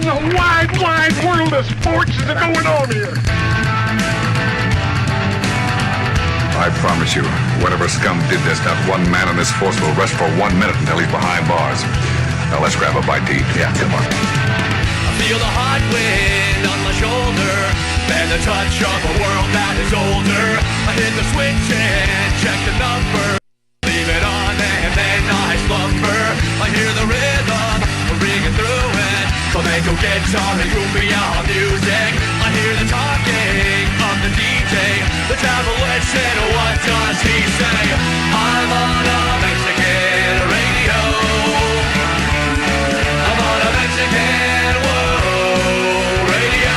in the wide, wide world of sports is going on here? I promise you, whatever scum did this, not one man in this force will rest for 1 minute until he's behind bars. Now let's grab a bite to eat. Yeah, come on. I feel the hot wind on my shoulder and the touch of a world that is older. I hit the switch and check the number. Leave it on and then I slumber. I hear the rhythm ringing through it. Flamenco guitar and cumbia music. I hear the talking of the DJ. The travel listen, what does he say? I'm on a Mexican radio. I'm on a Mexican radio.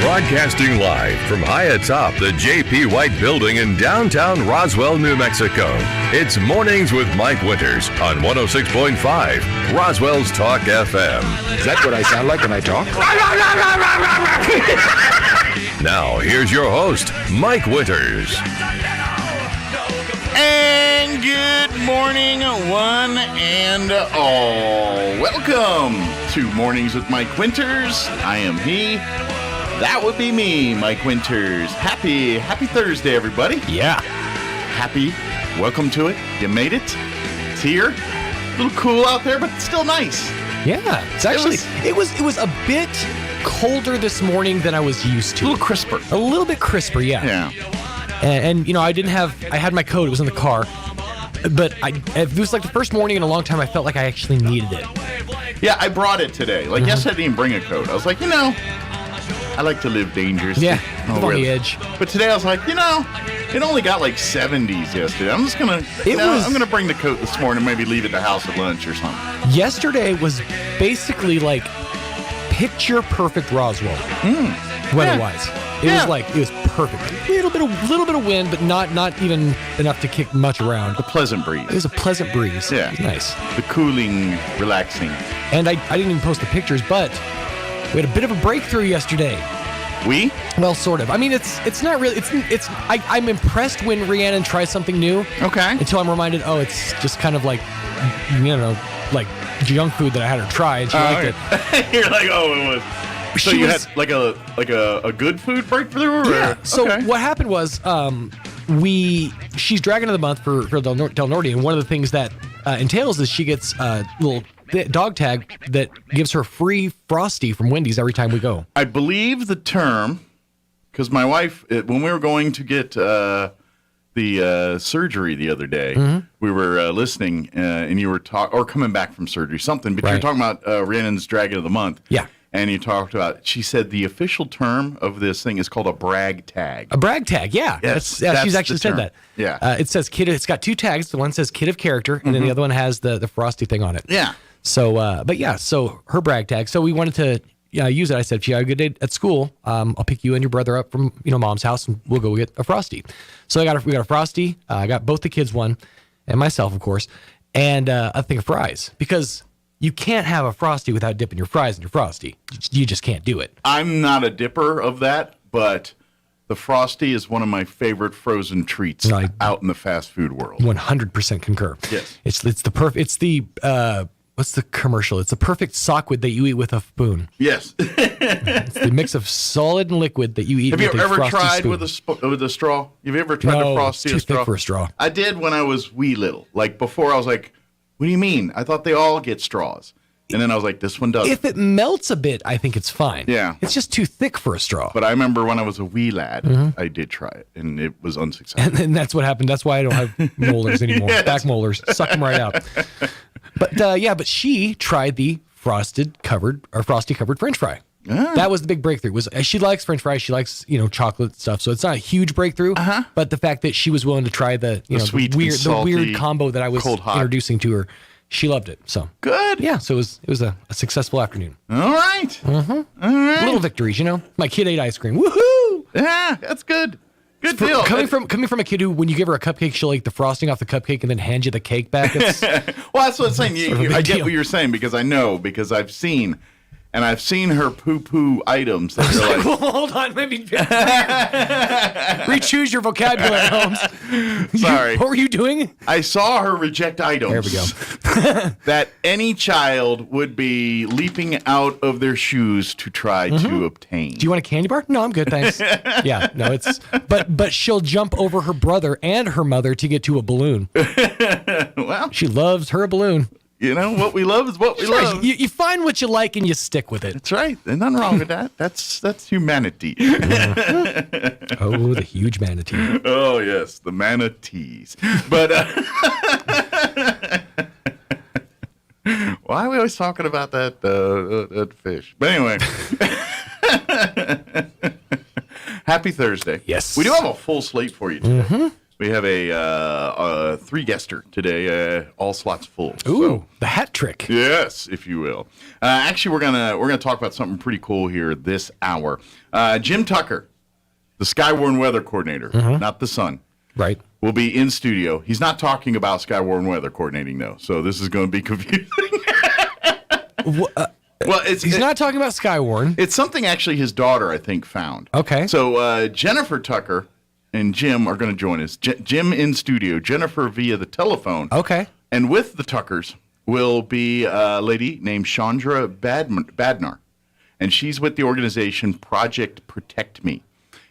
Broadcasting live from high atop the J.P. White Building in downtown Roswell, New Mexico. It's Mornings with Mike Winters on 106.5 Roswell's Talk FM. Is that what I sound like when I talk? Now, here's your host, Mike Winters. And good morning, one and all. Welcome to Mornings with Mike Winters. I am he. That would be me, Mike Winters. Happy Thursday, everybody. Yeah. Happy. Welcome to it. You made it. It's here. A little cool out there, but still nice. Yeah. It's actually, it was a bit colder this morning than I was used to. A little crisper. A little bit crisper, yeah. Yeah. And you know, I had my coat. It was in the car. But it was like the first morning in a long time I felt like I actually needed it. Yeah, I brought it today. Like, yesterday I didn't bring a coat. I was like, I like to live dangerously. Yeah, live on the edge. But today I was like, it only got like 70s yesterday. I'm just going to, I'm going to bring the coat this morning, maybe leave it at the house at lunch or something. Yesterday was basically like picture perfect Roswell, weather-wise. It was perfect. A little bit of wind, but not even enough to kick much around. A pleasant breeze. It was a pleasant breeze. Yeah. It was nice. The cooling, relaxing. And I didn't even post the pictures, but we had a bit of a breakthrough yesterday. We? Well, sort of. I mean, it's not really. I'm impressed when Rhiannon tries something new. Okay. Until I'm reminded, it's just kind of like, like junk food that I had her try, and she liked it. You're like, it was. So you had like a good food breakthrough? Or? Yeah. So okay. what happened was, she's Dragon of the Month for Del Norte, and one of the things that entails is she gets a little dog tag that gives her free Frosty from Wendy's every time we go. I believe the term, because my wife, when we were going to get the surgery the other day, we were listening, and you were coming back from surgery, something, but you were talking about Rhiannon's Dragon of the Month. Yeah. And you talked about, she said the official term of this thing is called a brag tag. A brag tag, yeah. Yes, she's actually said that. Yeah. It says kid. It's got two tags. The one says kid of character, and then the other one has the Frosty thing on it. Yeah. So, so her brag tag. So we wanted to use it. I said, if you have a good day at school, I'll pick you and your brother up from mom's house, and we'll go get a Frosty. So we got a Frosty. I got both the kids one, and myself, of course, and a thing of fries, because you can't have a Frosty without dipping your fries in your Frosty. You just can't do it. I'm not a dipper of that, but the Frosty is one of my favorite frozen treats out in the fast food world. 100% concur. Yes. It's the perfect. It's the what's the commercial? It's the perfect sockwood that you eat with a spoon. Yes. It's the mix of solid and liquid that you eat with a Frosty spoon. Have you ever tried with a straw? Have you ever tried a Frosty it's too thick for a straw. I did when I was wee little. Like before, I was like, what do you mean? I thought they all get straws. And then I was like, this one doesn't. If it melts a bit, I think it's fine. Yeah. It's just too thick for a straw. But I remember when I was a wee lad, I did try it, and it was unsuccessful. And that's what happened. That's why I don't have molars anymore. Yes. Back molars. Suck them right out. But she tried the Frosty covered French fry. Ah. That was the big breakthrough. She likes French fries. She likes, chocolate stuff. So it's not a huge breakthrough. Uh-huh. But the fact that she was willing to try the sweet, the weird combo that I was introducing to her, she loved it. So good. Yeah. So it was a successful afternoon. All right. Mm-hmm. All right. Little victories, My kid ate ice cream. Woohoo! Yeah, that's good. Good deal. Coming from a kid who, when you give her a cupcake, she'll eat the frosting off the cupcake and then hand you the cake back. Well, that's what I'm saying. I get what you're saying because I've seen her poo-poo items that are like... Well, hold on, maybe re-choose your vocabulary, Holmes. Sorry. What were you doing? I saw her reject items. There we go. that any child would be leaping out of their shoes to try to obtain. Do you want a candy bar? No, I'm good, thanks. Yeah, no, it's but she'll jump over her brother and her mother to get to a balloon. Well, She loves her balloon. you know, what we love is what we love. You find what you like and you stick with it. That's right. There's nothing wrong with that. That's humanity. Oh, the huge manatee. Oh, yes, the manatees. But why are we always talking about that fish? But anyway, happy Thursday. Yes. We do have a full slate for you today. We have a three-guester today, all slots full. Ooh, the hat trick. Yes, if you will. Actually, we're gonna talk about something pretty cool here this hour. Jim Tucker, the Skywarn weather coordinator, not the sun, Right. will be in studio. He's not talking about Skywarn weather coordinating though, so this is going to be confusing. Well, He's not talking about Skywarn. It's something actually his daughter, I think, found. Okay. So Jennifer Tucker and Jim are going to join us. Jim in studio, Jennifer via the telephone. Okay. And with the Tuckers will be a lady named Chandra Badnar. And she's with the organization Project Protect Me.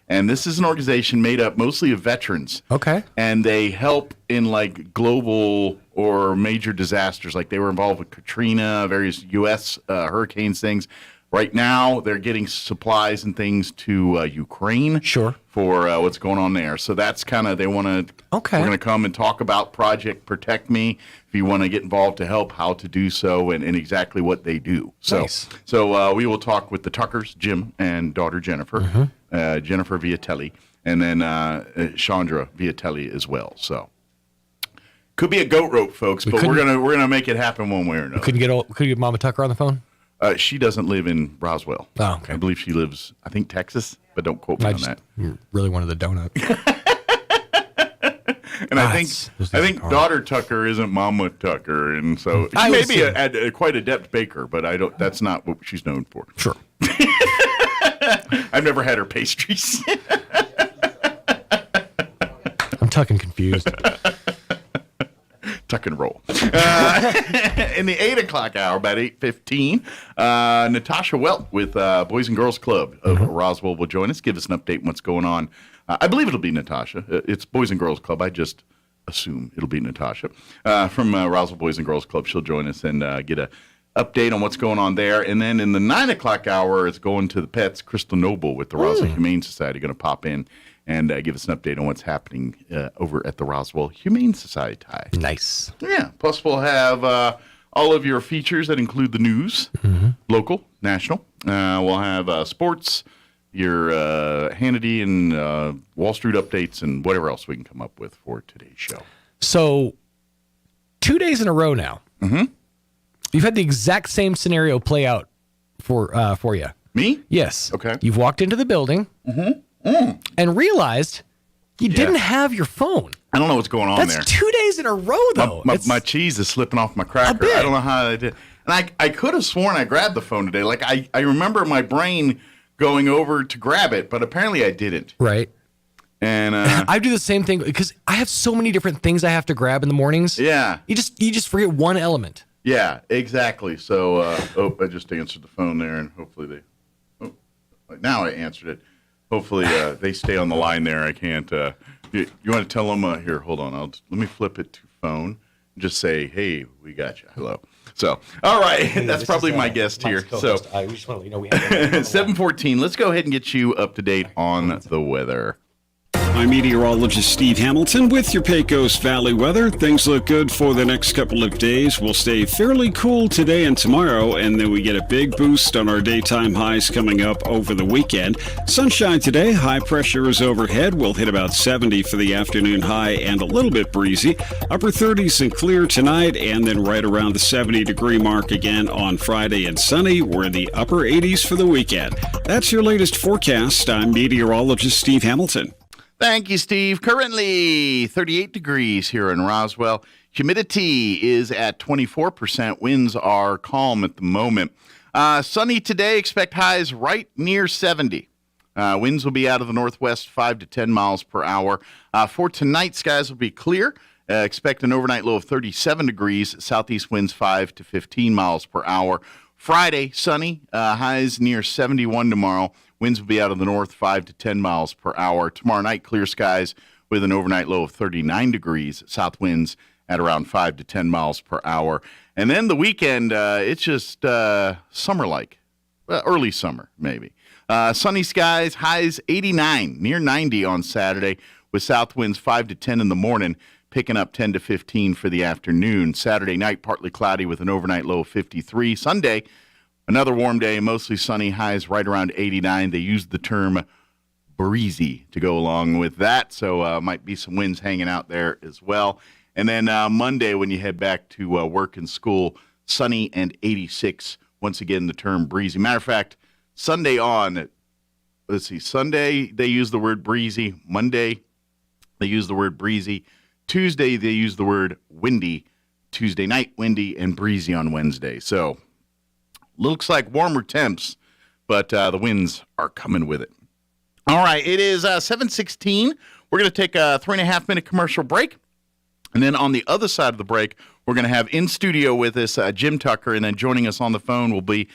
And this is an organization made up mostly of veterans. Okay. And they help in like global or major disasters. Like they were involved with Katrina, various U.S. Hurricanes things. Right now, they're getting supplies and things to Ukraine. Sure. For what's going on there. So that's kind of, they want to, Okay. We're going to come and talk about Project Protect Me. If you want to get involved to help, how to do so, and exactly what they do. So, Nice. So we will talk with the Tuckers, Jim and daughter Jennifer, Jennifer via tele, and then Chandra via tele as well. So could be a goat rope, folks, but we're gonna make it happen one way or another. Couldn't get Mama Tucker on the phone? She doesn't live in Roswell. Oh, okay. I believe she lives, I think, Texas, but don't quote me on that. You really wanted the donut. And I think daughter Tucker isn't Mama Tucker, and so she may be a quite adept baker, but I don't. That's not what she's known for. Sure. I've never had her pastries. I'm Tucking confused. Tuck and roll. In the 8 o'clock hour, about 8:15, Natasha Welt with Boys and Girls Club of Roswell will join us, give us an update on what's going on. I believe it'll be Natasha. It's Boys and Girls Club. I just assume it'll be Natasha from Roswell Boys and Girls Club. She'll join us and get an update on what's going on there. And then in the 9 o'clock hour, it's going to the pets. Crystal Noble with the Roswell Humane Society going to pop in and give us an update on what's happening over at the Roswell Humane Society. Nice. Yeah. Plus, we'll have all of your features that include the news, local, national. We'll have sports, your Hannity and Wall Street updates, and whatever else we can come up with for today's show. So, 2 days in a row now, you've had the exact same scenario play out for you. Me? Yes. Okay. You've walked into the building and realized you didn't have your phone. I don't know what's going on there. That's 2 days in a row, though. My cheese is slipping off my cracker. I don't know how I did. And I could have sworn I grabbed the phone today. Like, I remember my brain going over to grab it, but apparently I didn't. Right. And I do the same thing because I have so many different things I have to grab in the mornings. Yeah. You just forget one element. Yeah, exactly. So, I just answered the phone there, and hopefully now I answered it. Hopefully they stay on the line there. I can't. You want to tell them? Here, hold on. Let me flip it to phone. And just say, hey, we got you. Hello. So, all right, that's probably my guest here. So, we just want to we have 7:14. Let's go ahead and get you up to date on the weather. I'm meteorologist Steve Hamilton with your Pecos Valley weather. Things look good for the next couple of days. We'll stay fairly cool today and tomorrow, and then we get a big boost on our daytime highs coming up over the weekend. Sunshine today, high pressure is overhead. We'll hit about 70 for the afternoon high and a little bit breezy. Upper 30s and clear tonight, and then right around the 70-degree mark again on Friday and sunny. We're in the upper 80s for the weekend. That's your latest forecast. I'm meteorologist Steve Hamilton. Thank you, Steve. Currently 38 degrees here in Roswell. Humidity is at 24%. Winds are calm at the moment. Sunny today. Expect highs right near 70. Winds will be out of the northwest 5 to 10 miles per hour. For tonight, skies will be clear Expect an overnight low of 37 degrees, southeast winds 5 to 15 miles per hour. Friday, sunny, highs near 71 tomorrow. Winds will be out of the north 5 to 10 miles per hour. Tomorrow night, clear skies with an overnight low of 39 degrees, south winds at around 5 to 10 miles per hour. And then the weekend, it's just summer-like, early summer maybe. Sunny skies, highs 89, near 90 on Saturday, with south winds 5 to 10 in the morning, picking up 10 to 15 for the afternoon. Saturday night, partly cloudy with an overnight low of 53. Sunday, another warm day, mostly sunny, highs right around 89. They used the term breezy to go along with that, so might be some winds hanging out there as well. And then Monday, when you head back to work and school, sunny and 86. Once again, the term breezy. Matter of fact, Sunday on, let's see, Sunday they use the word breezy. Monday they use the word breezy. Tuesday they use the word windy. Tuesday night, windy and breezy on Wednesday. So looks like warmer temps, but the winds are coming with it. All right, it is 7:16. We're going to take a 3.5-minute commercial break. And then on the other side of the break, we're going to have in studio with us Jim Tucker, and then joining us on the phone will be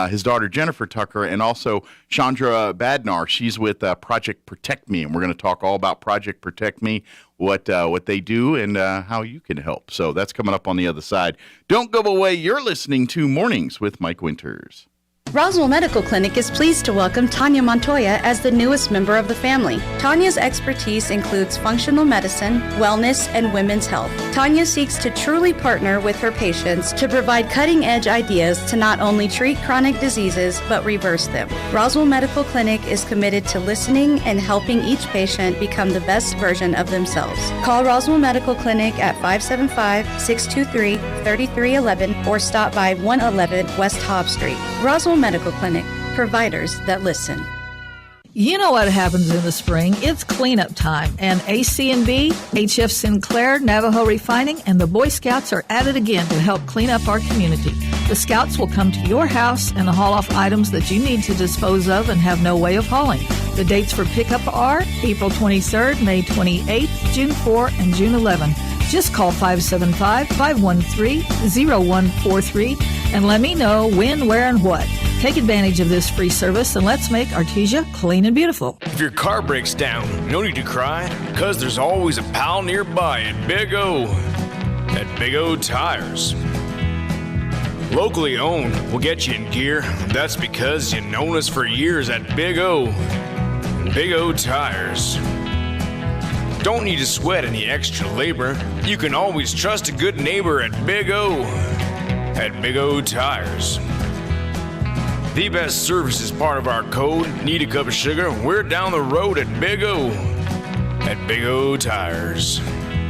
his daughter Jennifer Tucker, and also Chandra Badnar. She's with Project Protect Me, and we're going to talk all about Project Protect Me, what they do, and how you can help. So that's coming up on the other side. Don't go away. You're listening to Mornings with Mike Winters. Roswell Medical Clinic is pleased to welcome Tanya Montoya as the newest member of the family. Tanya's expertise includes functional medicine, wellness, and women's health. Tanya seeks to truly partner with her patients to provide cutting-edge ideas to not only treat chronic diseases, but reverse them. Roswell Medical Clinic is committed to listening and helping each patient become the best version of themselves. Call Roswell Medical Clinic at 575-623-3311 or stop by 111 West Hobb Street. Roswell Medical Clinic, providers that listen. You know what happens in the spring. It's cleanup time, and AC&B, HF Sinclair, Navajo Refining, and the Boy Scouts are at it again to help clean up our community. The Scouts will come to your house and haul off items that you need to dispose of and have no way of hauling. The dates for pickup are April 23rd, May 28th, June 4, and June 11. Just call 575-513-0143 and let me know when, where, and what. Take advantage of this free service and let's make Artesia clean and beautiful. If your car breaks down, no need to cry, because there's always a pal nearby at Big O. At Big O Tires. Locally owned will get you in gear. That's because you've known us for years at Big O. Big O Tires. Don't need to sweat any extra labor. You can always trust a good neighbor at Big O. At Big O Tires. The best service is part of our code. Need a cup of sugar? We're down the road at Big O. At Big O Tires.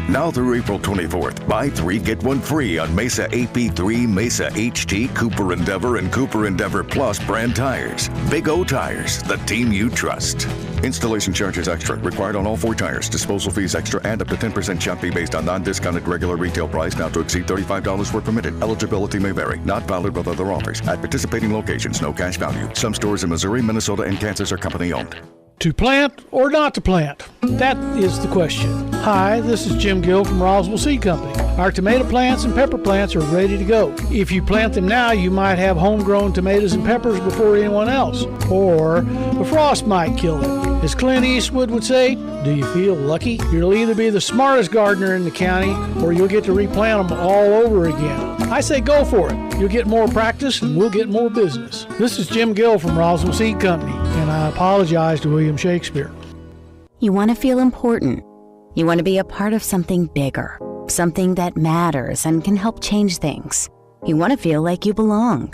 Now through April 24th, buy 3, get 1 free on Mesa AP3, Mesa HT, Cooper Endeavor, and Cooper Endeavor Plus brand tires. Big O Tires, the team you trust. Installation charges extra. Required on all 4 tires. Disposal fees extra and up to 10% shop fee based on non-discounted regular retail price. Not to exceed $35 were permitted. Eligibility may vary. Not valid with other offers. At participating locations, no cash value. Some stores in Missouri, Minnesota, and Kansas are company owned. To plant or not to plant? That is the question. Hi, this is Jim Gill from Roswell Seed Company. Our tomato plants and pepper plants are ready to go. If you plant them now, you might have homegrown tomatoes and peppers before anyone else. Or the frost might kill them. As Clint Eastwood would say, do you feel lucky? You'll either be the smartest gardener in the county or you'll get to replant them all over again. I say go for it. You'll get more practice and we'll get more business. This is Jim Gill from Roswell Seed Company, and I apologize to William Shakespeare. You want to feel important. You want to be a part of something bigger, something that matters and can help change things. You want to feel like you belong.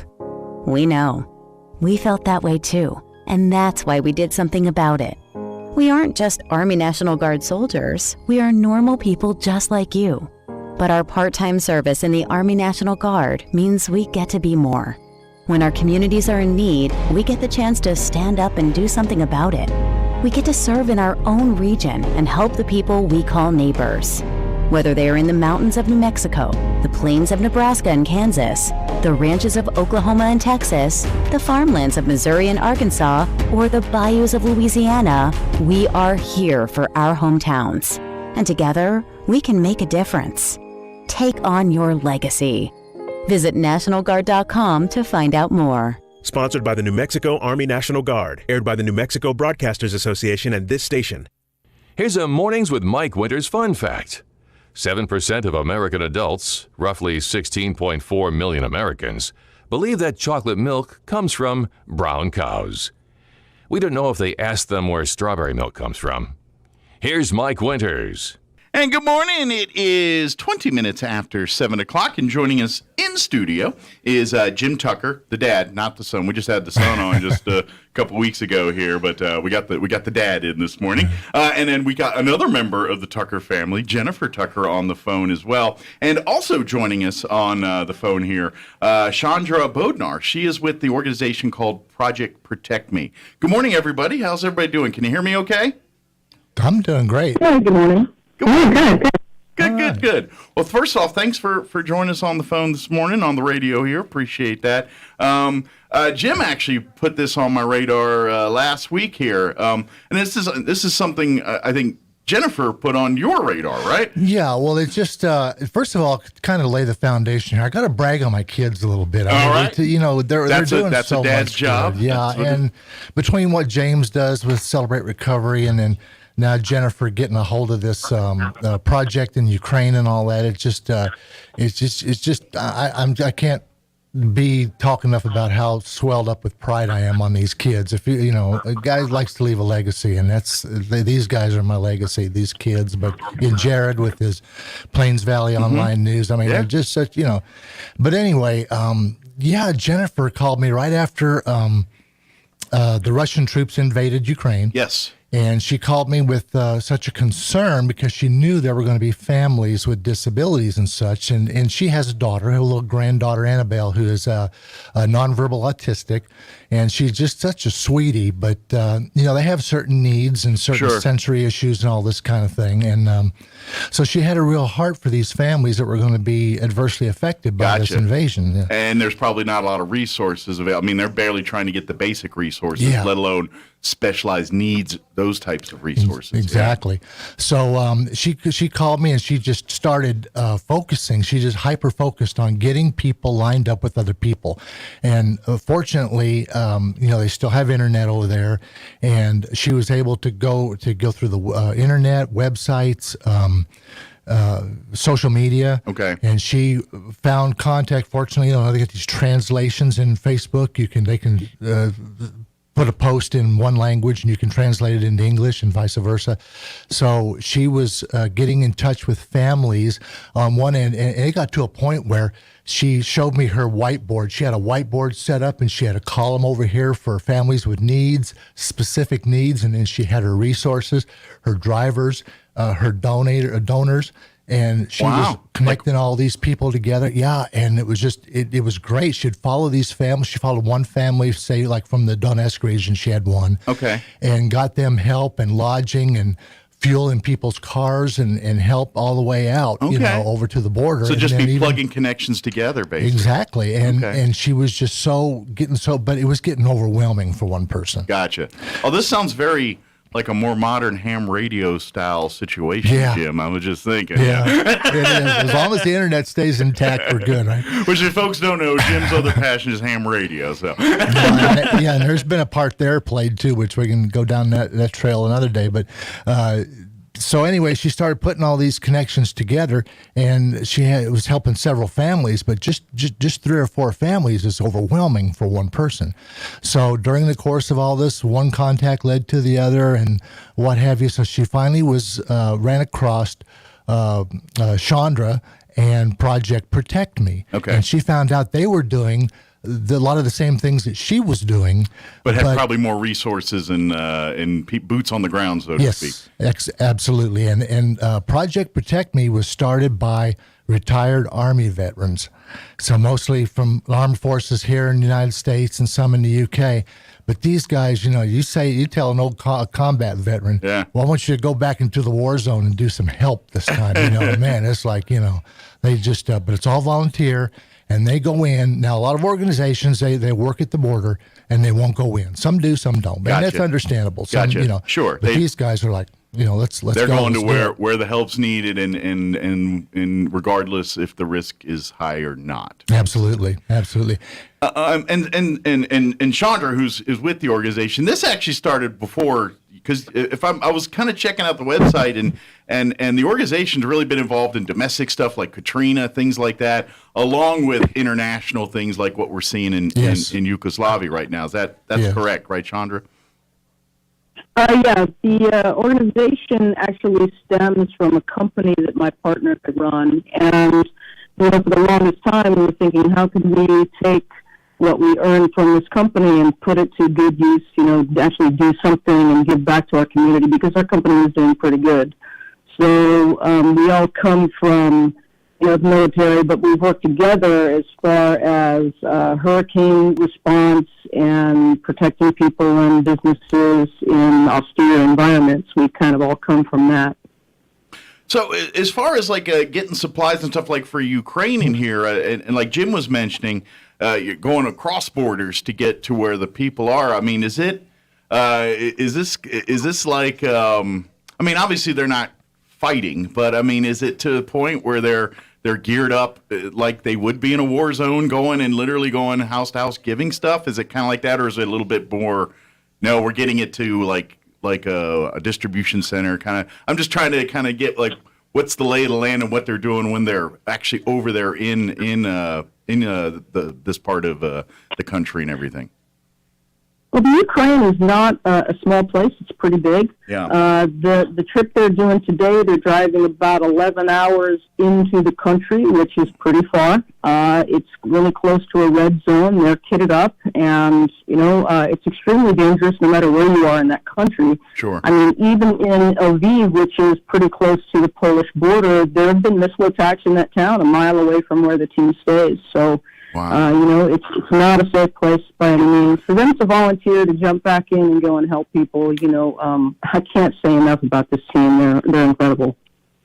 We know. We felt that way too, and that's why we did something about it. We aren't just Army National Guard soldiers. We are normal people just like you. But our part-time service in the Army National Guard means we get to be more. When our communities are in need, we get the chance to stand up and do something about it. We get to serve in our own region and help the people we call neighbors. Whether they are in the mountains of New Mexico, the plains of Nebraska and Kansas, the ranches of Oklahoma and Texas, the farmlands of Missouri and Arkansas, or the bayous of Louisiana, we are here for our hometowns. And together, we can make a difference. Take on your legacy. Visit NationalGuard.com to find out more. Sponsored by the New Mexico Army National Guard. Aired by the New Mexico Broadcasters Association and this station. Here's a Mornings with Mike Winters fun fact. 7% of American adults, roughly 16.4 million Americans, believe that chocolate milk comes from brown cows. We don't know if they asked them where strawberry milk comes from. Here's Mike Winters. And good morning. It is 20 minutes after 7 o'clock, and joining us in studio is Jim Tucker, the dad, not the son. We just had the son on just a couple weeks ago here, but we got the dad in this morning. And then we got another member of the Tucker family, Jennifer Tucker, on the phone as well. And also joining us on the phone here, Chandra Bodnar. She is with the organization called Project Protect Me. Good morning, everybody. How's everybody doing? Can you hear me okay? I'm doing great. Yeah, good morning. Good. Well, first off, thanks for joining us on the phone this morning on the radio here. Appreciate that. Jim actually put this on my radar last week here, and this is something I think Jennifer put on your radar, right? Yeah. Well, it's just first of all, kind of lay the foundation here. I got to brag on my kids a little bit. All right. They're doing that's so a dad's much job. Good. Yeah, and between what James does with Celebrate Recovery and then now Jennifer getting a hold of this project in Ukraine and all that, I can't be talking enough about how swelled up with pride I am on these kids. If a guy likes to leave a legacy, and these guys are my legacy. These kids, but Jared with his Plains Valley Online News. I mean, they're just such But anyway, Jennifer called me right after the Russian troops invaded Ukraine. Yes. And she called me with such a concern because she knew there were going to be families with disabilities and such. And she has a daughter, her little granddaughter, Annabelle, who is nonverbal autistic. And she's just such a sweetie. But, they have certain needs and certain sensory issues and all this kind of thing. And so she had a real heart for these families that were going to be adversely affected by this invasion. Yeah. And there's probably not a lot of resources available. I mean, they're barely trying to get the basic resources, let alone specialized needs, those types of resources. Exactly. Yeah. So she called me and she just started focusing. She just hyper-focused on getting people lined up with other people. And fortunately, they still have internet over there. And she was able to go through the internet, websites, social media. Okay. And she found contact. Fortunately, they get these translations in Facebook. They can put a post in one language and you can translate it into English and vice versa. So she was getting in touch with families on one end, and it got to a point where she showed me her whiteboard. She had a whiteboard set up and she had a column over here for families with needs, specific needs, and then she had her resources, her drivers, her donors. And she was connecting all these people together. Yeah, and it was just, it was great. She'd follow these families. She followed one family, say, like from the Donetsk region, she had one. Okay. And got them help and lodging and fuel in people's cars and help all the way out, over to the border. So just be plugging connections together, basically. Exactly. And she was just but it was getting overwhelming for one person. Gotcha. Oh, this sounds very like a more modern ham radio style situation, Jim. I was just thinking. Yeah, it is. As long as the internet stays intact, we're good, right? Which, if folks don't know, Jim's other passion is ham radio. So and there's been a part there played too, which we can go down that trail another day. But so anyway, she started putting all these connections together, and she was helping several families, but just 3 or 4 families is overwhelming for one person. So during the course of all this, one contact led to the other, and what have you. So she finally ran across Chandra and Project Protect Me. Okay. And she found out they were doing a lot of the same things that she was doing, but had probably more resources and boots on the ground, so to speak. Yes, absolutely. And Project Protect Me was started by retired Army veterans, so mostly from armed forces here in the United States and some in the UK. But these guys, you tell an old combat veteran, well, I want you to go back into the war zone and do some help this time. Man, it's like, they just, but it's all volunteer. And they go in. Now, a lot of organizations, they work at the border, and they won't go in. Some do, some don't. And that's understandable. Some, Sure. But these guys are like, let's They're go. going to Let's where the help's needed, and regardless if the risk is high or not. Absolutely. And Chandra, who's with the organization, this actually started before, because I was kind of checking out the website, and the organization's really been involved in domestic stuff like Katrina, things like that, along with international things like what we're seeing in Yugoslavia right now. That's correct, right, Chandra? Yeah, the organization actually stems from a company that my partner could run, and for the longest time we were thinking, how could we take what we earned from this company and put it to good use, actually do something and give back to our community, because our company was doing pretty good. So we all come from the military, but we've worked together as far as hurricane response and protecting people and businesses in austere environments. We kind of all come from that. So as far as like getting supplies and stuff like for Ukraine in here, and like Jim was mentioning, you're going across borders to get to where the people are. I mean, is this like? I mean, obviously they're not fighting, but I mean, is it to the point where they're geared up like they would be in a war zone, going house to house giving stuff? Is it kind of like that, or is it a little bit more? No, we're getting it to like a distribution center kind of. I'm just trying to kind of get like what's the lay of the land and what they're doing when they're actually over there in this part of the country and everything. Well, the Ukraine is not a small place. It's pretty big. Yeah. The trip they're doing today, they're driving about 11 hours into the country, which is pretty far. It's really close to a red zone. They're kitted up, and, it's extremely dangerous no matter where you are in that country. Sure. I mean, even in Lviv, which is pretty close to the Polish border, there have been missile attacks in that town a mile away from where the team stays. So, wow. It's not a safe place by any means. For them to volunteer to jump back in and go and help people, I can't say enough about this team. They're incredible.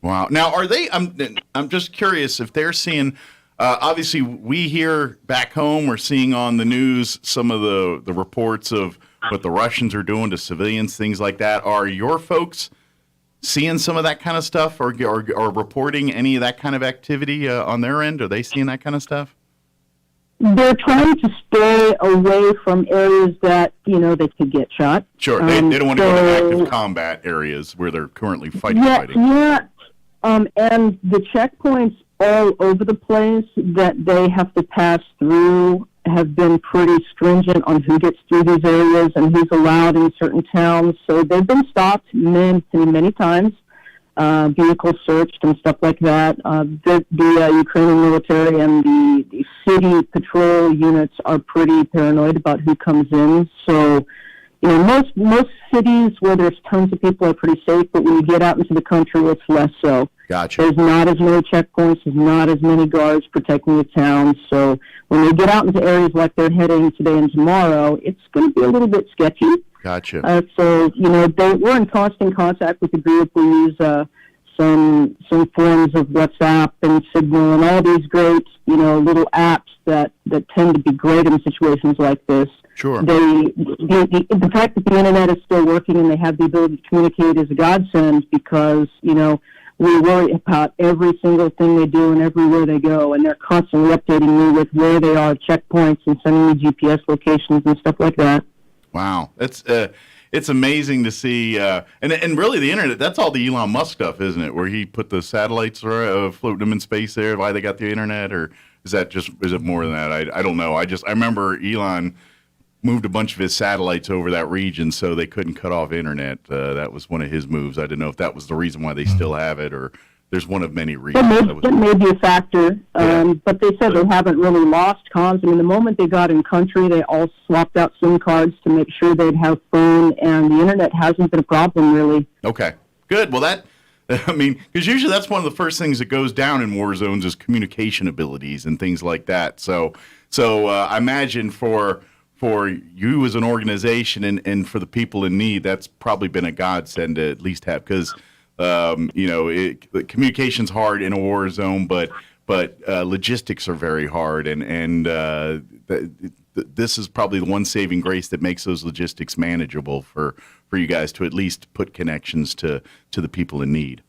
Wow. Now, are they? I'm just curious if they're seeing. Obviously, we here back home, we're seeing on the news some of the reports of what the Russians are doing to civilians, things like that. Are your folks seeing some of that kind of stuff, or reporting any of that kind of activity on their end? Are they seeing that kind of stuff? They're trying to stay away from areas that, they could get shot. Sure. They don't want to go to active combat areas where they're currently fighting. Yeah. And the checkpoints all over the place that they have to pass through have been pretty stringent on who gets through these areas and who's allowed in certain towns. So they've been stopped many times. Vehicles searched and stuff like that. The Ukrainian military and the city patrol units are pretty paranoid about who comes in. So, most cities where there's tons of people are pretty safe, but when you get out into the country, it's less so. Gotcha. There's not as many checkpoints. There's not as many guards protecting the town. So when they get out into areas like they're heading today and tomorrow, it's going to be a little bit sketchy. Gotcha. So, we're in constant contact with the group. We use some forms of WhatsApp and Signal and all these great, little apps that tend to be great in situations like this. Sure. The fact that the internet is still working and they have the ability to communicate is a godsend, because, we worry about every single thing they do and everywhere they go, and they're constantly updating me with where they are, checkpoints, and sending me GPS locations and stuff like that. Wow, that's it's amazing to see, and really the internet. That's all the Elon Musk stuff, isn't it? Where he put the satellites floating them in space there. Why they got the internet, or is it more than that? I don't know. I remember Elon moved a bunch of his satellites over that region so they couldn't cut off internet. That was one of his moves. I didn't know if that was the reason why they still have it, or there's one of many reasons. That may be a factor, but they said they haven't really lost comms. I mean, the moment they got in country, they all swapped out SIM cards to make sure they'd have phone, and the internet hasn't been a problem, really. Okay, good. Well, because usually that's one of the first things that goes down in war zones is communication abilities and things like that. So I imagine for you as an organization and for the people in need, that's probably been a godsend to at least have, because communication's hard in a war zone, but logistics are very hard, and this is probably the one saving grace that makes those logistics manageable for you guys to at least put connections to the people in need.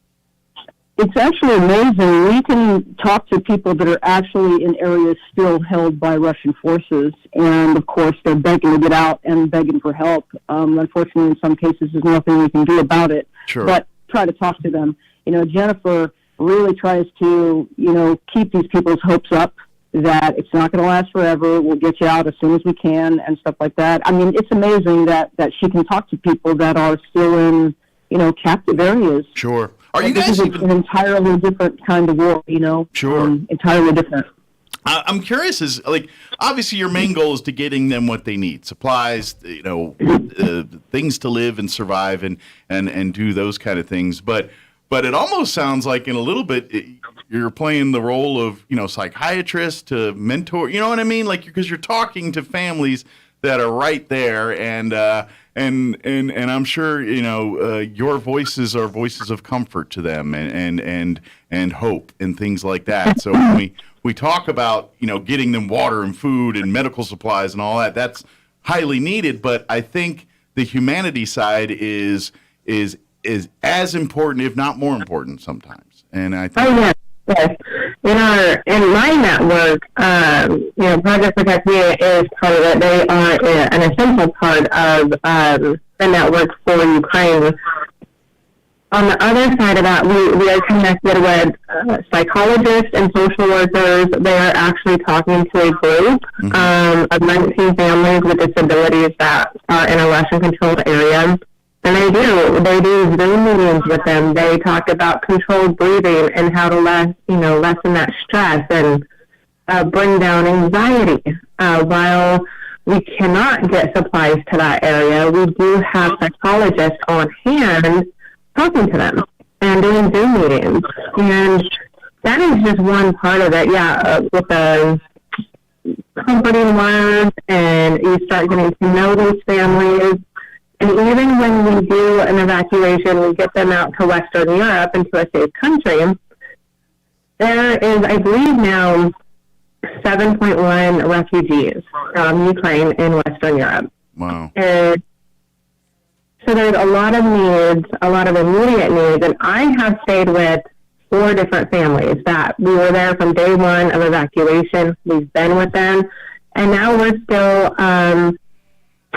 It's actually amazing. We can talk to people that are actually in areas still held by Russian forces, and of course they're begging to get out and begging for help. Unfortunately, in some cases, there's nothing we can do about it. Sure. But try to talk to them. Jennifer really tries to, keep these people's hopes up that it's not going to last forever. We'll get you out as soon as we can and stuff like that. I mean, it's amazing that she can talk to people that are still in, captive areas. Sure. Are you this guys is even... an entirely different kind of war, Sure. Entirely different. I'm curious, obviously your main goal is to getting them what they need, supplies, things to live and survive and do those kind of things. But it almost sounds like in a little bit you're playing the role of, psychiatrist to mentor, you know what I mean? Like, because you're talking to families that are right there, and I'm sure your voices are voices of comfort to them and hope and things like that. So when we talk about getting them water and food and medical supplies and all that, that's highly needed. But I think the humanity side is as important, if not more important, sometimes. And I think. Yes. In my network, Project Protect Me is part of it. They are an essential part of the network for Ukraine. On the other side of that, we are connected with psychologists and social workers. They are actually talking to a group of 19 families with disabilities that are in a Russian-controlled area. And they do Zoom meetings with them. They talk about controlled breathing and how to lessen that stress and bring down anxiety. While we cannot get supplies to that area, we do have psychologists on hand talking to them and doing Zoom meetings. And that is just one part of it, with the comforting words, and you start getting to know these families. And even when we do an evacuation, we get them out to Western Europe into a safe country. There is, I believe now, 7.1 refugees from Ukraine in Western Europe. Wow. And so there's a lot of needs, a lot of immediate needs. And I have stayed with 4 different families that we were there from day one of evacuation. We've been with them. And now we're still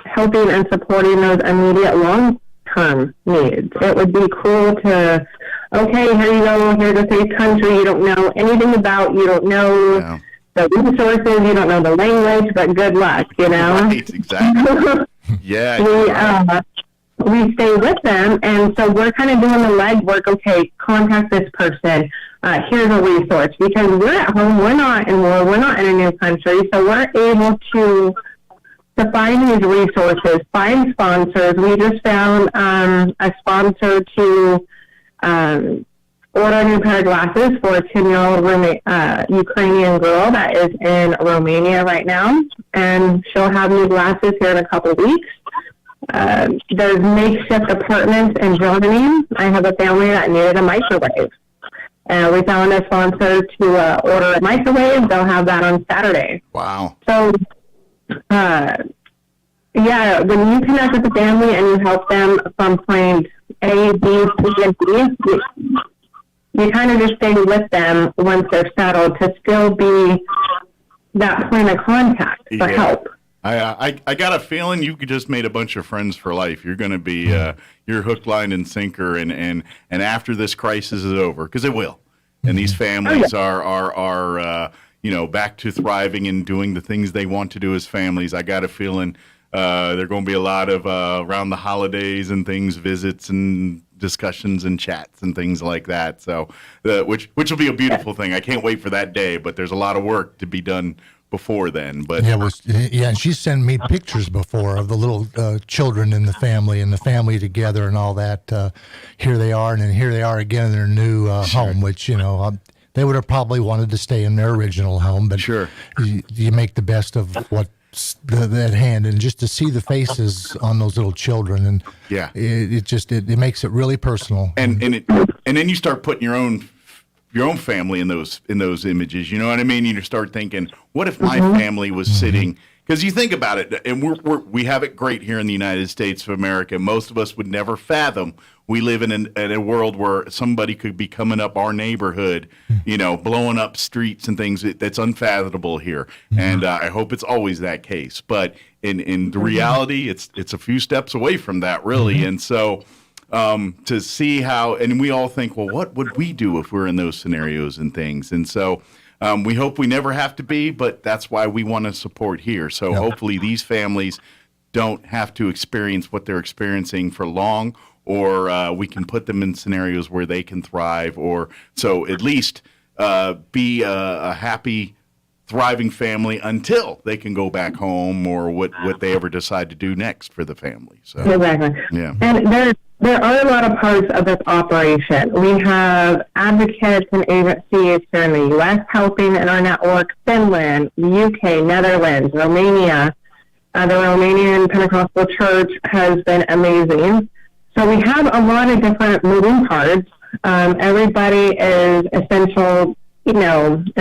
helping and supporting those immediate long-term needs. It would be cool to, okay, here you go, here's a safe country you don't know anything about, you don't know the resources, you don't know the language, but good luck, Right, exactly. We stay with them, and so we're kind of doing the legwork. Okay, contact this person. Here's a resource, because we're at home, we're not in war, we're not in a new country, so we're able to find these resources, find sponsors. We just found a sponsor to order a new pair of glasses for a 10-year-old Ukrainian girl that is in Romania right now, and she'll have new glasses here in a couple of weeks. There's makeshift apartments in Germany. I have a family that needed a microwave. We found a sponsor to order a microwave. They'll have that on Saturday. Wow. So, when you connect with the family and you help them from point A, B, C, and D, you kind of just stay with them once they're settled to still be that point of contact for help. I got a feeling you just made a bunch of friends for life. You're going to be you're hook, line, and sinker, and after this crisis is over, because it will, and these families are back to thriving and doing the things they want to do as families. I got a feeling there are going to be a lot of around the holidays and things, visits and discussions and chats and things like that. So, which will be a beautiful thing. I can't wait for that day. But there's a lot of work to be done before then. But and she sent me pictures before of the little children in the family and the family together and all that. Here they are, and then here they are again in their new home, which they would have probably wanted to stay in their original home, but you make the best of what's at hand, and just to see the faces on those little children, and it makes it really personal. And then you start putting your own your own family in those images. You know what I mean? You start thinking, what if my family was sitting? Because you think about it, and we have it great here in the United States of America. Most of us would never fathom we live in a world where somebody could be coming up our neighborhood, blowing up streets and things. That's unfathomable here. And I hope it's always that case. But in the reality, it's a few steps away from that, really. And so to see how, and we all think, well, what would we do if we're in those scenarios and things? And so we hope we never have to be, but that's why we want to support here. So hopefully these families don't have to experience what they're experiencing for long, or we can put them in scenarios where they can thrive, or so at least be a happy, thriving family until they can go back home, or what they ever decide to do next for the family. So exactly. Yeah. And there are a lot of parts of this operation. We have advocates and agencies here in the U.S. helping in our network, Finland, UK, Netherlands, Romania. The Romanian Pentecostal Church has been amazing. So we have a lot of different moving parts. Everybody is essential, in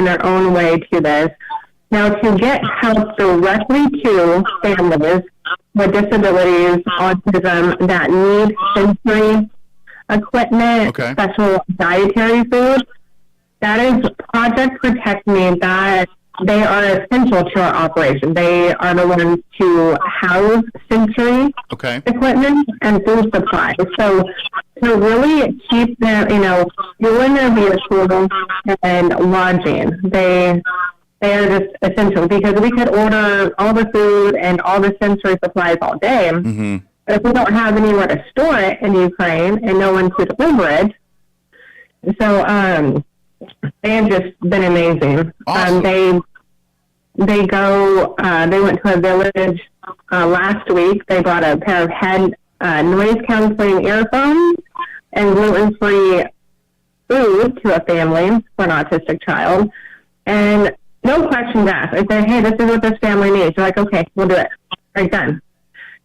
their own way to this. Now, to get help directly to families with disabilities, autism, that need sensory equipment, special dietary food, that is Project Protect Me. That they are essential to our operation. They are the ones to house sensory equipment and food supplies. So to really keep them, fuel in their vehicles and lodging, they are just essential, because we could order all the food and all the sensory supplies all day. But if we don't have anywhere to store it in Ukraine and no one to deliver it, so they have just been amazing. Awesome. They went to a village last week. They brought a pair of head noise canceling earphones and gluten-free food to a family for an autistic child. And no questions asked. I said, hey, this is what this family needs. They're like, okay, we'll do it. Right, done.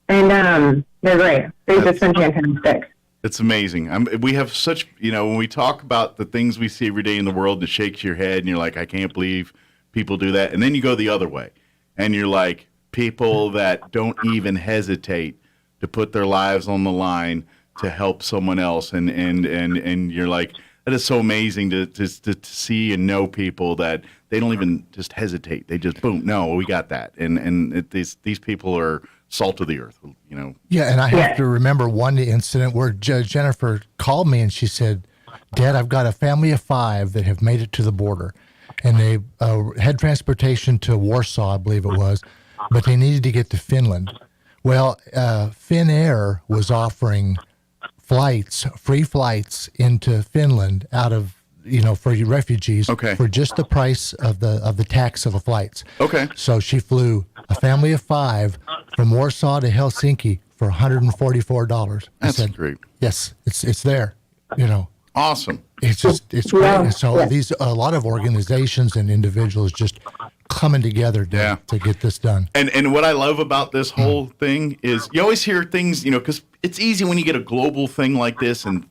And they're great. They've just been fantastic. It's amazing. We have such, when we talk about the things we see every day in the world, it shakes your head and you're like, I can't believe people do that. And then you go the other way and you're like, people that don't even hesitate to put their lives on the line to help someone else. And you're like, that is so amazing to see and know people that they don't even just hesitate. They just, boom, no, we got that. And these people are salt of the earth, Yeah, and I have to remember one incident where Judge Jennifer called me and she said, Dad, I've got a family of 5 that have made it to the border. And they had transportation to Warsaw, I believe it was, but they needed to get to Finland. Well, Finnair was offering free flights into Finland out of, for refugees for just the price of the tax of the flights. So she flew a family of 5 from Warsaw to Helsinki for $144. That's great. Yes, it's there, Awesome. It's great. And so a lot of organizations and individuals just coming together to get this done. And what I love about this whole thing is you always hear things, because it's easy when you get a global thing like this and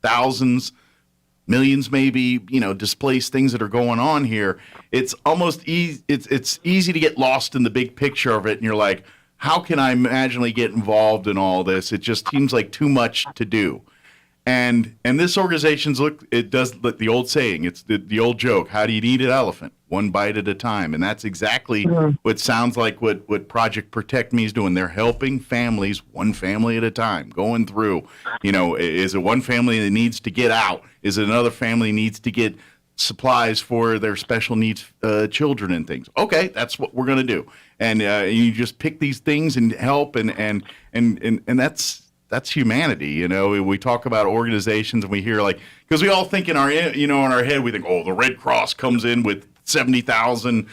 thousands, millions maybe, displaced things that are going on here. It's almost easy. It's easy to get lost in the big picture of it. And you're like, how can I imaginally get involved in all this? It just seems like too much to do. And this organization's it does the old saying, it's the old joke, how do you eat an elephant? One bite at a time. And that's exactly what sounds like what Project Protect Me is doing. They're helping families, one family at a time, going through, is it one family that needs to get out? Is it another family needs to get supplies for their special needs children and things? Okay, that's what we're going to do. And you just pick these things and help, and that's humanity. We talk about organizations and we hear because we all think in our head, we think, oh, the Red Cross comes in with 70,000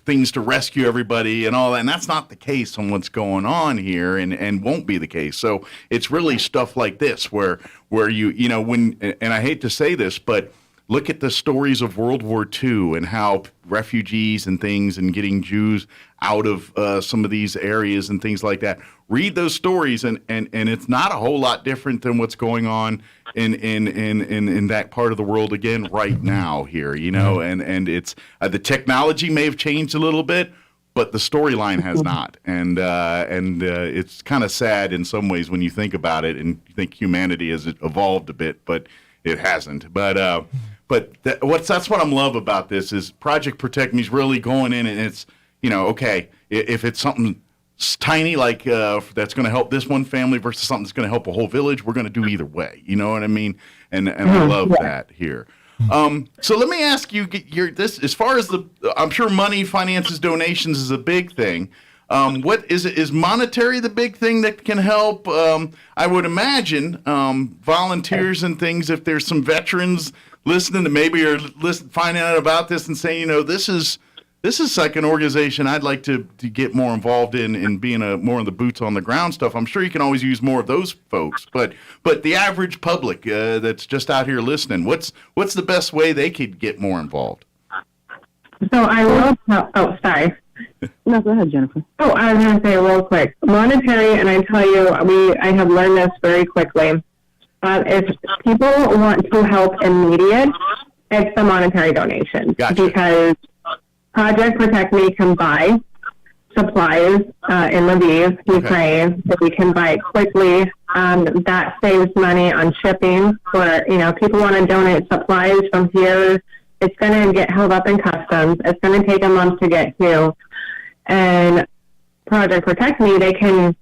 things to rescue everybody and all that. And that's not the case on what's going on here, and won't be the case. So it's really stuff like this where you, when, and I hate to say this, but look at the stories of World War II and how refugees and things and getting Jews out of some of these areas and things like that. Read those stories, and it's not a whole lot different than what's going on in that part of the world again right now here, you know. And it's the technology may have changed a little bit, but the storyline has not, and it's kind of sad in some ways when you think about it, and you think humanity has evolved a bit, but it hasn't. But that's what I love about this is Project Protect Me is really going in, and it's, you know, okay, if it's something tiny like that's going to help this one family versus something that's going to help a whole village, we're going to do either way. You know what I mean? And I love that here. So let me ask you, this as far as I'm sure money, finances, donations is a big thing. What is monetary the big thing that can help? I would imagine volunteers and things. If there's some veterans listening that maybe are finding out about this and saying, you know, this is like an organization I'd like to get more involved in being more on the boots on the ground stuff. I'm sure you can always use more of those folks, but the average public that's just out here listening, what's the best way they could get more involved? So I will. Oh, sorry. No, go ahead, Jennifer. Oh, I was going to say real quick, monetary, and I tell you, I have learned this very quickly. If people want to help immediate, it's the monetary donation. Gotcha. Because Project Protect Me can buy supplies in Lviv, Ukraine, that we can buy quickly. That saves money on shipping. For, you know, people want to donate supplies from here. It's going to get held up in customs. It's going to take a month to get here. And Project Protect Me, they can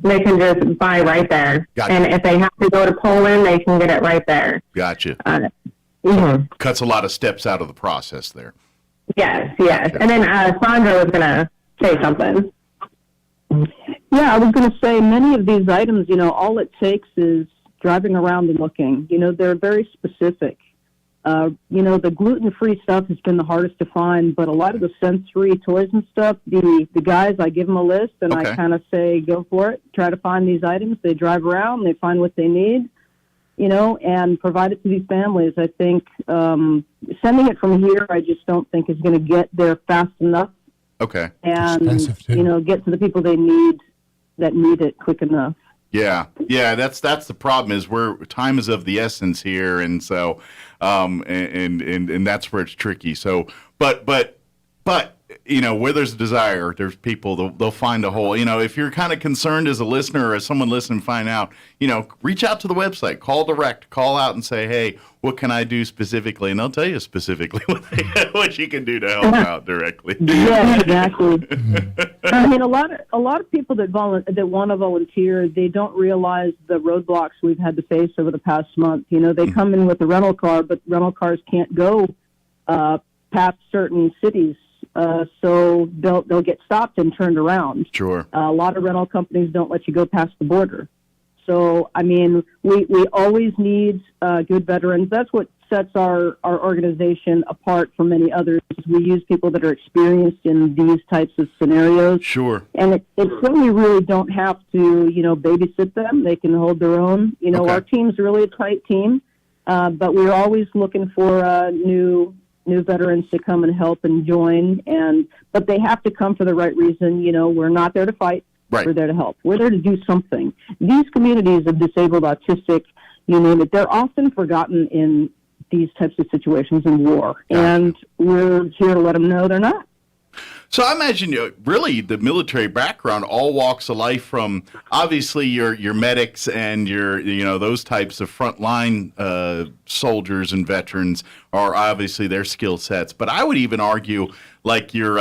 just buy right there. Gotcha. And if they have to go to Poland, they can get it right there. Gotcha. Mm-hmm. Cuts a lot of steps out of the process there. Yes. And then Sandra was going to say something. Yeah, I was going to say many of these items, you know, all it takes is driving around and looking. You know, they're very specific. You know, the gluten-free stuff has been the hardest to find, but a lot of the sensory toys and stuff, the guys, I give them a list, and I kind of say, go for it. Try to find these items. They drive around. They find what they need, you know, and provide it to these families. I think sending it from here, I just don't think is going to get there fast enough. Okay. And, you know, get to the people they need that need it quick enough. Yeah, that's the problem is time is of the essence here, and so and that's where it's tricky. So, but you know, where there's a desire, there's people they'll find a hole. You know, if you're kind of concerned as a listener or as someone listening, find out. You know, reach out to the website, call out and say, hey, what can I do specifically? And they'll tell you specifically what you can do to help out directly. Yeah, exactly. I mean, a lot of people that want to volunteer, they don't realize the roadblocks we've had to face over the past month. You know, they come in with a rental car, but rental cars can't go past certain cities. So they'll get stopped and turned around. Sure. A lot of rental companies don't let you go past the border. So, I mean, we always need good veterans. That's what sets our organization apart from many others. We use people that are experienced in these types of scenarios. Sure. And it's when we really don't have to, you know, babysit them. They can hold their own. You know, Our team's really a tight team, but we're always looking for new veterans to come and help and join. But they have to come for the right reason. You know, we're not there to fight. Right. We're there to help. We're there to do something. These communities of disabled, autistic, you name it, they're often forgotten in these types of situations in war. Gotcha. And we're here to let them know they're not. So I imagine really the military background, all walks of life, from obviously your medics and your those types of frontline soldiers and veterans are obviously their skill sets. But I would even argue like your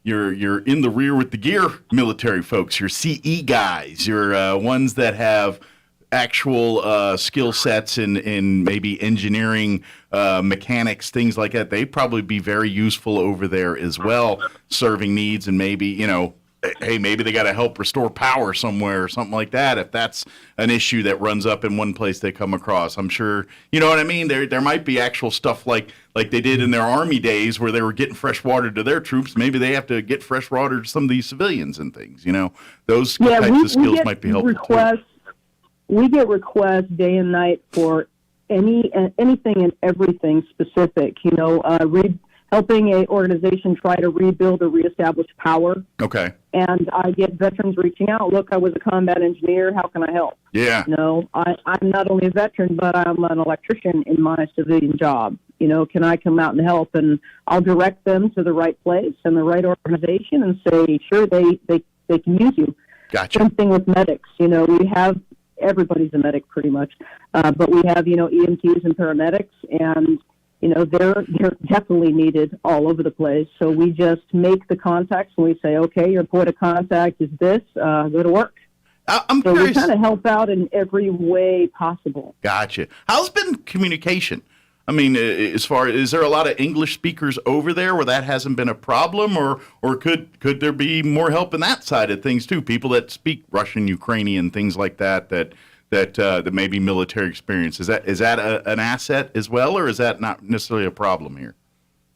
in the rear with the gear military folks, your CE guys, your ones that have actual skill sets in maybe engineering, mechanics, things like that. They'd probably be very useful over there as well, serving needs, and maybe, hey, maybe they got to help restore power somewhere or something like that. If that's an issue that runs up in one place they come across, I'm sure, you know what I mean? There might be actual stuff like they did in their Army days where they were getting fresh water to their troops. Maybe they have to get fresh water to some of these civilians and things, those types of skills might be helpful too. We get requests day and night for anything and everything specific. Helping a organization try to rebuild or reestablish power. Okay. And I get veterans reaching out. Look, I was a combat engineer. How can I help? Yeah. I'm not only a veteran, but I'm an electrician in my civilian job. Can I come out and help? And I'll direct them to the right place and the right organization and say, sure, they can use you. Gotcha. Same thing with medics. We have, everybody's a medic pretty much, but we have, EMTs and paramedics, and they're definitely needed all over the place. So we just make the contacts and we say, okay, your point of contact is this, go to work. I'm so curious. We kind of help out in every way possible. Gotcha. How's been communication? I mean, is there a lot of English speakers over there where that hasn't been a problem, or could there be more help in that side of things too? People that speak Russian, Ukrainian, things like that may be military experience. Is that an asset as well, or is that not necessarily a problem here?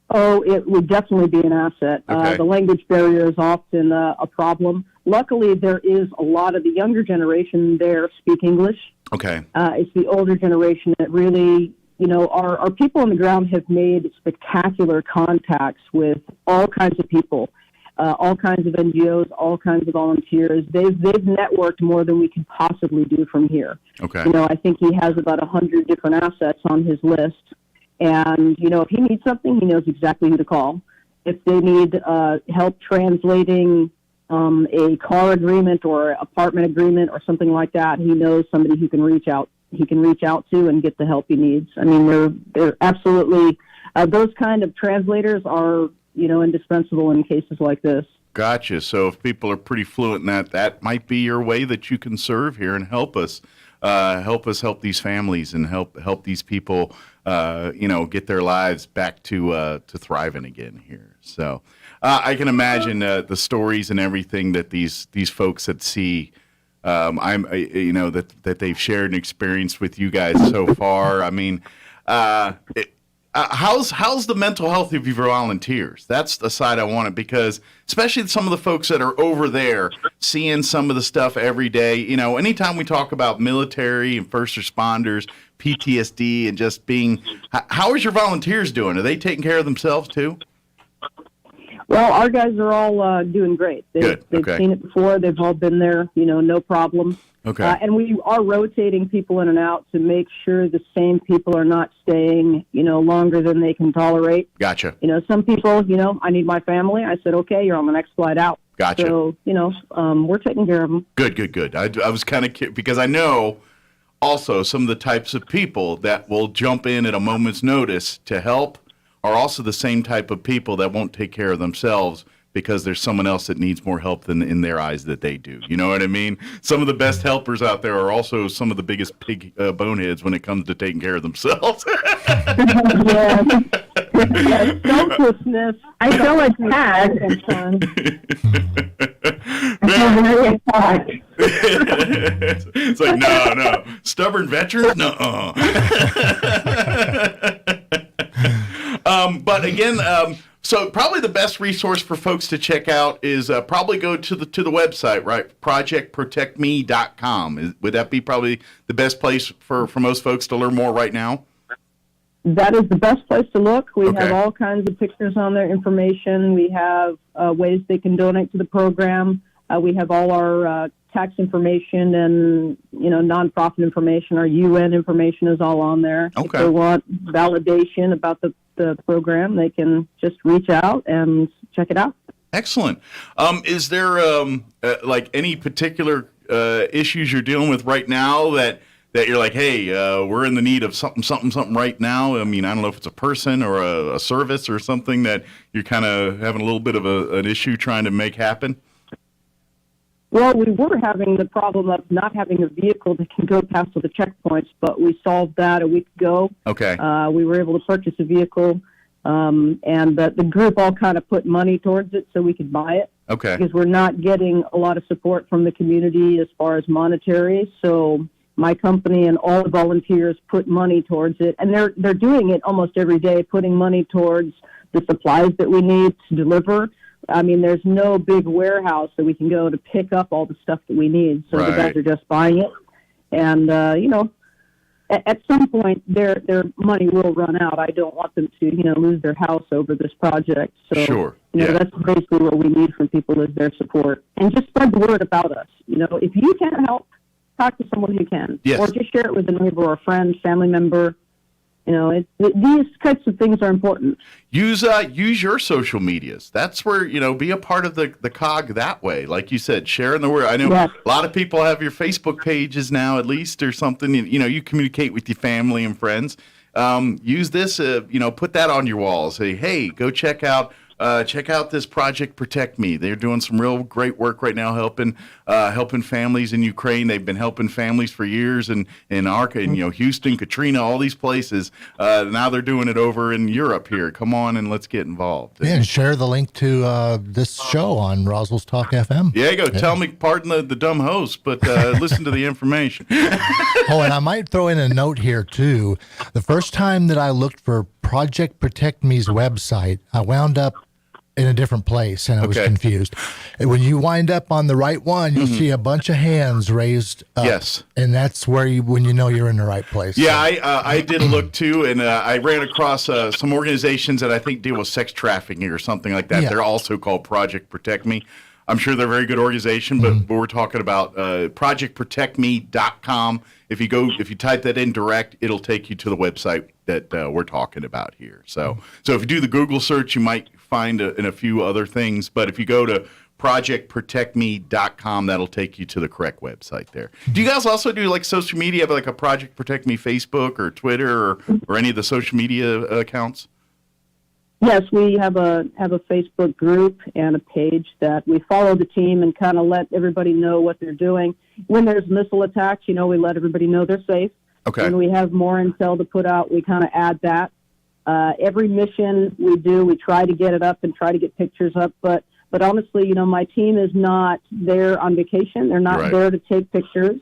Oh, it would definitely be an asset. Okay. The language barrier is often a problem. Luckily, there is a lot of the younger generation there speak English. Okay. It's the older generation that really, our people on the ground have made spectacular contacts with all kinds of people. All kinds of NGOs, all kinds of volunteers. They've networked more than we could possibly do from here. Okay. I think he has about 100 different assets on his list. And, if he needs something, he knows exactly who to call. If they need help translating a car agreement or apartment agreement or something like that, he knows somebody who can reach out. He can reach out to and get the help he needs. I mean, they're absolutely, those kind of translators are, indispensable in cases like this. Gotcha. So if people are pretty fluent in that might be your way that you can serve here and help us help these families and help these people, get their lives back to thriving again here. So I can imagine the stories and everything that these folks that see, that they've shared and experienced with you guys so far. I mean, how's the mental health of your volunteers? That's the side I wanted, because especially some of the folks that are over there seeing some of the stuff every day. Anytime we talk about military and first responders, PTSD, and just being, how is your volunteers doing? Are they taking care of themselves too? Well, our guys are all doing great. They've seen it before. They've all been there, no problem. Okay. And we are rotating people in and out to make sure the same people are not staying, longer than they can tolerate. Gotcha. Some people, I need my family. I said, okay, you're on the next flight out. Gotcha. So, we're taking care of them. Good. I was kind of curious because I know also some of the types of people that will jump in at a moment's notice to help are also the same type of people that won't take care of themselves because there's someone else that needs more help than in their eyes that they do. You know what I mean? Some of the best helpers out there are also some of the biggest boneheads when it comes to taking care of themselves. Selflessness. I feel like that. It's like, no. Stubborn veterans? No. But again, so probably the best resource for folks to check out is probably go to the website, right? projectprotectme.com. Would that be probably the best place for most folks to learn more right now? That is the best place to look. We have all kinds of pictures on there, information. We have ways they can donate to the program. We have all our tax information and, nonprofit information. Our UN information is all on there. Okay. If they want validation about the program, they can just reach out and check it out. Excellent. Is there like any particular issues you're dealing with right now that you're like, hey, we're in the need of something right now? I mean, I don't know if it's a person or a service or something that you're kind of having a little bit of an issue trying to make happen? Well, we were having the problem of not having a vehicle that can go past all the checkpoints, but we solved that a week ago. Okay. We were able to purchase a vehicle, and the group all kind of put money towards it so we could buy it. Okay. Because we're not getting a lot of support from the community as far as monetary, so my company and all the volunteers put money towards it, and they're doing it almost every day, putting money towards the supplies that we need to deliver. I mean, there's no big warehouse that we can go to pick up all the stuff that we need. So the guys are just buying it. And, at some point their money will run out. I don't want them to, lose their house over this project. So, sure. That's basically what we need from people is their support. And just spread the word about us. If you can't help, talk to someone who can. Yes. Or just share it with a neighbor or a friend, family member. These types of things are important. Use your social medias. That's where, be a part of the cog that way. Like you said, sharing the word. I know a lot of people have your Facebook pages now, at least, or something. You communicate with your family and friends. Use this, put that on your wall. Say, hey, go check out this Project Protect Me. They're doing some real great work right now, helping families in Ukraine. They've been helping families for years in Houston, Katrina, all these places. Now they're doing it over in Europe here. Come on and let's get involved. Yeah, and share the link to this show on Roswell Talk FM. Yeah, go. Tell me, pardon the dumb host, but listen to the information. Oh, and I might throw in a note here too. The first time that I looked for Project Protect Me's website, I wound up in a different place, and I was confused. And when you wind up on the right one, you'll see a bunch of hands raised up. Yes. And that's when you know you're in the right place. Yeah, I did a look, too, and I ran across some organizations that I think deal with sex trafficking or something like that. Yeah. They're also called Project Protect Me. I'm sure they're a very good organization, but we're talking about projectprotectme.com. If you type that in direct, it'll take you to the website that we're talking about here. So if you do the Google search, you might find in a few other things. But if you go to projectprotectme.com, that'll take you to the correct website there. Do you guys also do like social media, have like a Project Protect Me Facebook or Twitter or any of the social media accounts? Yes, we have a Facebook group and a page that we follow the team and kind of let everybody know what they're doing. When there's missile attacks, we let everybody know they're safe. Okay. When we have more intel to put out, we kind of add that. Every mission we do, we try to get it up and try to get pictures up. But honestly, my team is not there on vacation. They're not there to take pictures.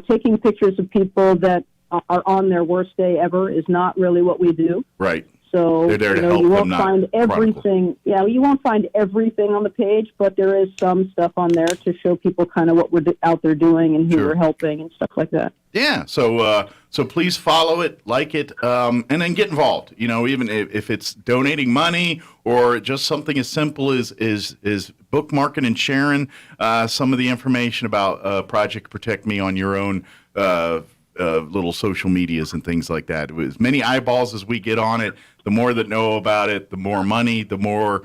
Taking pictures of people that are on their worst day ever is not really what we do. Right. So they're there to help you them, won't find everything. Yeah, you won't find everything on the page, but there is some stuff on there to show people kind of what we're out there doing and who we're helping and stuff like that. Yeah, so please follow it, like it, and then get involved. Even if it's donating money or just something as simple as bookmarking and sharing some of the information about Project Protect Me on your own little social medias and things like that. As many eyeballs as we get on it, the more that know about it, the more money, the more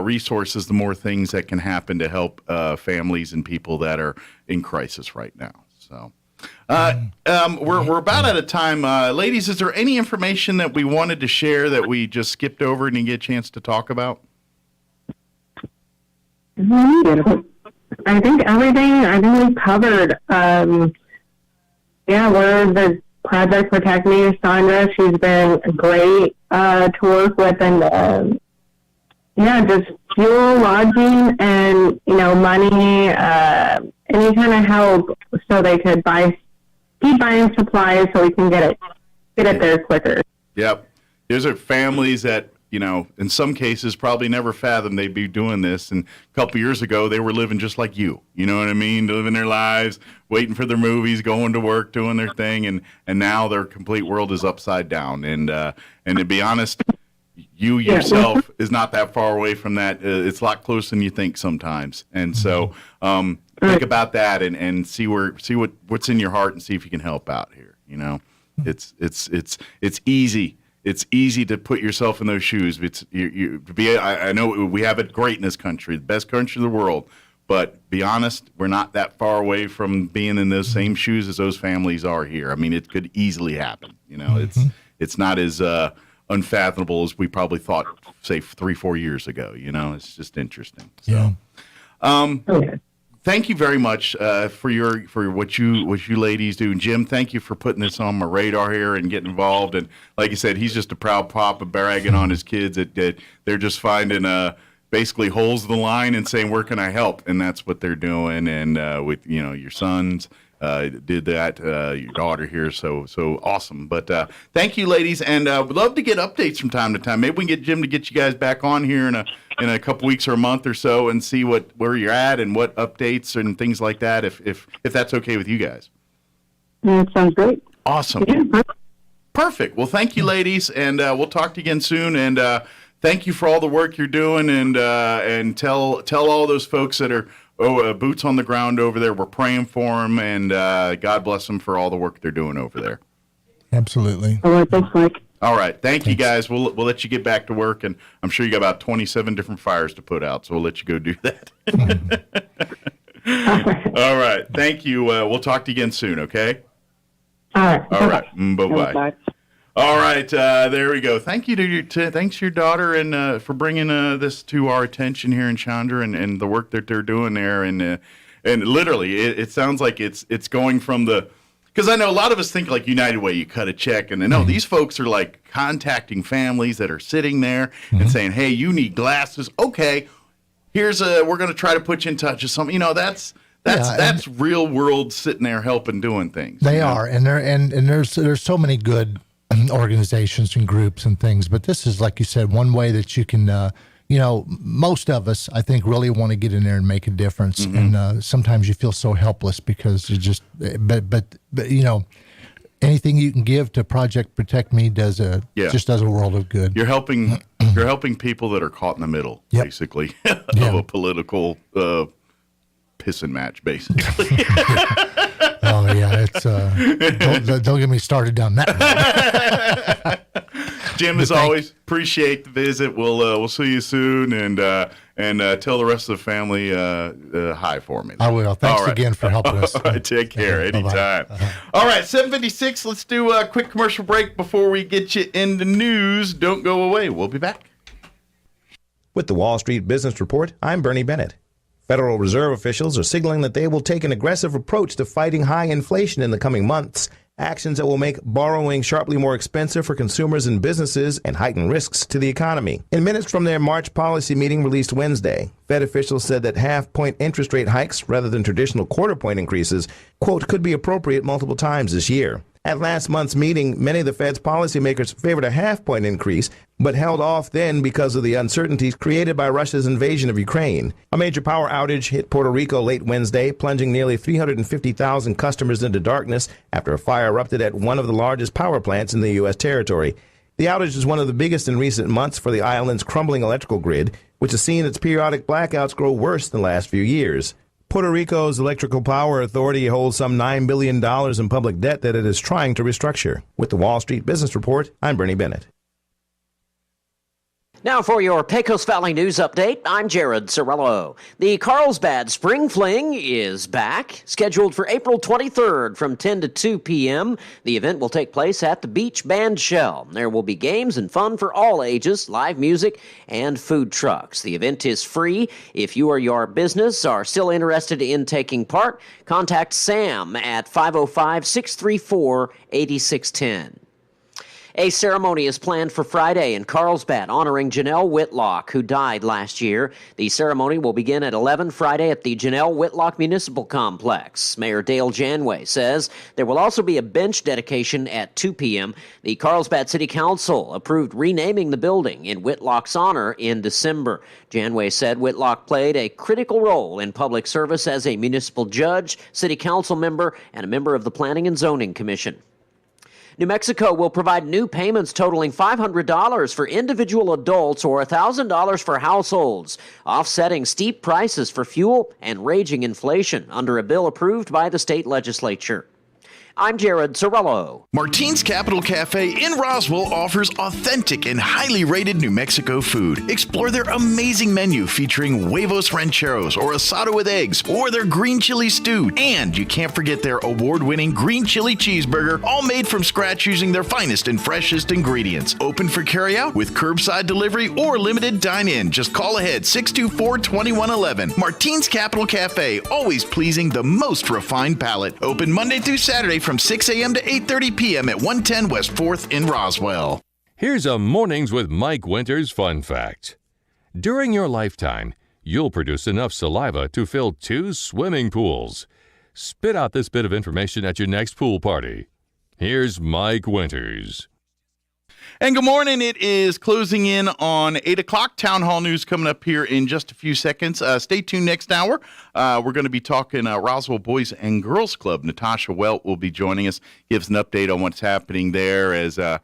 resources, the more things that can happen to help families and people that are in crisis right now. So we're about out of time. Ladies, is there any information that we wanted to share that we just skipped over and didn't get a chance to talk about? I think everything we covered. We're the Project Protect Me, Sandra. She's been great to work with, and just fuel, lodging, and money, any kind of help, so they could keep buying supplies, so we can get it there quicker. Yep, these are families that in some cases probably never fathomed they'd be doing this. And a couple years ago, they were living just like you. You know what I mean? Living their lives, waiting for their movies, going to work, doing their thing. And now their complete world is upside down. And to be honest, you yourself is not that far away from that. It's a lot closer than you think sometimes. And so think about that and see what's in your heart and see if you can help out here. It's easy. It's easy to put yourself in those shoes. I know we have it great in this country, the best country in the world. But be honest, we're not that far away from being in those same shoes as those families are here. I mean, it could easily happen. It's not as unfathomable as we probably thought, say, 3-4 years ago. It's just interesting. So, thank you very much for what you ladies do. And Jim, thank you for putting this on my radar here and getting involved. And like I said, he's just a proud papa bragging on his kids that they're just finding basically holes in the line and saying, where can I help? And that's what they're doing. And with your sons did that, your daughter here, so awesome. But thank you, ladies, and we'd love to get updates from time to time. Maybe we can get Jim to get you guys back on here in a couple weeks or a month or so and see where you're at and what updates and things like that, if that's okay with you guys. That sounds great. Awesome. Perfect. Well, thank you, ladies, and we'll talk to you again soon. And thank you for all the work you're doing, and tell all those folks that are boots on the ground over there. We're praying for them, and God bless them for all the work they're doing over there. Absolutely. All right, thanks, Mike. All right, thank you, guys. We'll let you get back to work, and I'm sure you got about 27 different fires to put out, so we'll let you go do that. All right, thank you. We'll talk to you again soon, okay? All right. All right, bye-bye. Bye. All right, there we go. Thank you thanks to your daughter and for bringing this to our attention here in Chandra and the work that they're doing there. And literally, it sounds like it's going from the, because I know a lot of us think like United Way, you cut a check, and no, these folks are like contacting families that are sitting there and saying, hey, you need glasses. Okay, we're going to try to put you in touch with something. That's real world sitting there helping doing things. They are, and there's so many good organizations and groups and things, but this is, like you said, one way that you can, most of us, I think, really want to get in there and make a difference. And sometimes you feel so helpless because you just, but anything you can give to Project Protect Me just does a world of good. You're helping people that are caught in the middle, basically, of a political pissing match, basically. Oh yeah, it's don't get me started down that road. Jim, as always, appreciate the visit. We'll see you soon, and tell the rest of the family hi for me. I will. Thanks again for helping us. All right, take care. Anytime. All right, 7:56. Let's do a quick commercial break before we get you in the news. Don't go away. We'll be back. With the Wall Street Business Report, I'm Bernie Bennett. Federal Reserve officials are signaling that they will take an aggressive approach to fighting high inflation in the coming months, actions that will make borrowing sharply more expensive for consumers and businesses and heighten risks to the economy. In minutes from their March policy meeting released Wednesday, Fed officials said that half-point interest rate hikes rather than traditional quarter-point increases, quote, could be appropriate multiple times this year. At last month's meeting, many of the Fed's policymakers favored a half-point increase, but held off then because of the uncertainties created by Russia's invasion of Ukraine. A major power outage hit Puerto Rico late Wednesday, plunging nearly 350,000 customers into darkness after a fire erupted at one of the largest power plants in the U.S. territory. The outage is one of the biggest in recent months for the island's crumbling electrical grid, which has seen its periodic blackouts grow worse in the last few years. Puerto Rico's Electrical Power Authority holds some $9 billion in public debt that it is trying to restructure. With the Wall Street Business Report, I'm Bernie Bennett. Now for your Pecos Valley News Update, I'm Jared Cirillo. The Carlsbad Spring Fling is back, scheduled for April 23rd from 10 to 2 p.m. The event will take place at the Beach Band Shell. There will be games and fun for all ages, live music, and food trucks. The event is free. If you or your business are still interested in taking part, contact Sam at 505-634-8610. A ceremony is planned for Friday in Carlsbad honoring Janelle Whitlock, who died last year. The ceremony will begin at 11 Friday at the Janelle Whitlock Municipal Complex. Mayor Dale Janway says there will also be a bench dedication at 2 p.m. The Carlsbad City Council approved renaming the building in Whitlock's honor in December. Janway said Whitlock played a critical role in public service as a municipal judge, city council member, and a member of the Planning and Zoning Commission. New Mexico will provide new payments totaling $500 for individual adults or $1,000 for households, offsetting steep prices for fuel and raging inflation under a bill approved by the state legislature. I'm Jared Cirillo. Martine's Capital Cafe in Roswell offers authentic and highly rated New Mexico food. Explore their amazing menu featuring huevos rancheros or asado with eggs or their green chili stew. And you can't forget their award-winning green chili cheeseburger, all made from scratch using their finest and freshest ingredients. Open for carryout with curbside delivery or limited dine-in. Just call ahead 624-2111. Martine's Capital Cafe, always pleasing the most refined palate. Open Monday through Saturday from 6 a.m. to 8:30 p.m. at 110 West 4th in Roswell. Here's a Mornings with Mike Winters fun fact. During your lifetime, you'll produce enough saliva to fill 2 swimming pools. Spit out this bit of information at your next pool party. Here's Mike Winters. And good morning. It is closing in on 8 o'clock. Town Hall News coming up here in just a few seconds. Stay tuned next hour. We're going to be talking Roswell Boys and Girls Club. Natasha Welt will be joining us, gives an update on what's happening there as they,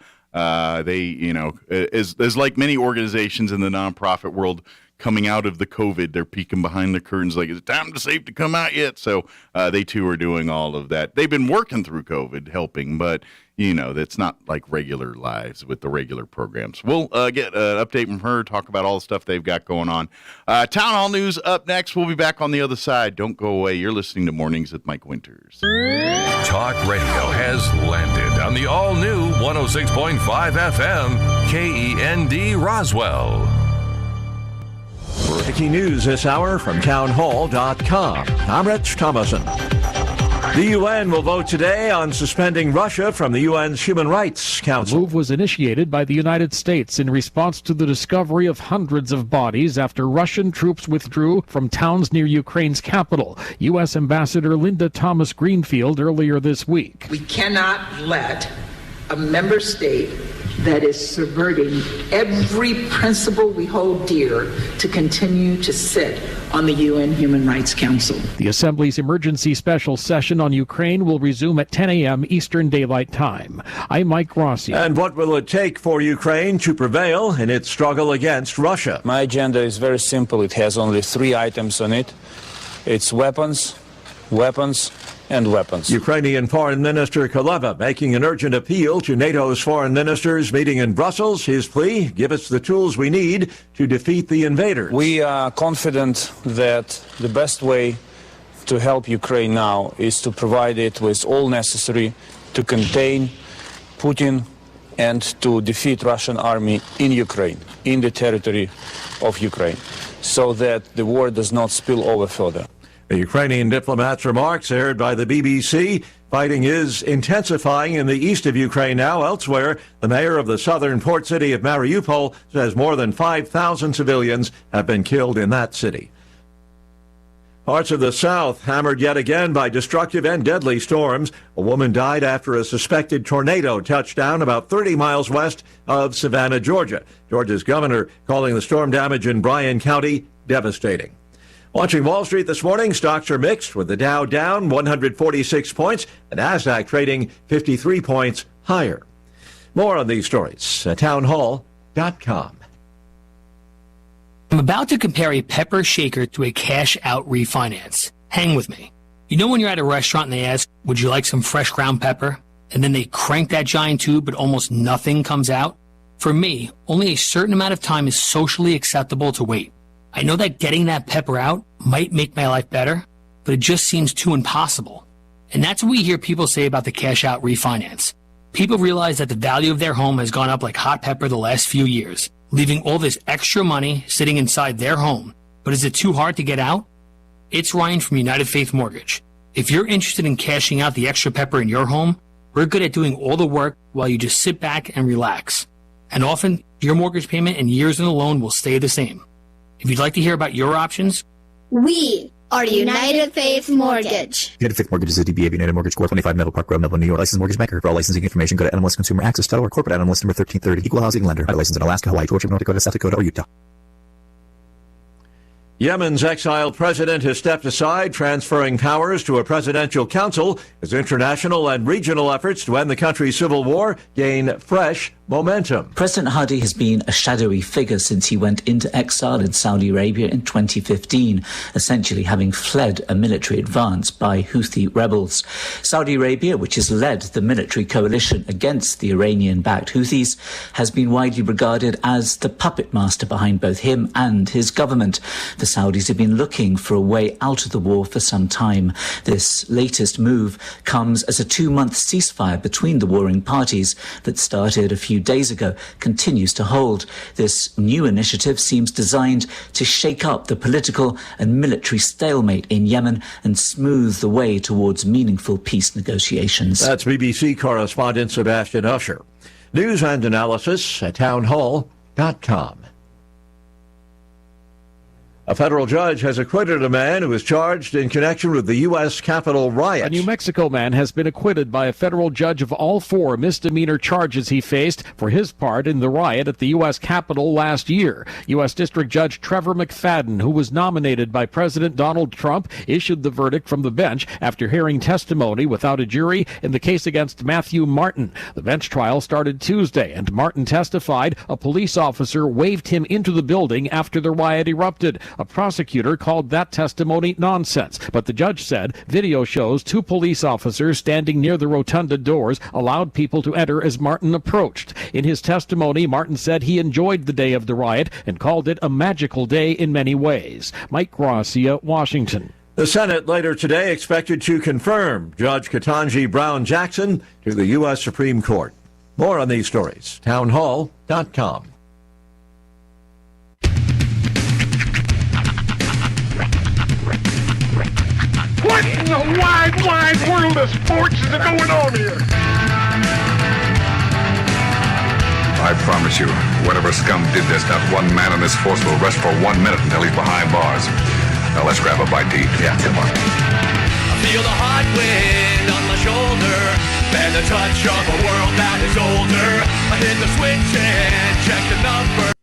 as like many organizations in the nonprofit world coming out of the COVID, they're peeking behind the curtains like, is it time to safe to come out yet? So they too are doing all of that. They've been working through COVID, helping, but that's not like regular lives with the regular programs. We'll get an update from her, talk about all the stuff they've got going on. Town Hall News up next. We'll be back on the other side. Don't go away. You're listening to Mornings with Mike Winters. Talk radio has landed on the all-new 106.5 FM KEND Roswell. Breaking news this hour from townhall.com. I'm Rich Thomason. The UN will vote today on suspending Russia from the UN's Human Rights Council. The move was initiated by the United States in response to the discovery of hundreds of bodies after Russian troops withdrew from towns near Ukraine's capital. U.S. Ambassador Linda Thomas Greenfield earlier this week. We cannot let a member state that is subverting every principle we hold dear to continue to sit on the UN Human Rights Council. The Assembly's emergency special session on Ukraine will resume at 10 a.m. Eastern Daylight Time. I'm Mike Rossi. And what will it take for Ukraine to prevail in its struggle against Russia? My agenda is very simple. It has only 3 items on it. It's weapons, weapons, and weapons. Ukrainian Foreign Minister Kuleva making an urgent appeal to NATO's foreign ministers meeting in Brussels. His plea, give us the tools we need to defeat the invaders. We are confident that the best way to help Ukraine now is to provide it with all necessary to contain Putin and to defeat Russian army in Ukraine, in the territory of Ukraine, so that the war does not spill over further. The Ukrainian diplomat's remarks aired by the BBC. Fighting is intensifying in the east of Ukraine now. Elsewhere, the mayor of the southern port city of Mariupol says more than 5,000 civilians have been killed in that city. Parts of the south hammered yet again by destructive and deadly storms. A woman died after a suspected tornado touched down about 30 miles west of Savannah, Georgia. Georgia's governor calling the storm damage in Bryan County devastating. Watching Wall Street this morning, stocks are mixed with the Dow down 146 points, the Nasdaq trading 53 points higher. More on these stories at townhall.com. I'm about to compare a pepper shaker to a cash-out refinance. Hang with me. You know when you're at a restaurant and they ask, would you like some fresh ground pepper? And then they crank that giant tube, but almost nothing comes out? For me, only a certain amount of time is socially acceptable to wait. I know that getting that pepper out might make my life better, but it just seems too impossible. And that's what we hear people say about the cash-out refinance. People realize that the value of their home has gone up like hot pepper the last few years, leaving all this extra money sitting inside their home. But is it too hard to get out? It's Ryan from United Faith Mortgage. If you're interested in cashing out the extra pepper in your home, we're good at doing all the work while you just sit back and relax. And often, your mortgage payment and years in the loan will stay the same. If you'd like to hear about your options, we are United Faith Mortgage. United Faith Mortgage is a DBA of United Mortgage Corp. 25 Meadow Park Road, Melville, New York. Licensed mortgage banker. For all licensing information, go to NMLSConsumerAccess.org. Corporate NMLS number 1330. Equal housing lender. Licensed in Alaska, Hawaii, Georgia, North Dakota, South Dakota, or Utah. Yemen's exiled president has stepped aside, transferring powers to a presidential council as international and regional efforts to end the country's civil war gain fresh momentum. President Hadi has been a shadowy figure since he went into exile in Saudi Arabia in 2015, essentially having fled a military advance by Houthi rebels. Saudi Arabia, which has led the military coalition against the Iranian-backed Houthis, has been widely regarded as the puppet master behind both him and his government. The Saudis have been looking for a way out of the war for some time. This latest move comes as a 2-month ceasefire between the warring parties that started a few days ago continues to hold. This new initiative seems designed to shake up the political and military stalemate in Yemen and smooth the way towards meaningful peace negotiations. That's BBC correspondent Sebastian Usher. News and analysis at townhall.com. A federal judge has acquitted a man who was charged in connection with the U.S. Capitol riot. A New Mexico man has been acquitted by a federal judge of all 4 misdemeanor charges he faced for his part in the riot at the U.S. Capitol last year. U.S. District Judge Trevor McFadden, who was nominated by President Donald Trump, issued the verdict from the bench after hearing testimony without a jury in the case against Matthew Martin. The bench trial started Tuesday, and Martin testified a police officer waved him into the building after the riot erupted. A prosecutor called that testimony nonsense, but the judge said video shows 2 police officers standing near the rotunda doors allowed people to enter as Martin approached. In his testimony, Martin said he enjoyed the day of the riot and called it a magical day in many ways. Mike Gracia, Washington. The Senate later today expected to confirm Judge Ketanji Brown Jackson to the U.S. Supreme Court. More on these stories. Townhall.com. What in the wide world of sports is going on here? I promise you, whatever scum did this, not one man in this force will rest for 1 minute until he's behind bars. Now let's grab a bite to eat. Yeah, come on. I feel the hot wind on my shoulder and the touch of a world that is older. I hit the switch and check the number.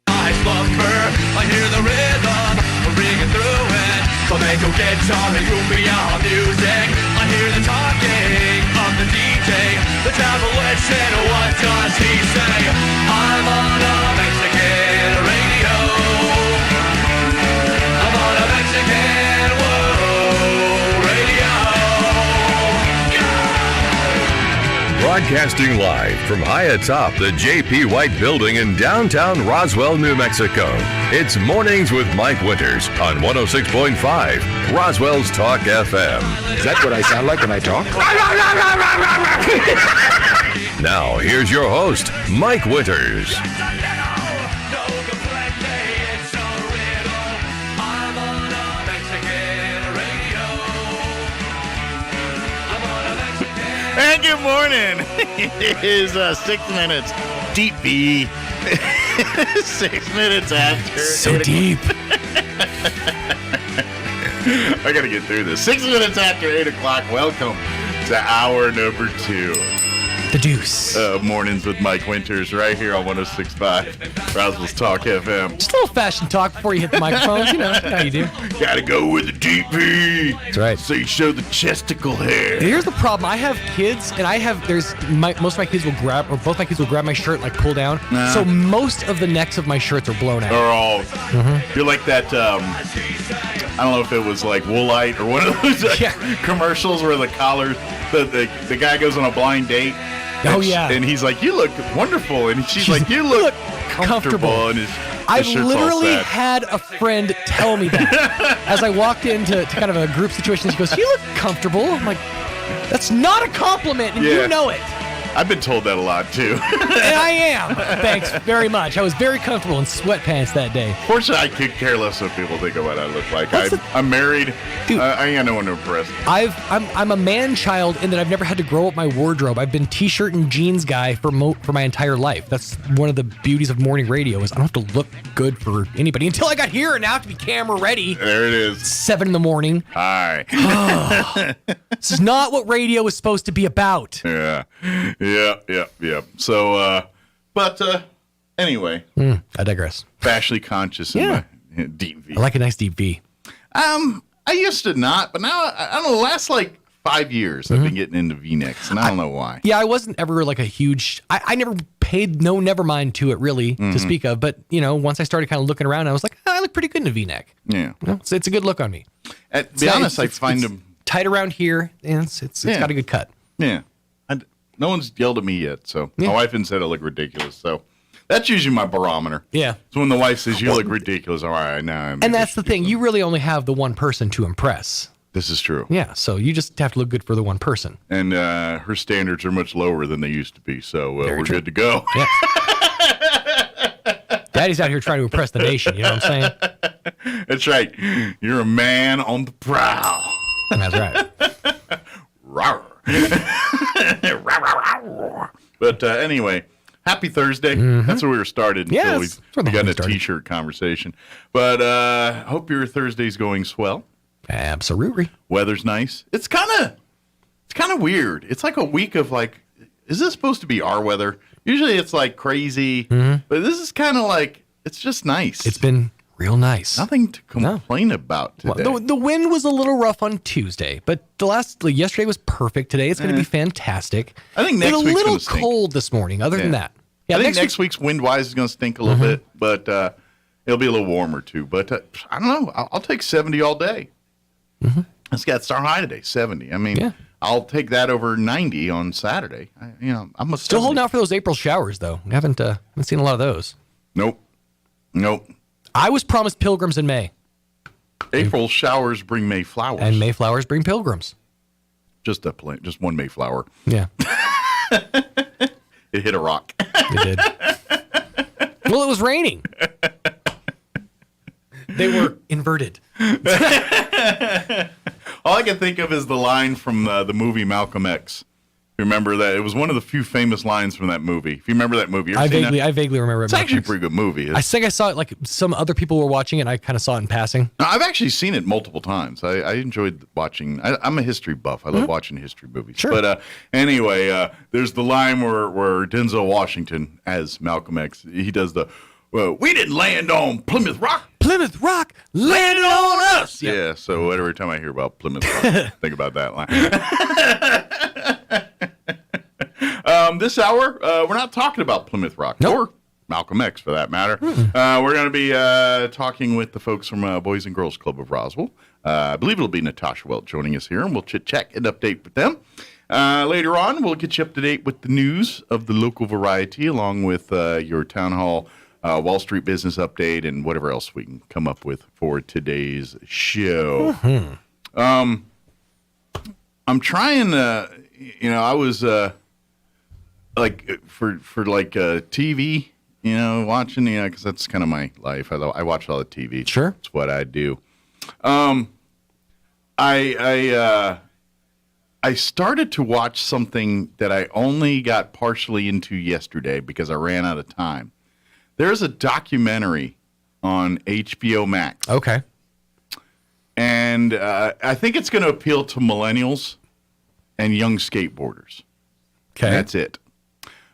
I slumber. I hear the rhythm ringing through it. Flamenco guitar and cumbia music. I hear the talking of the DJ. The demolition, what does he say? I'm on a Mexican radio. I'm on a Mexican radio. Broadcasting live from high atop the J.P. White Building in downtown Roswell, New Mexico. It's Mornings with Mike Winters on 106.5 Roswell's Talk FM. Is that what I sound like when I talk? Now, here's your host, Mike Winters. And good morning. It is 6 minutes deep B. 6 minutes after. So deep. I got to get through this. 6 minutes after 8 o'clock. Welcome to hour number 2. The Deuce. Mornings with Mike Winters right here on 106.5 Roswell's Talk FM. Just a little fashion talk before you hit the microphones. You know how you do. Gotta go with the DP. That's right. So you show the chesticle hair. Here's the problem. I have kids, and most of my kids will grab, or both my kids will grab my shirt and like pull down. Nah. So most of the necks of my shirts are blown out. Are all. You're like that. I don't know if it was like Woolite or one of those commercials where the collar, the guy goes on a blind date. Oh, yeah. And he's like, you look wonderful. And she's like, you look comfortable. And his I shirt's literally all sad. had a friend tell me that. As I walked into kind of a group situation, she goes, you look comfortable. I'm like, that's not a compliment, and you know it. I've been told that a lot, too. And I am. Thanks very much. I was very comfortable in sweatpants that day. Fortunately, I could care less what people think of what I look like. I'm married. Dude, I ain't got no one to impress. I'm a man-child in that I've never had to grow up my wardrobe. I've been t-shirt and jeans guy for my entire life. That's one of the beauties of morning radio is I don't have to look good for anybody until I got here and now I have to be camera ready. There it is. 7 in the morning. Hi. This is not what radio is supposed to be about. Yeah. So, anyway. I digress. Fashionably conscious in my deep V. I like a nice deep V. I used to not, but now, I don't know, the last like 5 years I've been getting into V-necks, and I don't know why. Yeah, I wasn't ever like a huge, I never paid never mind to it really, to speak of, but once I started kind of looking around, I was like, I look pretty good in a V-neck. Yeah. So it's a good look on me. To be honest, I find them tight around here, and it's got a good cut. Yeah. No one's yelled at me yet, so my wife hasn't said I look ridiculous, so that's usually my barometer. Yeah. So when the wife says you look ridiculous, all right, now. And that's the thing. You really only have the one person to impress. This is true. Yeah, so you just have to look good for the one person. And her standards are much lower than they used to be, so we're good to go. Yeah. Daddy's out here trying to impress the nation, you know what I'm saying? That's right. You're a man on the prowl. That's right. But anyway, Happy Thursday. That's where we were started. Yeah, until that's where we the got whole in a thing started. T-shirt conversation. But hope your Thursday's going swell. Absolutely. Weather's nice. It's kind of weird. It's like a week of like, is this supposed to be our weather? Usually it's like crazy, but this is kind of like, it's just nice. It's been real nice. Nothing to complain about today. Well, the wind was a little rough on Tuesday, but yesterday was perfect. Today it's going to be fantastic. I think next it's a week's little gonna stink. cold this morning. Other than that, I think next week's wind-wise is going to stink a little bit, but it'll be a little warmer too. But I don't know. I'll take 70 all day. It's got star high today, 70. I mean, I'll take that over 90 on Saturday. I'm still holding out for those April showers though. I haven't seen a lot of those. Nope. I was promised pilgrims in May. April showers bring May flowers, and May flowers bring pilgrims. Just one Mayflower. Yeah. It hit a rock. It did. Well, it was raining. They were inverted. All I can think of is the line from the movie Malcolm X. Remember that? It was one of the few famous lines from that movie. If you remember that movie, I vaguely remember it. It's actually a pretty good movie. I think I saw it like some other people were watching it, and I kind of saw it in passing. No, I've actually seen it multiple times. I enjoyed watching. I'm a history buff. I love watching history movies. Sure. But anyway, there's the line where Denzel Washington, as Malcolm X, he does the, well, we didn't land on Plymouth Rock. Plymouth Rock landed on us. Yeah, so every time I hear about Plymouth Rock, think about that line. This hour, we're not talking about Plymouth Rock or Malcolm X, for that matter. We're going to be talking with the folks from Boys and Girls Club of Roswell. I believe it'll be Natasha Welch joining us here, and we'll chit-chat and update with them. Later on, we'll get you up to date with the news of the local variety, along with your Town Hall Wall Street business update and whatever else we can come up with for today's show. I'm trying to, I was like for TV, watching, because that's kind of my life. I watch all the TV. Sure, it's what I do. I started to watch something that I only got partially into yesterday because I ran out of time. There's a documentary on HBO Max. Okay. And I think it's going to appeal to millennials and young skateboarders. Okay. That's it.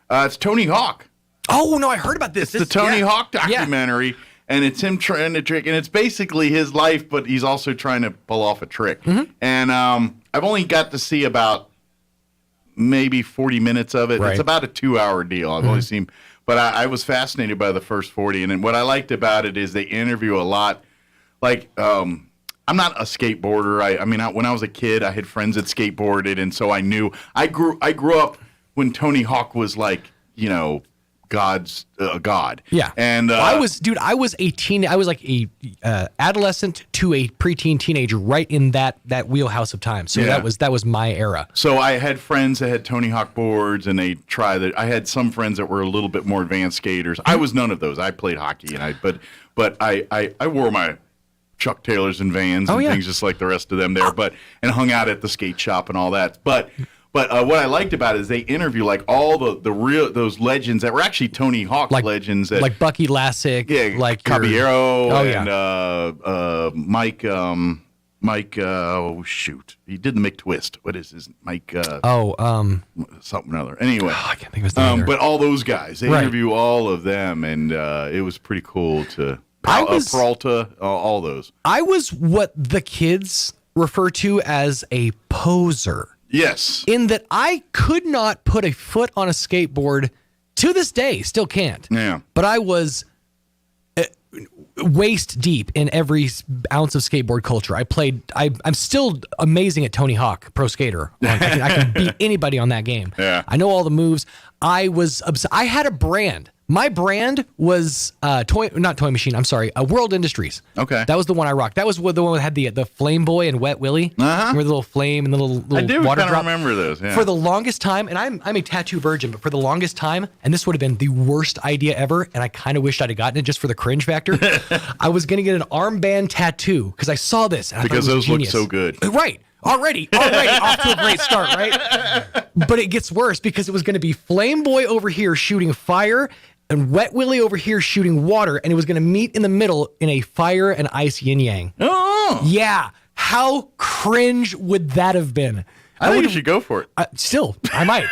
It's Tony Hawk. Oh, no, I heard about this. It's the Tony Hawk documentary, and it's him trying to trick, and it's basically his life, but he's also trying to pull off a trick. And I've only got to see about maybe 40 minutes of it. Right. It's about a 2-hour deal. I've only seen, but I was fascinated by the first 40, and then what I liked about it is they interview a lot. Like, I'm not a skateboarder. I mean, when I was a kid, I had friends that skateboarded, and so I knew. I grew up when Tony Hawk was like, God's God. Yeah. And I was a teen. I was like a adolescent to a preteen teenager, right in that wheelhouse of time. So that was my era. So I had friends that had Tony Hawk boards, and they tried it. I had some friends that were a little bit more advanced skaters. I was none of those. I played hockey, and but I wore my Chuck Taylors and Vans and things just like the rest of them there, and hung out at the skate shop and all that. But what I liked about it is they interview like all the real those legends that were actually Tony Hawk legends, like Bucky Lassick, like Caballero, and Mike. Oh shoot, he did the McTwist. What is his Mike? Something or other. Anyway, I can't think of his name. But all those guys, they interview all of them, and it was pretty cool to. Peralta, all those. I was what the kids refer to as a poser. Yes. In that I could not put a foot on a skateboard, to this day, still can't. Yeah. But I was waist deep in every ounce of skateboard culture. I'm still amazing at Tony Hawk Pro Skater. I can beat anybody on that game. Yeah. I know all the moves. I had a brand. My brand was not Toy Machine. I'm sorry, World Industries. Okay, that was the one I rocked. That was the one that had the Flame Boy and Wet Willie. Remember the little flame and the little I do water kind drop. of remember those. Yeah. For the longest time, and I'm a tattoo virgin, but for the longest time, and this would have been the worst idea ever, and I kind of wished I'd have gotten it just for the cringe factor. I was gonna get an armband tattoo because I saw this and because I thought it was those genius. look so good. Right. Already off to a great start, right? But it gets worse because it was going to be Flame Boy over here shooting fire and Wet Willie over here shooting water, and it was going to meet in the middle in a fire and ice yin yang. Oh, yeah. How cringe would that have been? I think you should go for it. I might.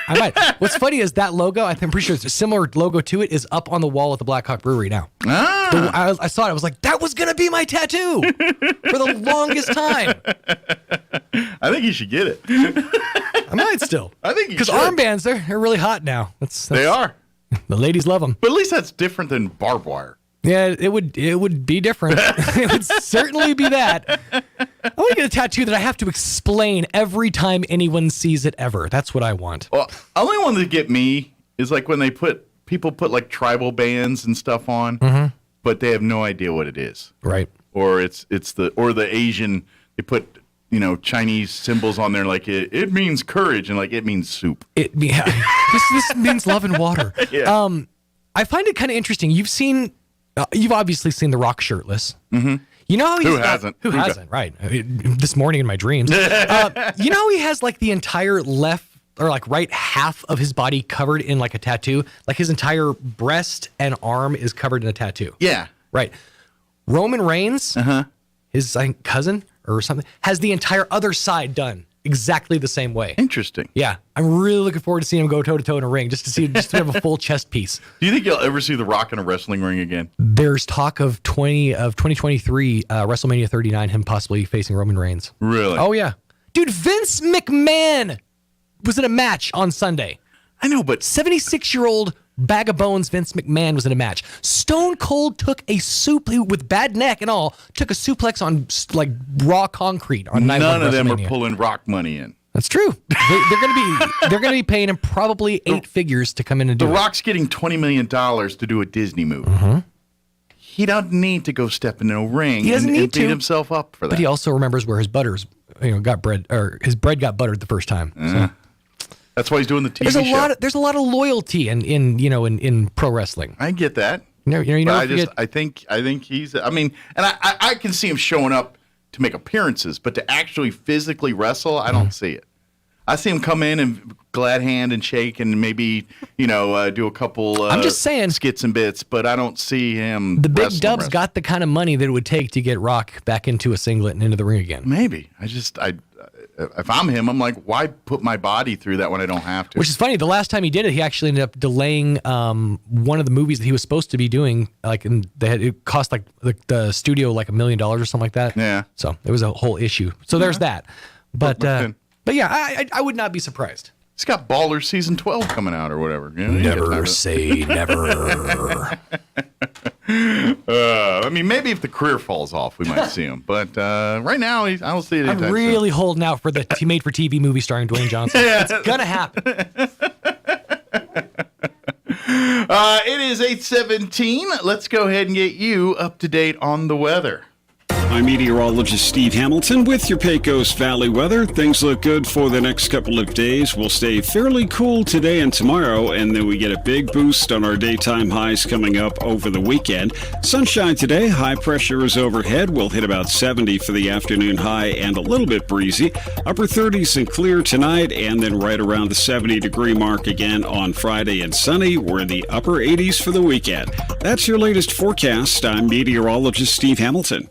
What's funny is that logo, I'm pretty sure it's a similar logo to it, is up on the wall at the Black Hawk Brewery now. I saw it. I was like, that was going to be my tattoo for the longest time. I think you should get it. I might still. I think you should. Because armbands, they're really hot now. They are. The ladies love them. But at least that's different than barbed wire. Yeah, it would be different. It would certainly be that. I want to get a tattoo that I have to explain every time anyone sees it ever. That's what I want. Well, only one that get me is like when people put like tribal bands and stuff on, but they have no idea what it is. Right. Or it's the Asian, they put Chinese symbols on there like it means courage and like it means soup. This means love and water. Yeah. I find it kind of interesting. You've obviously seen The Rock shirtless. Mm-hmm. You know who hasn't? Who hasn't? Right. This morning in my dreams. You know he has like the entire left or like right half of his body covered in like a tattoo. Like his entire breast and arm is covered in a tattoo. Yeah. Right. Roman Reigns, his cousin or something, has the entire other side done exactly the same way. Interesting. Yeah. I'm really looking forward to seeing him go toe-to-toe in a ring just to have a full chest piece. Do you think you'll ever see The Rock in a wrestling ring again? There's talk of 2023 WrestleMania 39, him possibly facing Roman Reigns. Really? Oh, yeah. Dude, Vince McMahon was in a match on Sunday. I know, but 76-year-old bag of bones Vince McMahon was in a match. Stone Cold took a with bad neck and all, took a suplex on like raw concrete on night one. None of them are pulling Rock money in. That's true. They're gonna be paying him probably 8 figures to come in and do it. The Rock's getting $20 million to do a Disney movie. He doesn't need to go step into a ring and beat himself up for that. But he also remembers where his butters got bread, or his bread got buttered the first time. So. That's why he's doing the TV show. There's a lot of loyalty in pro wrestling. I get that. I think he's. I mean, and I can see him showing up to make appearances, but to actually physically wrestle, I don't see it. I see him come in and glad hand and shake and maybe do a couple. I'm just saying skits and bits, but I don't see him. The big Dub's got the kind of money that it would take to get Rock back into a singlet and into the ring again. Maybe if I'm him, I'm like, why put my body through that when I don't have to? Which is funny. The last time he did it, he actually ended up delaying one of the movies that he was supposed to be doing. It cost like the studio like $1 million or something like that. Yeah. So it was a whole issue. So there's that. But yeah, I would not be surprised. He's got Ballers season 12 coming out or whatever. Never say never. I mean, maybe if the career falls off, we might see him. But right now, I don't see it. I'm really holding out for the made-for-TV movie starring Dwayne Johnson. It's gonna happen. It is 8:17. Let's go ahead and get you up to date on the weather. I'm meteorologist Steve Hamilton with your Pecos Valley weather. Things look good for the next couple of days. We'll stay fairly cool today and tomorrow, and then we get a big boost on our daytime highs coming up over the weekend. Sunshine today, high pressure is overhead. We'll hit about 70 for the afternoon high and a little bit breezy. Upper 30s and clear tonight, and then right around the 70-degree mark again on Friday and sunny. We're in the upper 80s for the weekend. That's your latest forecast. I'm meteorologist Steve Hamilton.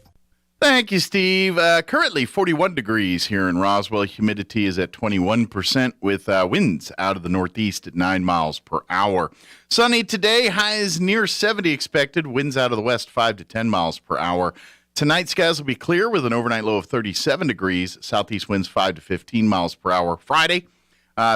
Thank you, Steve. Currently 41 degrees here in Roswell. Humidity is at 21% with winds out of the northeast at 9 miles per hour. Sunny today, highs near 70 expected. Winds out of the west 5 to 10 miles per hour. Tonight, skies will be clear with an overnight low of 37 degrees. Southeast winds 5 to 15 miles per hour. Friday,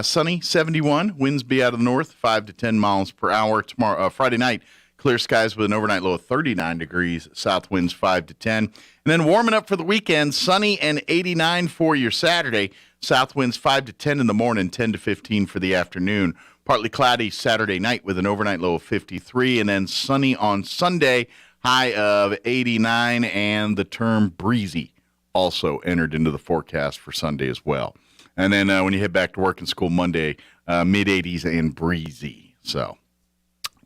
sunny, 71. Winds be out of the north 5 to 10 miles per hour. Tomorrow, Friday night, clear skies with an overnight low of 39 degrees, south winds 5 to 10. And then warming up for the weekend, sunny and 89 for your Saturday. South winds 5 to 10 in the morning, 10 to 15 for the afternoon. Partly cloudy Saturday night with an overnight low of 53. And then sunny on Sunday, high of 89. And the term breezy also entered into the forecast for Sunday as well. And then when you head back to work and school Monday, mid-80s and breezy. So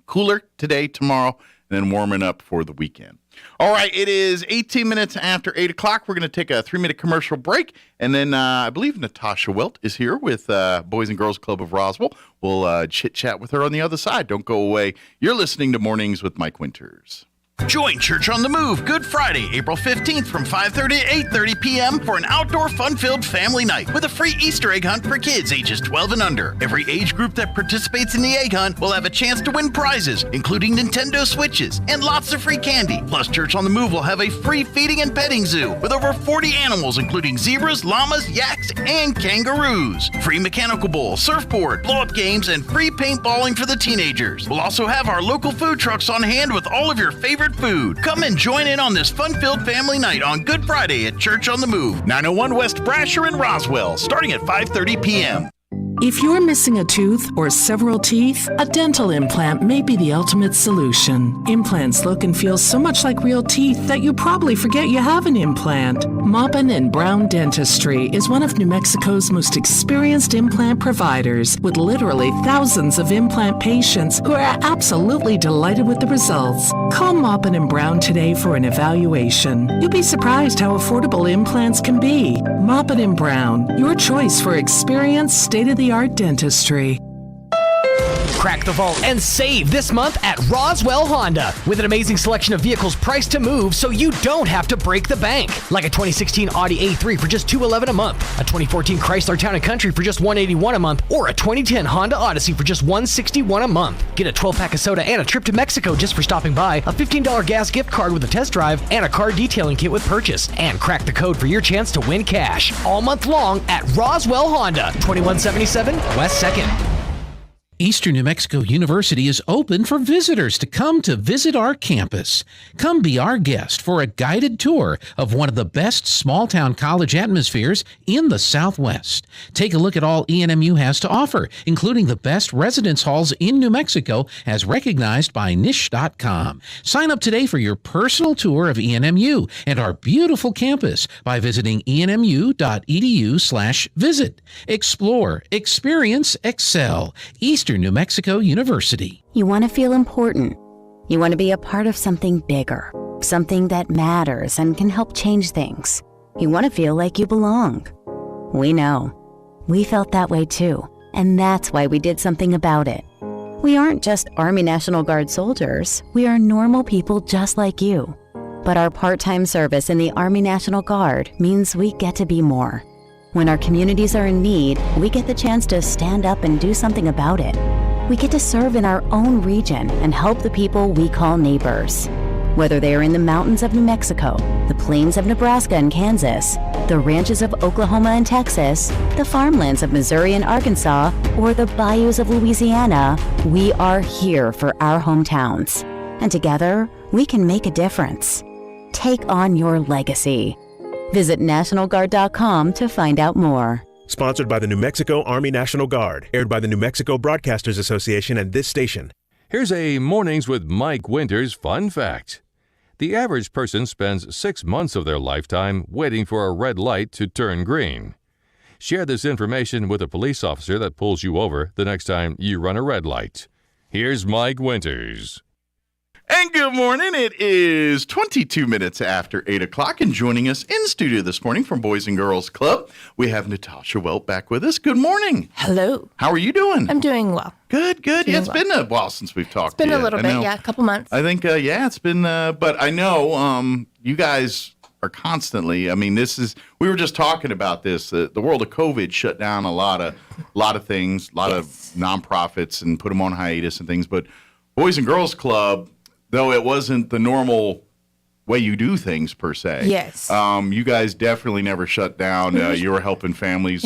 cooler today, tomorrow, and then warming up for the weekend. All right, it is 18 minutes after 8 o'clock. We're going to take a 3-minute commercial break, and then I believe Natasha Wilt is here with Boys and Girls Club of Roswell. We'll chit-chat with her on the other side. Don't go away. You're listening to Mornings with Mike Winters. Join Church on the Move Good Friday, April 15th from 5:30 to 8:30 p.m. for an outdoor fun-filled family night with a free Easter egg hunt for kids ages 12 and under. Every age group that participates in the egg hunt will have a chance to win prizes, including Nintendo Switches and lots of free candy. Plus, Church on the Move will have a free feeding and petting zoo with over 40 animals, including zebras, llamas, yaks, and kangaroos. Free mechanical bull, surfboard, blow-up games, and free paintballing for the teenagers. We'll also have our local food trucks on hand with all of your favorite food. Come and join in on this fun-filled family night on Good Friday at Church on the Move, 901 West Brasher in Roswell, starting at 5:30 p.m. If you're missing a tooth or several teeth, a dental implant may be the ultimate solution. Implants look and feel so much like real teeth that you probably forget you have an implant. Maupin & Brown Dentistry is one of New Mexico's most experienced implant providers, with literally thousands of implant patients who are absolutely delighted with the results. Call Maupin & Brown today for an evaluation. You'll be surprised how affordable implants can be. Maupin & Brown, your choice for experienced, state-of-the-art dentistry. Crack the vault and save this month at Roswell Honda with an amazing selection of vehicles priced to move so you don't have to break the bank. Like a 2016 Audi A3 for just $211 a month, a 2014 Chrysler Town & Country for just $181 a month, or a 2010 Honda Odyssey for just $161 a month. Get a 12-pack of soda and a trip to Mexico just for stopping by, a $15 gas gift card with a test drive, and a car detailing kit with purchase. And crack the code for your chance to win cash all month long at Roswell Honda, 2177 West 2nd. Eastern New Mexico University is open for visitors to come to visit our campus. Come be our guest for a guided tour of one of the best small-town college atmospheres in the Southwest. Take a look at all ENMU has to offer, including the best residence halls in New Mexico as recognized by Niche.com. Sign up today for your personal tour of ENMU and our beautiful campus by visiting enmu.edu/visit. Explore, experience, excel. Eastern New Mexico University. You want to feel important. You want to be a part of something bigger, something that matters and can help change things. You want to feel like you belong. We know. We felt that way too, and that's why we did something about it. We aren't just Army National Guard soldiers. We are normal people just like you. But our part-time service in the Army National Guard means we get to be more. When our communities are in need, we get the chance to stand up and do something about it. We get to serve in our own region and help the people we call neighbors. Whether they are in the mountains of New Mexico, the plains of Nebraska and Kansas, the ranches of Oklahoma and Texas, the farmlands of Missouri and Arkansas, or the bayous of Louisiana, we are here for our hometowns. And together, we can make a difference. Take on your legacy. Visit NationalGuard.com to find out more. Sponsored by the New Mexico Army National Guard. Aired by the New Mexico Broadcasters Association and this station. Here's a Mornings with Mike Winters fun fact. The average person spends 6 months of their lifetime waiting for a red light to turn green. Share this information with a police officer that pulls you over the next time you run a red light. Here's Mike Winters. And good morning. It is 22 minutes after 8 o'clock, and joining us in studio this morning from Boys and Girls Club, we have Natasha Wilt back with us. Good morning. Hello. How are you doing? I'm doing well. Good. It's been a while since we've talked to you. It's been a little bit, a couple months. I think, it's been, but I know you guys are constantly, we were just talking about this, the world of COVID shut down a lot of things, a lot of nonprofits and put them on hiatus and things, but Boys and Girls Club, though it wasn't the normal way you do things per se. Yes. You guys definitely never shut down. You were helping families,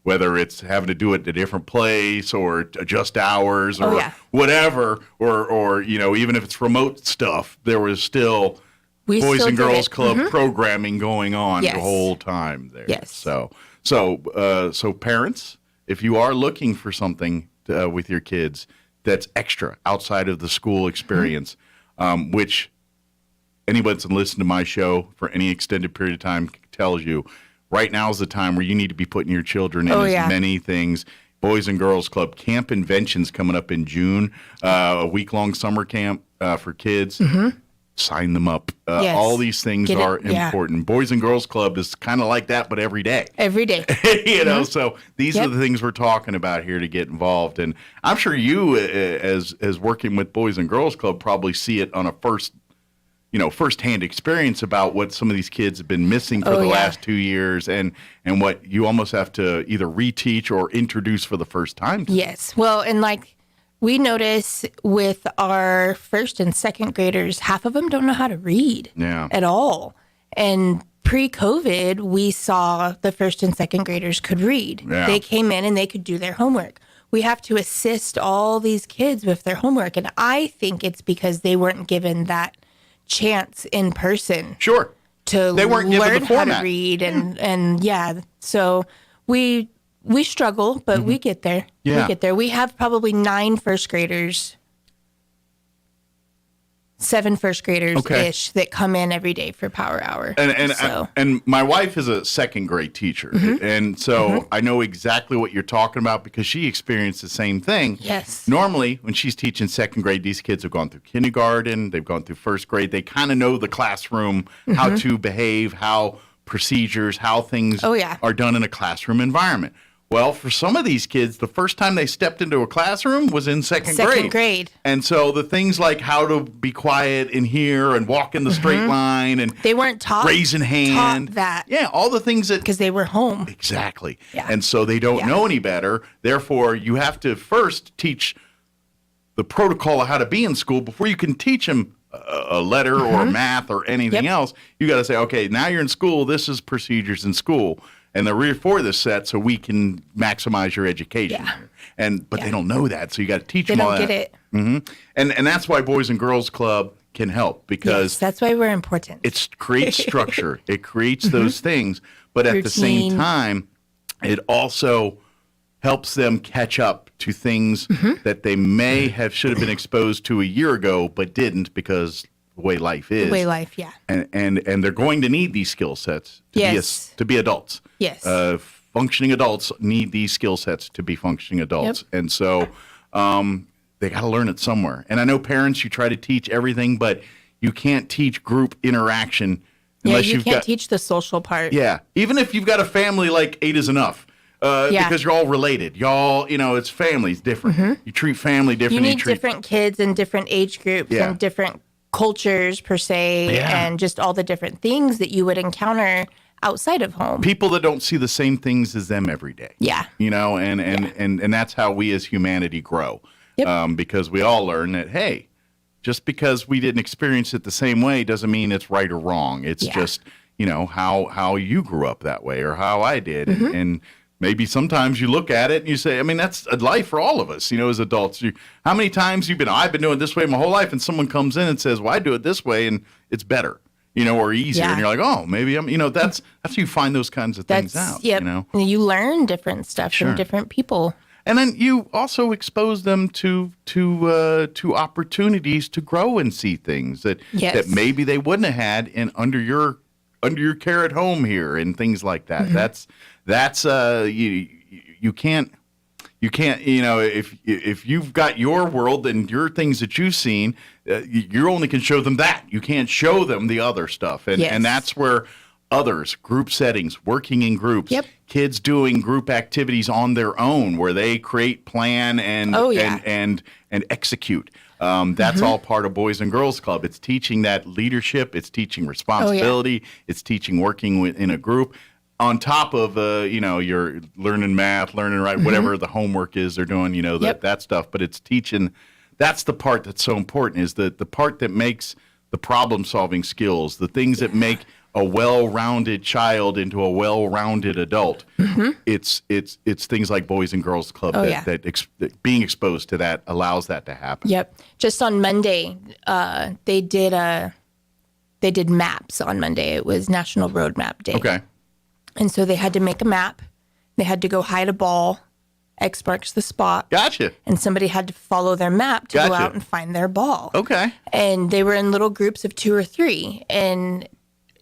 whether it's having to do it at a different place or adjust hours or whatever, or even if it's remote stuff, there was still Boys and Girls Club programming going on the whole time there. Yes. So parents, if you are looking for something with your kids that's extra outside of the school experience, which anybody that's listened to my show for any extended period of time tells you, right now is the time where you need to be putting your children in as many things. Boys and Girls Club Camp Inventions coming up in June, a week-long summer camp. for kids. Mm-hmm. Sign them up. Yes. All these things are important. Boys and Girls Club is kind of like that, but every day. Every day. You know, so these are the things we're talking about here to get involved. And I'm sure you, as working with Boys and Girls Club, probably see it on a firsthand experience about what some of these kids have been missing for the last 2 years, and what you almost have to either reteach or introduce for the first time. Yes. Well, and like we notice with our first and second graders, half of them don't know how to read at all. And pre-COVID, we saw the first and second graders could read. Yeah. They came in and they could do their homework. We have to assist all these kids with their homework. And I think it's because they weren't given that chance in person. Sure. To they weren't given learn the how format. to read and so we struggle, but we get there. Yeah. We get there. We have probably 9 first graders, 7 first graders ish that come in every day for Power Hour. And my wife is a second grade teacher, and so I know exactly what you're talking about because she experienced the same thing. Yes. Normally, when she's teaching second grade, these kids have gone through kindergarten, they've gone through first grade, they kind of know the classroom, how to behave, how procedures, how things are done in a classroom environment. Well, for some of these kids, the first time they stepped into a classroom was in second grade. And so the things like how to be quiet in here and walk in the straight line and they weren't taught raising hand. Taught that. Yeah, all the things that because they were home. Exactly. Yeah. And so they don't know any better. Therefore, you have to first teach the protocol of how to be in school before you can teach them a letter or math or anything else. You got to say, okay, now you're in school. This is procedures in school. And they're ready for this set so we can maximize your education. Yeah. But they don't know that, so you got to teach them all that. They don't get it. And that's why Boys and Girls Club can help because that's why we're important. It creates structure. It creates those things. But at the same time, it also helps them catch up to things that they should have been exposed to a year ago but didn't because the way life is. The way life, And they're going to need these skill sets to be adults. Yes. Functioning adults need these skill sets to be functioning adults. Yep. And so they got to learn it somewhere. And I know parents, you try to teach everything, but you can't teach group interaction unless you can't teach the social part. Yeah. Even if you've got a family like 8 is enough. Because you're all related. Y'all, it's families different. You treat family different. You need different kids in different age groups and different cultures per se, and just all the different things that you would encounter outside of home. People that don't see the same things as them every day. Yeah. And that's how we as humanity grow. Yep. Because we all learn that, hey, just because we didn't experience it the same way doesn't mean it's right or wrong. It's just, how you grew up that way or how I did. And maybe sometimes you look at it and you say, I mean, that's a life for all of us, as adults. How many times I've been doing it this way my whole life, and someone comes in and says, well, I do it this way, and it's better, or easier. And you're like, oh, maybe I'm, that's how you find those kinds of things out. Yep. You learn different stuff from different people. And then you also expose them to opportunities to grow and see things that maybe they wouldn't have had under your care at home here and things like that. That's you can't if you've got your world and your things that you've seen, you only can show them that. You can't show them the other stuff, and that's where others, group settings, working in groups, kids doing group activities on their own where they create, plan, and execute. That's all part of Boys and Girls Club. It's teaching that leadership. It's teaching responsibility. It's teaching working in a group. On top of, you're learning math, learning write, whatever the homework is they're doing, that stuff. But it's teaching. That's the part that's so important, is the part that makes the problem-solving skills, the things that make a well-rounded child into a well-rounded adult. It's things like Boys and Girls Club that being exposed to that allows that to happen. Yep. Just on Monday, they did maps on Monday. It was National Road Map Day. Okay. And so they had to make a map. They had to go hide a ball. X marks the spot. Gotcha. And somebody had to follow their map to go out and find their ball. Okay. And they were in little groups of 2 or 3. And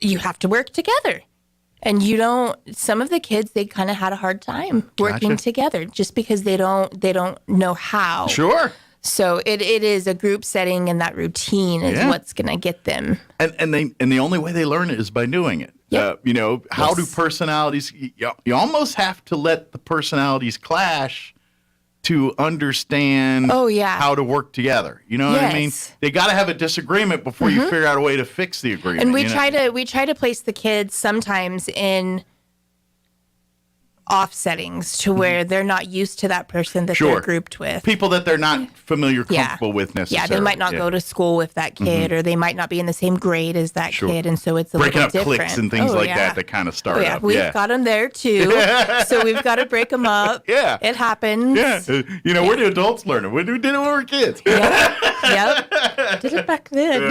you have to work together. And some of the kids, they kind of had a hard time working together just because they don't know how. Sure. So it is a group setting, and that routine is what's going to get them. And the only way they learn it is by doing it. Yep. How do personalities? You almost have to let the personalities clash to understand how to work together. You know what I mean? They got to have a disagreement before you figure out a way to fix the agreement. And we try to place the kids sometimes in off settings to where they're not used to that person that they're grouped with. People that they're not comfortable with necessarily. Yeah, they might not go to school with that kid, or they might not be in the same grade as that kid, and so it's breaking little up different. cliques and things like that kind of start up. We've got them there too, so we've got to break them up. Yeah, it happens. Yeah, where do adults learn it? We did it when we were kids. Yep. Did it back then.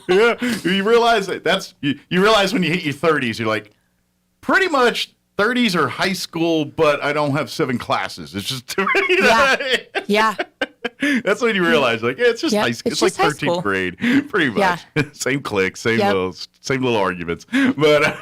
You realize you realize when you hit your 30s, you're like, pretty much 30s are high school, but I don't have 7 classes. It's just too many. Yeah. That's when you realize, like, it's just high school. It's like 13th grade, pretty much. Same cliques, same little arguments. But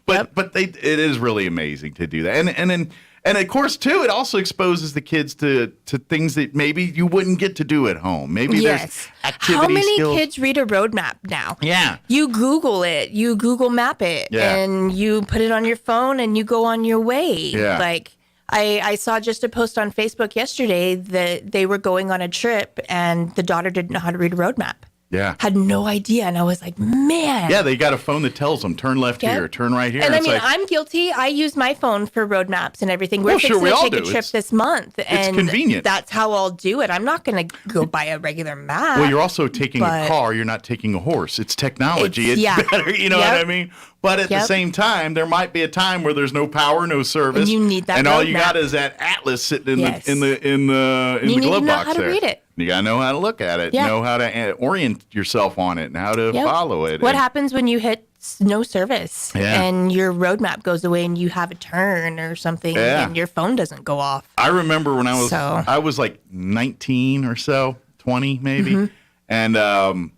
but it is really amazing to do that. And of course, too, it also exposes the kids to things that maybe you wouldn't get to do at home. Maybe there's activity How many skills. kids read a roadmap now? Yeah. You Google it, you Google map it, and you put it on your phone and you go on your way. Yeah. Like, I saw just a post on Facebook yesterday that they were going on a trip and the daughter didn't know how to read a roadmap. Yeah. Had no idea. And I was like, man. Yeah, they got a phone that tells them, turn left here, turn right here. And it's I'm guilty. I use my phone for roadmaps and everything. We're Well, fixing sure, we to all take a do. trip this month. And convenient. That's how I'll do it. I'm not going to go buy a regular map. Well, you're also taking a car. You're not taking a horse. It's technology. It's better. You know what I mean? But at the same time, there might be a time where there's no power, no service. And you need that and all you roadmap. got is that atlas sitting in the You need glove to know box how to there. read it. You got to know how to look at it, know how to orient yourself on it, and how to follow it. What happens when you hit no service and your roadmap goes away and you have a turn or something and your phone doesn't go off? I remember when I was like 19 or so, 20 maybe, and a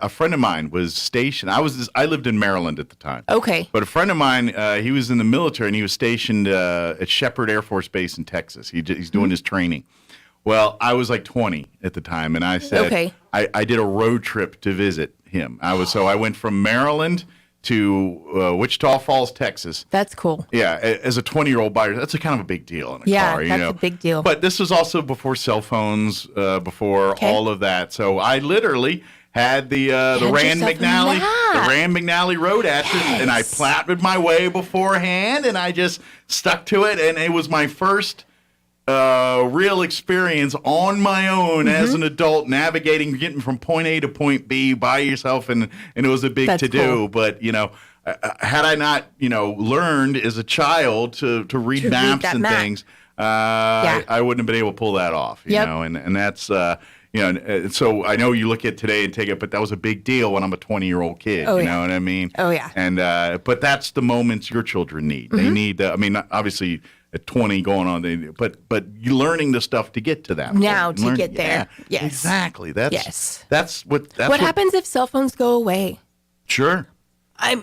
friend of mine was stationed. I lived in Maryland at the time. Okay. But a friend of mine, he was in the military and he was stationed at Shepherd Air Force Base in Texas. He's doing his training. Well, I was like 20 at the time, and I said, I did a road trip to visit him. I went from Maryland to Wichita Falls, Texas. That's cool. Yeah, as a 20-year-old buyer, that's a kind of a big deal in a car. Yeah, that's a big deal. But this was also before cell phones, before all of that. So I literally had the Rand McNally Road Atlas, and I plotted my way beforehand, and I just stuck to it, and it was my first real experience on my own as an adult, navigating, getting from point A to point B by yourself, and it was a big to-do. Cool. But, had I not, learned as a child to read maps and things, I wouldn't have been able to pull that off, you know, and that's, so I know you look at today and take it, but that was a big deal when I'm a 20-year-old kid, you know what I mean? Oh, yeah. And, but that's the moments your children need. They need, obviously, at 20 going on, but you learning the stuff to get to that now point. Get there. Yes, exactly. That's what happens if cell phones go away? Sure. I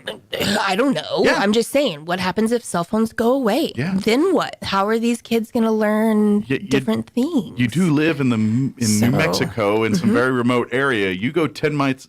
don't know. Yeah. I'm just saying, what happens if cell phones go away? Yeah. Then what? How are these kids going to learn different things? You do live in New Mexico in some very remote area. You go 10 miles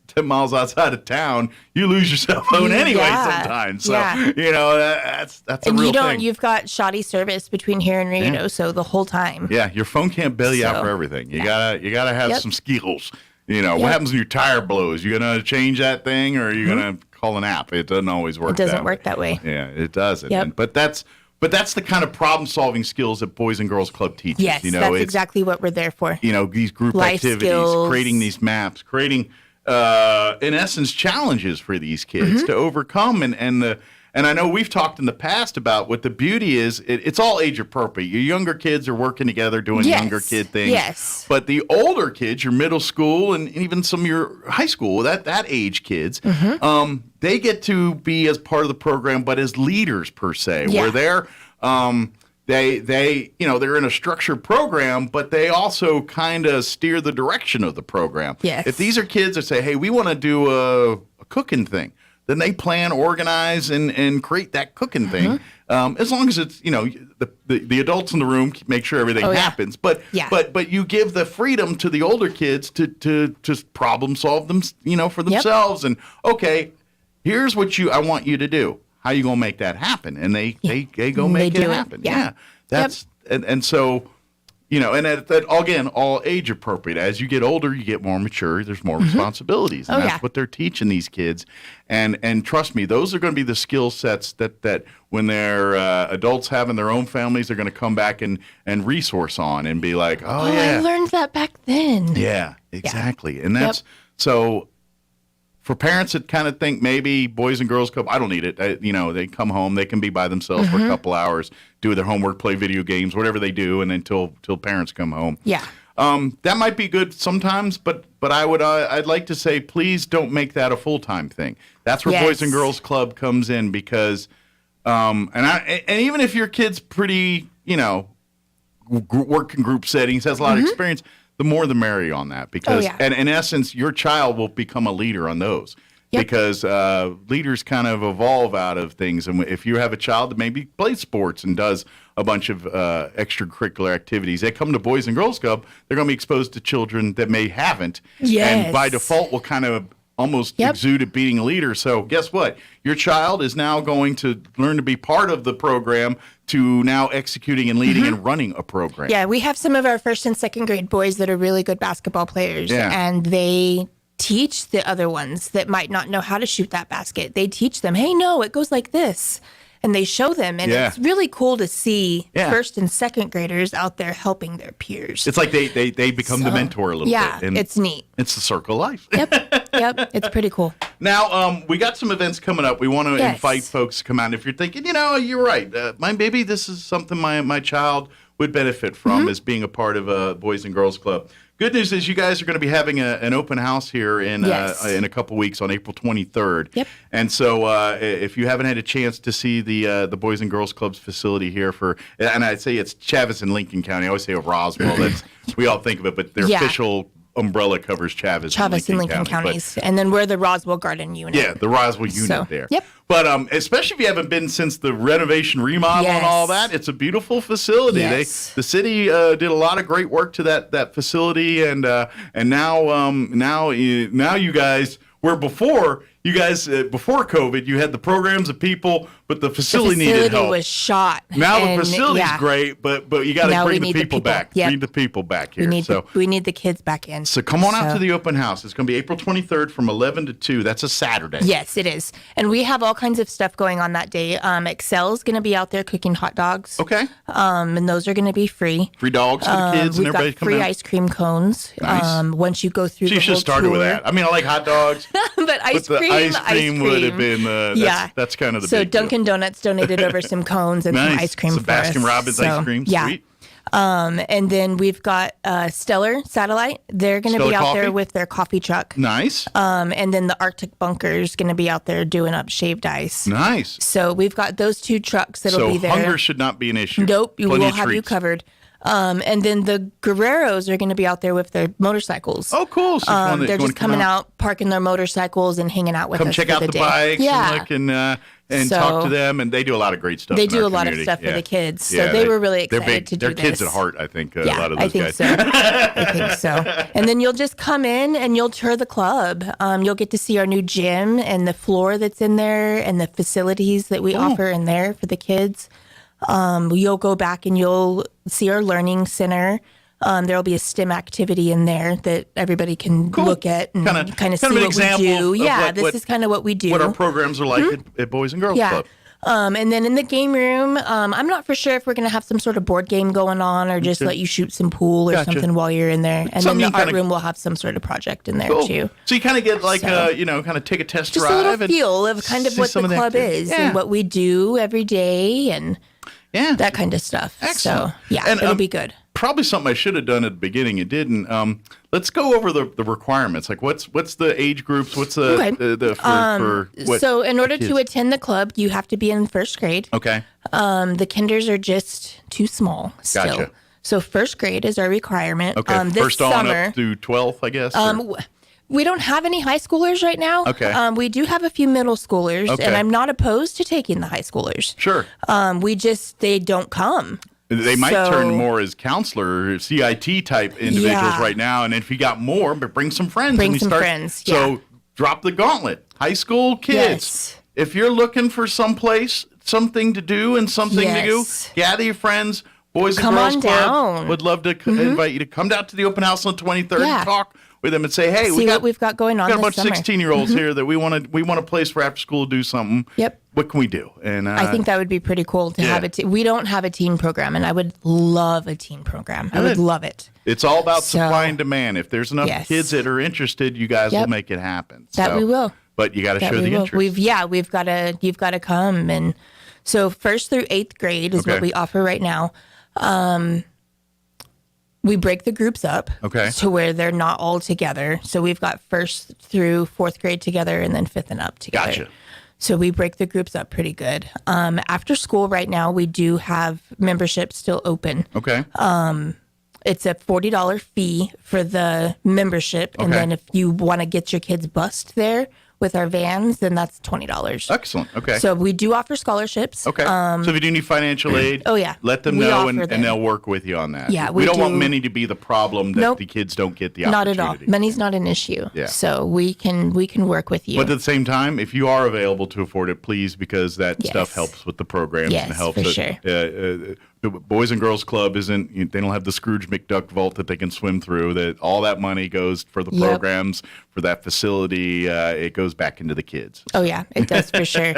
outside of town, you lose your cell phone anyway sometimes. So, that's a real thing. You've got shoddy service between here and Reno, so the whole time. Yeah, your phone can't bail you out for everything. You gotta have some skills. What happens when your tire blows? You gonna change that thing, or are you gonna call an app? It doesn't always work. It doesn't work that way. Yeah, it doesn't. Yep. But that's the kind of problem-solving skills that Boys and Girls Club teaches. Yes, that's exactly what we're there for. These group Life activities, skills. creating these maps, creating, in essence, challenges for these kids to overcome. And I know we've talked in the past about what the beauty is. It's all age appropriate. Your younger kids are working together, doing younger kid things. Yes. But the older kids, your middle school and even some of your high school, that age kids, they get to be as part of the program, but as leaders per se, where they're they're in a structured program, but they also kind of steer the direction of the program. Yes. If these are kids that say, hey, we want to do a cooking thing, then they plan, organize, and create that cooking thing. As long as it's, the adults in the room make sure everything happens. But you give the freedom to the older kids to just problem solve them, for themselves. And okay, here's what I want you to do. How you gonna make that happen? And they go make it happen. Yeah. That's and so. And again, all age appropriate. As you get older, you get more mature. There's more responsibilities, and that's what they're teaching these kids. And trust me, those are going to be the skill sets that when they're adults having their own families, they're going to come back and resource on and be like, oh yeah, I learned that back then. Yeah, exactly. And that's so. For parents that kind of think maybe Boys and Girls Club, I don't need it. They come home, they can be by themselves for a couple hours, do their homework, play video games, whatever they do, and then till parents come home. Yeah. That might be good sometimes, but I'd like to say, please don't make that a full-time thing. That's where Boys and Girls Club comes in because, and even if your kid's pretty, working group settings, has a lot of experience. The more the merrier on that because, and in essence, your child will become a leader on those because leaders kind of evolve out of things. And if you have a child that maybe plays sports and does a bunch of extracurricular activities, they come to Boys and Girls Club, they're going to be exposed to children that may haven't. And by default will kind of almost exude at being a leader. So guess what? Your child is now going to learn to be part of the program to now executing and leading and running a program. Yeah, we have some of our first and second grade boys that are really good basketball players, and they teach the other ones that might not know how to shoot that basket. They teach them, hey, no, it goes like this. And they show them, and it's really cool to see first and second graders out there helping their peers. It's like they become the mentor a little bit. Yeah, it's neat. It's the circle of life. Yep, it's pretty cool. Now, we got some events coming up. We want to invite folks to come out. If you're thinking, you're right, maybe this is something my child would benefit from as being a part of a Boys and Girls Club. Good news is you guys are going to be having an open house here in a couple weeks on April 23rd. Yep. And so if you haven't had a chance to see the Boys and Girls Club's facility here and I'd say it's Chavis and Lincoln County. I always say Roswell. We all think of it, but their official umbrella covers Chavis and Lincoln counties. And then we're the Roswell Garden unit. Yeah, the Roswell unit there. Yep. But especially if you haven't been since the renovation, remodel, and all that, it's a beautiful facility. Yes. The city did a lot of great work to that facility, and now you guys, where before you guys before COVID, you had the programs of people, but the facility needed help. Was shot. Now the facility's great, but you got to bring the people back. Yep. Bring the people back here. We need the kids back in. So come on out to the open house. It's going to be April 23rd from 11 to 2. That's a Saturday. Yes, it is. And we have all kinds of stuff going on that day. Excel's going to be out there cooking hot dogs. Okay. And those are going to be free. Free dogs for the kids and everybody coming out. We've got free ice cream cones. Nice. Once you go through the whole tour. You should have started with that. I mean, I like hot dogs. But ice cream would have been, that's kind of the big Dunkin' Donuts donated over some cones and some ice cream for us. Baskin Robbins ice cream, sweet. And then we've got Stellar Satellite. They're going to be out there with their coffee truck. Nice. And then the Arctic Bunker's going to be out there doing up shaved ice. Nice. So we've got those two trucks that'll be there. So hunger should not be an issue. Nope, we'll have you covered. And then the Guerreros are going to be out there with their motorcycles. Oh, cool. So they're just coming out, parking their motorcycles and hanging out with us. Come check out the bikes and talk to them. And they do a lot of great stuff. They do a lot of stuff for the kids. So they were really excited to do this. They're kids at heart, I think, a lot of those guys. I think so. And then you'll just come in and you'll tour the club. You'll get to see our new gym and the floor that's in there and the facilities that we offer in there for the kids. You'll go back and you'll see our learning center. There'll be a STEM activity in there that everybody can look at and kind of see what we do. This is kind of what we do. What our programs are like at Boys and Girls Club. And then in the game room, I'm not for sure if we're going to have some sort of board game going on or just let you shoot some pool or something while you're in there. And then the art room will have some sort of project in there too. So you kind of get like, kind of take a test drive. Just a little feel of kind of what the club is and what we do every day and that kind of stuff. Excellent. So it'll be good. Probably something I should have done at the beginning and didn't. Let's go over the requirements. Like what's the age groups? What's So in order to attend the club, you have to be in first grade. Okay. The kinders are just too small still. Gotcha. So first grade is our requirement. Okay. This first on summer, up through 12th, I guess. We don't have any high schoolers right now. Okay. We do have a few middle schoolers, Okay. and I'm not opposed to taking the high schoolers. Sure. They don't come. They might turn more as counselor, CIT type individuals right now. And if you got more, but bring some friends. Bring some friends. Yeah. So drop the gauntlet. High school kids. Yes. If you're looking for someplace, something to do and something to do, gather your friends. Boys and Come Girls on Club down. would love to invite you to come down to the open house on 23rd and talk with them and say, hey, See what we've got going on we got a this bunch of summer. 16-year-olds here that we want a place for after school to do something. Yep. What can we do? And I think that would be pretty cool to have it. We don't have a teen program, and I would love a teen program. I would Good. love it. It's all about supply and demand. If there's enough Yes. kids that are interested, you guys will make it happen. That we will. But you got to That show we the will. interest. You've got to come. And so 1st through 8th grade is what we offer right now. We break the groups up to where they're not all together. So we've got 1st through 4th grade together and then 5th and up together. Gotcha. So we break the groups up pretty good. After school right now, we do have membership still open. Okay. It's a $40 fee for the membership. And Okay. then if you want to get your kids bused there with our vans, then that's $20. Excellent. Okay. So we do offer scholarships. Okay. So if you do need financial aid, let them We know offer and them. they'll work with you on that. Yeah, we we don't want do. many to be the problem that Nope. the kids don't get the Not opportunity. at all. Money's not an issue. Yeah. So we can work with you. But at the same time, if you are available to afford it, please, because that stuff helps with the programs and Yes, helps. for it. sure. The Boys and Girls Club they don't have the Scrooge McDuck vault that they can swim through. That all that money goes for the Yep. programs, for that facility. It goes back into the kids. Oh, yeah, it does for sure.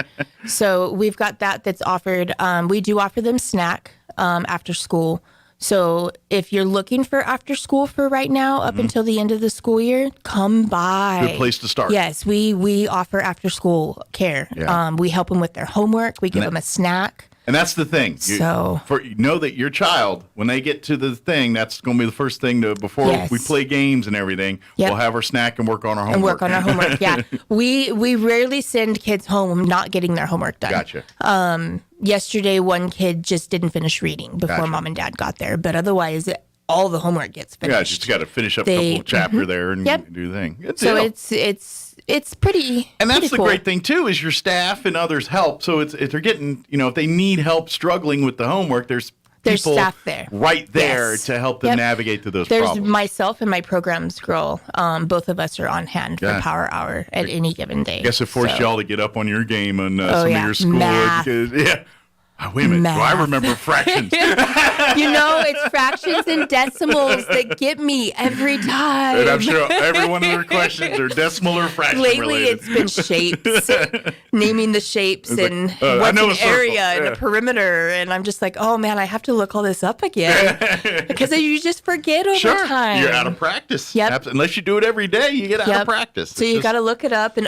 So we've got that's offered. We do offer them snack after school. So if you're looking for after school for right now, up until the end of the school year, come by. Good place to start. Yes, we offer after school care. Yeah. We help them with their homework. We give them a snack. And that's the thing. You know that your child, when they get to the thing, that's going to be the first thing before Yes. we play games and everything. Yep. We'll have our snack and work on our homework. And work on our homework. Yeah, we rarely send kids home not getting their homework done. Gotcha. Yesterday, one kid just didn't finish reading before Gotcha. mom and dad got there, but otherwise, all the homework gets finished. Yeah, just got to finish up a couple chapter there and Yep. do the thing. Good So deal. it's pretty. And that's pretty the cool. great thing too, is your staff and others help. So if they're getting, if they need help struggling with the homework, there's people staff there. right there Yes. to help them Yep. navigate through those There's problems. myself and my programs girl. Both of us are on hand Yeah. for power hour at any given day. I guess it forced So- y'all to get up on your game on Oh, some yeah. of your school. Math. Yeah. Oh, wait a minute. Do I Math. remember fractions? It's fractions and decimals that get me every time. And I'm sure every one of their questions are decimal or fraction Lately, related. it's been shapes, naming the shapes It's like, and I what's know an a circle. area and Yeah. a perimeter. And I'm just like, oh man, I have to look all this up again because you just forget over Sure. time. You're out of practice. Yep. Unless you do it every day, you get out Yep. of practice. So you got to look it up and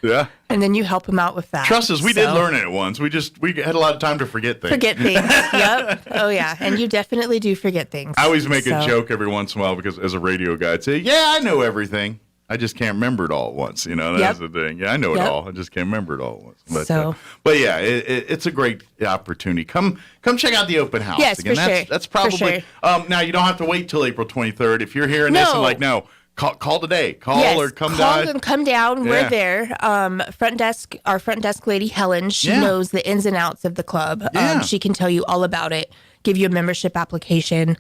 Yeah. and then you help them out with that. Trust us, we did So- learn it once. We had a lot of time to forget things. Forget things. Yep. Oh yeah, and you definitely do forget things. I always make a So- joke every once in a while because as a radio guy, I'd say, yeah, I know everything. I just can't remember it all at once. That's the thing. Yeah, I know it Yep. all. I just can't remember it all at once. But, yeah, it's a great opportunity. Come check out the open house. Yes, Again, for that's, sure. That's For probably, sure. now you don't have to wait till April 23rd. If you're hearing this and like, no, call today. Call or come call down. and come down. Yeah. We're there. Our front desk lady, Helen, she knows the ins and outs of the club. Yeah. She can tell you all about it, give you a membership application.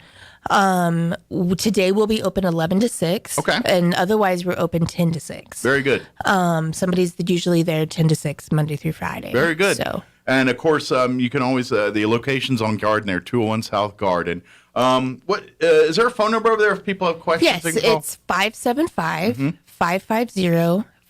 Today we'll be open 11 to 6. Okay. And otherwise we're open 10 to 6. Very good. Somebody's usually there 10 to 6, Monday through Friday. Very good. So And of course, you can always the location's on Garden there, 201 South Garden. What is there a phone number over there if people have questions? yes, they can call? it's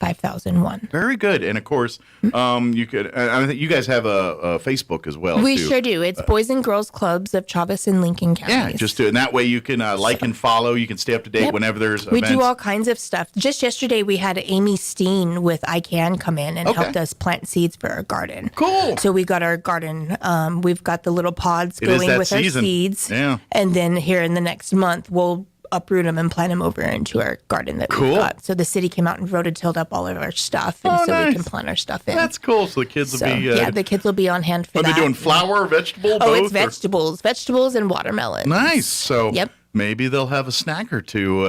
575-550-5001. Very good. And of course, you could. I think you guys have a Facebook as well. We too. sure do. It's Boys and Girls Clubs of Chavez and Lincoln Yeah, counties. just do it. And that way you can like and follow. You can stay up to date Yep. whenever there's We events. do all kinds of stuff. Just yesterday, we had Amy Steen with I Can come in and Okay. helped us plant seeds for our garden. Cool. So we got our garden. We've got the little pods It is going that with season. our seeds. Yeah. And then here in the next month, we'll uproot them and plant them over into our garden that Cool. we've got. So the city came out and rototilled up all of our stuff, and Oh, so we nice. can plant our stuff in. That's cool. So the kids will So, be. yeah, the kids will be on hand for Are that. they doing flower, vegetable, Oh, both? it's vegetables and watermelon. Nice. So Yep. maybe they'll have a snack or two.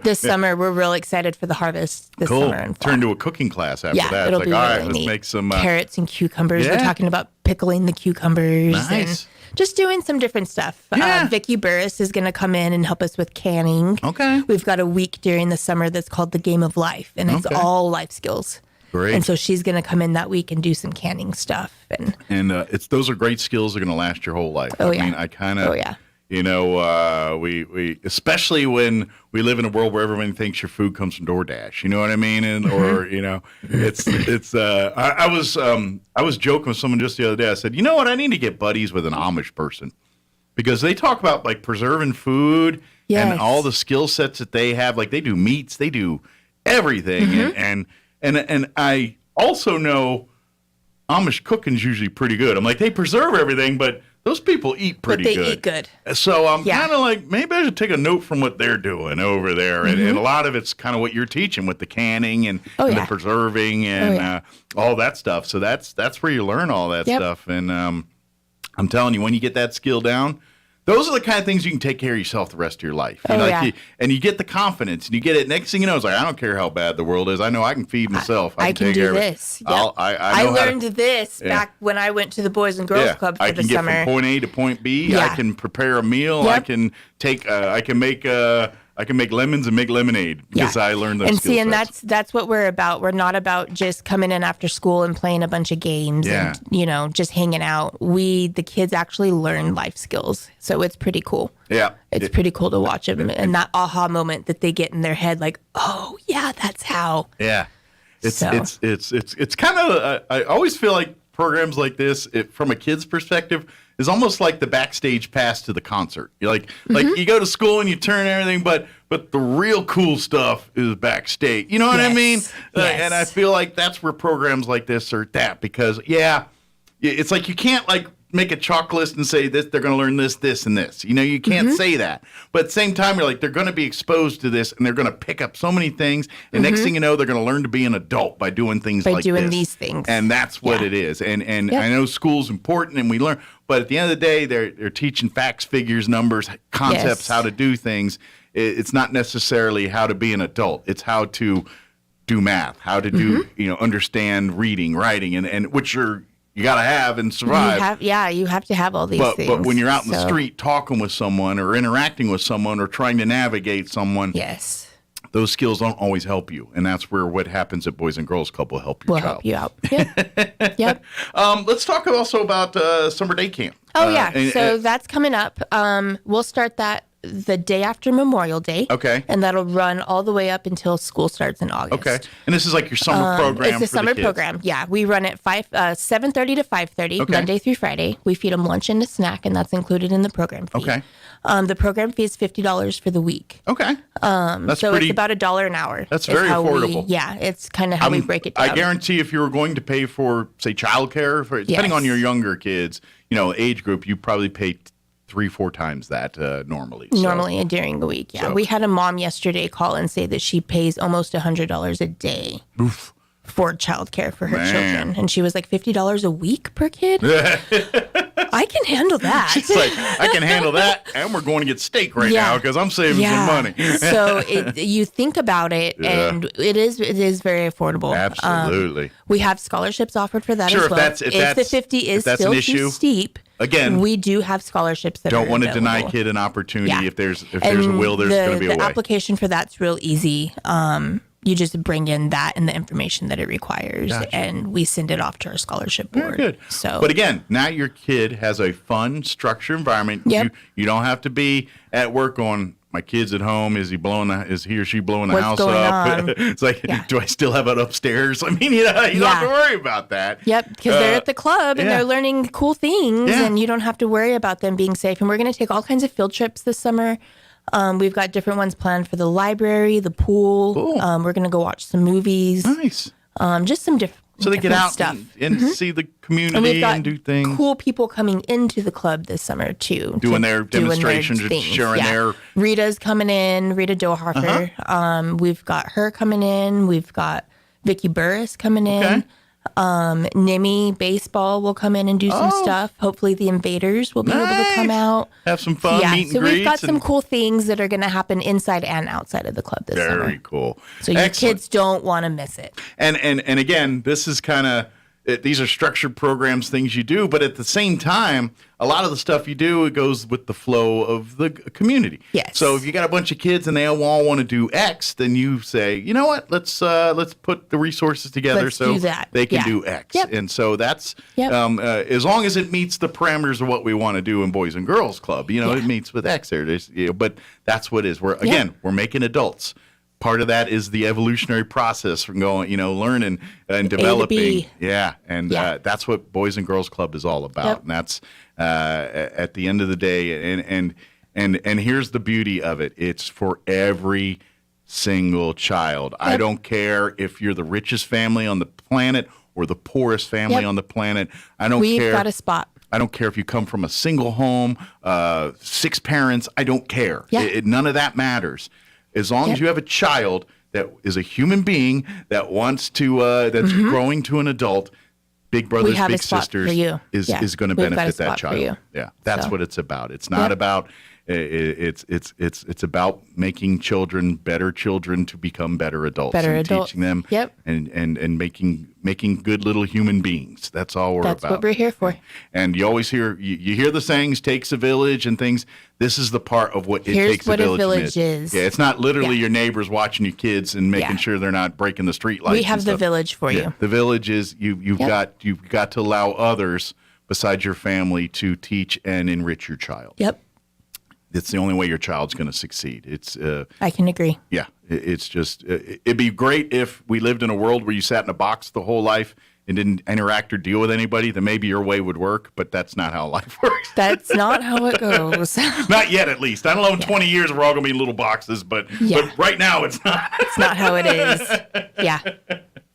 This summer, we're real excited for the harvest this summer. And fall. Turn to a cooking class after that. It'll It's be like, all really right, let's neat. make some carrots and cucumbers. Yeah. We're talking about pickling the cucumbers. Nice. And just doing some different stuff. Vicki Burris is going to come in and help us with canning. Okay. We've got a week during the summer that's called the Game of Life, and it's all life skills. Great. And so she's going to come in that week and do some canning stuff. And those are great skills that are going to last your whole life. Oh, I yeah. mean, I kind of, Oh, yeah. you know, we especially when we live in a world where everyone thinks your food comes from DoorDash. You know what I mean? And or you know, I was joking with someone just the other day. I said, you know what? I need to get buddies with an Amish person because they talk about like preserving food and all the skill sets that they have. Like they do meats, they do everything, and I also know Amish cooking's usually pretty good. I'm like, they preserve everything, but those people eat pretty good. But they eat good. So I'm kind of like, maybe I should take a note from what they're doing over there. And a lot of it's kind of what you're teaching with the canning and the preserving and all that stuff. So that's where you learn all that stuff. And I'm telling you, when you get that skill down, those are the kind of things you can take care of yourself the rest of your life. And you get the confidence, and you get it. Next thing you know, it's like, I don't care how bad the world is. I know I can feed myself. I can take do care of it. this. Yep. I learned this back when I went to the Boys and Girls Club for the summer. I can get from point A to point B. I can prepare a meal. Yep. I can take. I can make lemons and make lemonade because I learned those. And skill see, and sets. that's what we're about. We're not about just coming in after school and playing a bunch of games and just hanging out. The kids actually learn life skills, so it's pretty cool. Yeah, it's pretty cool to watch them and that aha moment that they get in their head, like, oh yeah, that's how. Yeah, it's kind of. I always feel like programs like this, from a kid's perspective, is almost like the backstage pass to the concert. You're like you go to school and you turn everything, but the real cool stuff is backstage. You know what I mean? And I feel like that's where programs like this are that because it's like you can't like make a chalk list and say this they're going to learn this and this. You know, you can't say that. But at the same time, you're like they're going to be exposed to this and they're going to pick up so many things. And next thing you know, they're going to learn to be an adult by doing things like this. By doing these things. And that's what it is. And I know school's important and we learn, but at the end of the day, they're teaching facts, figures, numbers, concepts, how to do things. It's not necessarily how to be an adult. It's how to do math, how to do, understand reading, writing, and which you got to have and survive. You have to have all these things. But when you're out in the street talking with someone or interacting with someone or trying to navigate someone, those skills don't always help you. And that's where what happens at Boys and Girls Club will help your child. Help you out. Yep. Let's talk also about summer day camp. Oh, so that's coming up. We'll start that the day after Memorial Day. Okay. And that'll run all the way up until school starts in August. Okay. And this is like your summer program. It's a summer program. Yeah. We run at 7:30 to 5:30, Monday through Friday. We feed them lunch and a snack, and that's included in the program fee. Okay. The program fee is $50 for the week. Okay. It's about $1 an hour. That's very affordable. It's kind of how we break it down. I guarantee if you were going to pay for, say, childcare, depending on your younger kids, age group, you probably pay 3-4 times that normally. Normally during the week, We had a mom yesterday call and say that she pays almost $100 a day for childcare for her children. And she was like, $50 a week per kid? I can handle that. She's like, I can handle that, and we're going to get steak now because I'm saving some money. So you think about it, and it is very affordable. Absolutely. We have scholarships offered for that as well. If the 50 is still too steep, again, we do have scholarships that don't want to deny a kid an opportunity. If there's a will, there's going to be a way. The application for that's real easy. You just bring in that and the information that it requires, and we send it off to our scholarship board. Very good. So, but again, now your kid has a fun, structured environment. Yep. You don't have to be at work going, my kid's at home. Is he or she blowing the house up? It's like, do I still have it upstairs? I mean, you don't have to worry about that. Yep, because they're at the club and they're learning cool things, and you don't have to worry about them being safe. And we're going to take all kinds of field trips this summer. We've got different ones planned for the library, the pool. Cool. We're going to go watch some movies. Nice. Just some different. So they get out stuff and see the community and, we've got do things. Cool people coming into the club this summer too, doing their demonstrations, or sharing their. Rita's coming in, Rita Doharfer. We've got her coming in. We've got Vicki Burris coming in. NIMI baseball will come in and do some stuff. Hopefully the Invaders will be able to come out. Have some fun, meet and so we've got greets some cool things that are going to happen inside and outside of the club this summer. Very cool. So your kids don't want to miss it. And again, this is kind of, these are structured programs, things you do, but at the same time, a lot of the stuff you do, it goes with the flow of the community. Yes. So if you got a bunch of kids and they all want to do X, then you say, you know what, let's put the resources together Let's so do that. they can Yeah. do X. Yep. And so that's, Yep. as long as it meets the parameters of what we want to do in Boys and Girls Club, it meets with X there. But that's what it is. We're making adults. Part of that is the evolutionary process from going, learning and developing. Yeah, and that's what Boys and Girls Club is all about. Yep. And that's at the end of the day. And here's the beauty of it: it's for every single child. Yep. I don't care if you're the richest family on the planet or the poorest family on the planet. We've got a spot. I don't care if you come from a single home, 6 parents. I don't care. Yeah. None of that matters. As long as you have a child that is a human being that wants to, that's growing to an adult, Big Brothers, Big Sisters is going to benefit that child. Yeah, that's what it's about. It's not about. It's about making children better children to become better adults. Teaching them. Yep. And making good little human beings. That's all we're about. That's what we're here for. And you always hear you hear the sayings, takes a village and things. This is the part of what it takes a village. Here's what a village is. Yeah, it's not literally your neighbors watching your kids and making sure they're not breaking the street lights. We have the village for you. The village is you've got to allow others besides your family to teach and enrich your child. Yep. It's the only way your child's going to succeed. It's I can agree. Yeah, it's just it'd be great if we lived in a world where you sat in a box the whole life and didn't interact or deal with anybody. Then maybe your way would work, but that's not how life works. That's not how it goes. Not yet, at least. I don't know. In 20 years, we're all going to be in little boxes, but right now, it's not. It's not how it is. Yeah.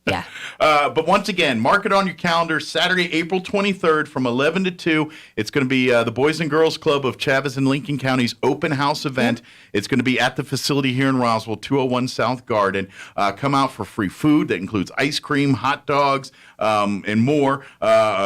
Yeah. But once again, mark it on your calendar. Saturday, April 23rd from 11 to 2. It's going to be the Boys and Girls Club of Chavez and Lincoln County's open house event. It's going to be at the facility here in Roswell, 201 South Garden. Come out for free food. That includes ice cream, hot dogs, and more.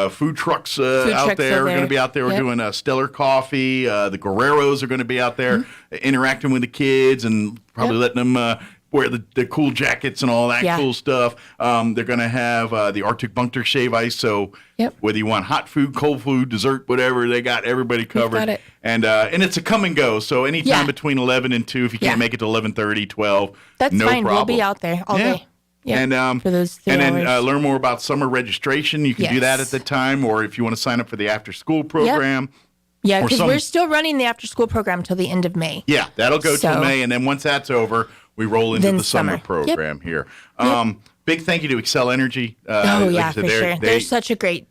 Food trucks out there are going to be out there. We're doing Stellar Coffee. The Guerreros are going to be out there interacting with the kids and probably letting them wear the cool jackets and all that cool stuff. They're going to have the Arctic Bunker Shave Ice. So whether you want hot food, cold food, dessert, whatever, they got everybody covered. Got it. And it's a come and go. So anytime between 11 and 2, if you can't make it to 11:30, 12, that's no fine. problem. We'll be out there all day. Yeah, and for those 3 then hours. learn more about summer registration. You can do that at the time, or if you want to sign up for the after school program. Yeah, because we're still running the after school program till the end of May. Yeah, that'll go till May, and then once that's over, we roll into the summer program here. Big thank you to Excel Energy. For sure. They're such a great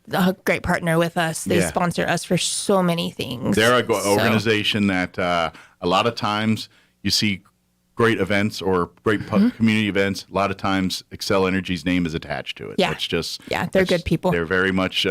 partner with us. They sponsor us for so many things. They're an organization that a lot of times you see great events or great community events. A lot of times Excel Energy's name is attached to it. Yeah. It's just they're good people. They're very much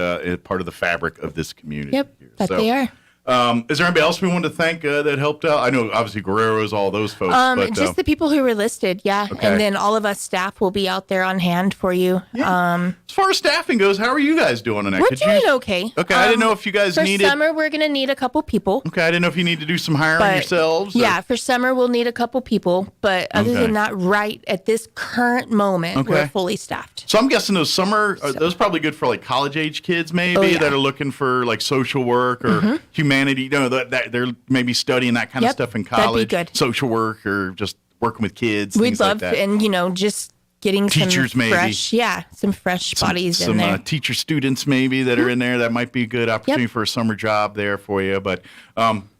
part of the fabric of this community. Yep, they are. Is there anybody else we wanted to thank that helped out? I know, obviously, Guerrero's, all those folks. But, just the people who were listed, And then all of us staff will be out there on hand for you. Yeah. As far as staffing goes, how are you guys doing on that? We're doing okay. Okay, I didn't know if you guys needed... For summer, we're going to need a couple people. Okay, I didn't know if you need to do some hiring yourselves. Yeah, for summer, we'll need a couple people. But other than that, right at this current moment, we're fully staffed. So I'm guessing those summer, those are probably good for like college-age kids maybe that are looking for like social work or humanity, you know, that they're maybe studying that kind of stuff in college. That'd be good. Social work or just working with kids. We'd things love, like that. and just getting teachers some maybe. fresh, some fresh bodies in there. Some teacher students maybe that are in there. That might be a good opportunity for a summer job there for you. But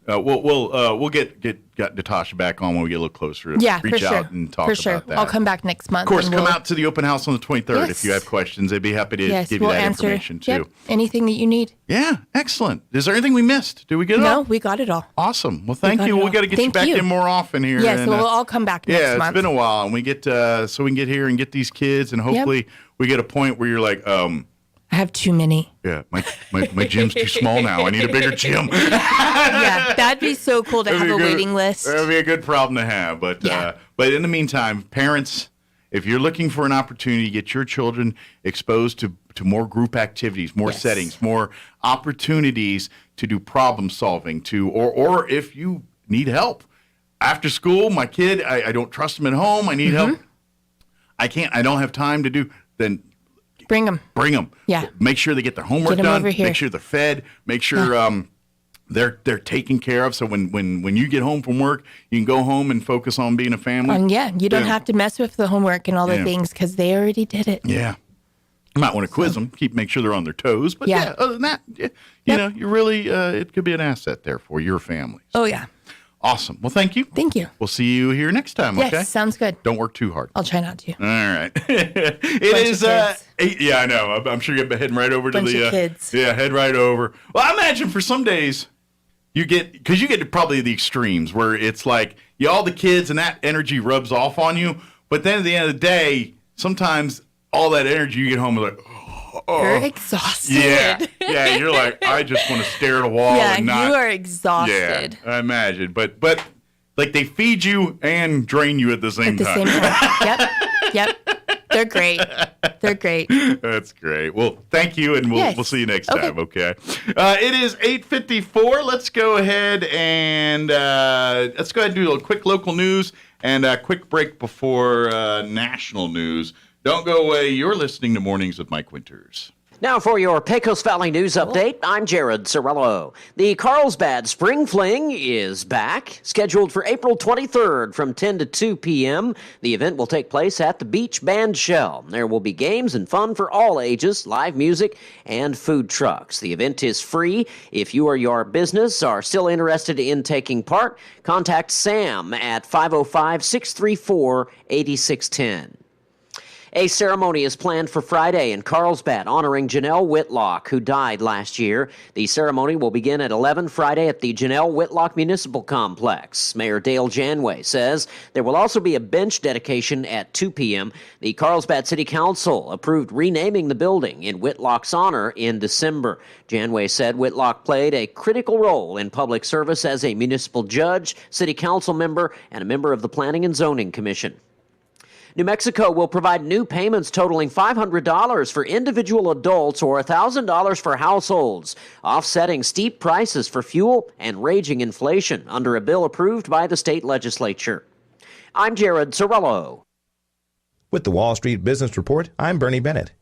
we'll get Natasha back on when we get a little closer. Reach out and talk about that. I'll come back next month. Of course, come out to the open house on the 23rd if you have questions. They'd be happy to give you that information too. Yep. Anything that you need. Yeah, excellent. Is there anything we missed? Did we get it all? No, we got it all. Awesome. Well, thank you. We got to get you back in more often here. Yes, and, we'll all come back next month. Yeah, it's been a while, and we get so we can get here and get these kids, and hopefully we get a point where you're like, I have too many. Yeah, my gym's too small now. I need a bigger gym. Yeah, that'd be so cool to have a waiting list. That'd be a good problem to have. But in the meantime, parents, If you're looking for an opportunity to get your children exposed to more group activities, more settings, more opportunities to do problem solving, or if you need help after school, my kid, I don't trust him at home. I need help. I don't have time to do. Then bring them. Yeah. Make sure they get their homework done. Make sure they're fed. Make sure they're taken care of. So when you get home from work, you can go home and focus on being a family. You don't have to mess with the homework and all the things because they already did it. Yeah. You might want to quiz them, make sure they're on their toes. But other than that, you know, you really, it could be an asset there for your family. Oh, yeah. Awesome. Well, thank you. Thank you. We'll see you here next time, okay? Yes, sounds good. Don't work too hard. I'll try not to. All right. It is 8. Yeah, I know. I'm sure you're heading right over to the kids. Yeah, head right over. Well, I imagine for some days you get probably the extremes where it's like all the kids and that energy rubs off on you, but then at the end of the day, sometimes all that energy you get home is like, you're exhausted. Yeah, you're like, I just want to stare at a wall. Yeah, and not, you are exhausted. Yeah, I imagine. But like they feed you and drain you at the same time. Yep. They're great. That's great. Well, thank you, and we'll see you next time, okay? It is 8:54. Let's go ahead and do a quick local news and a quick break before national news. Don't go away. You're listening to Mornings with Mike Winters. Now for your Pecos Valley News Update, I'm Jared Cirillo. The Carlsbad Spring Fling is back, scheduled for April 23rd from 10 to 2 p.m. The event will take place at the Beach Band Shell. There will be games and fun for all ages, live music, and food trucks. The event is free. If you or your business are still interested in taking part, contact Sam at 505-634-8610. A ceremony is planned for Friday in Carlsbad honoring Janelle Whitlock, who died last year. The ceremony will begin at 11 Friday at the Janelle Whitlock Municipal Complex. Mayor Dale Janway says there will also be a bench dedication at 2 p.m. The Carlsbad City Council approved renaming the building in Whitlock's honor in December. Janway said Whitlock played a critical role in public service as a municipal judge, city council member, and a member of the Planning and Zoning Commission. New Mexico will provide new payments totaling $500 for individual adults or $1,000 for households, offsetting steep prices for fuel and raging inflation under a bill approved by the state legislature. I'm Jared Cirillo. With the Wall Street Business Report, I'm Bernie Bennett.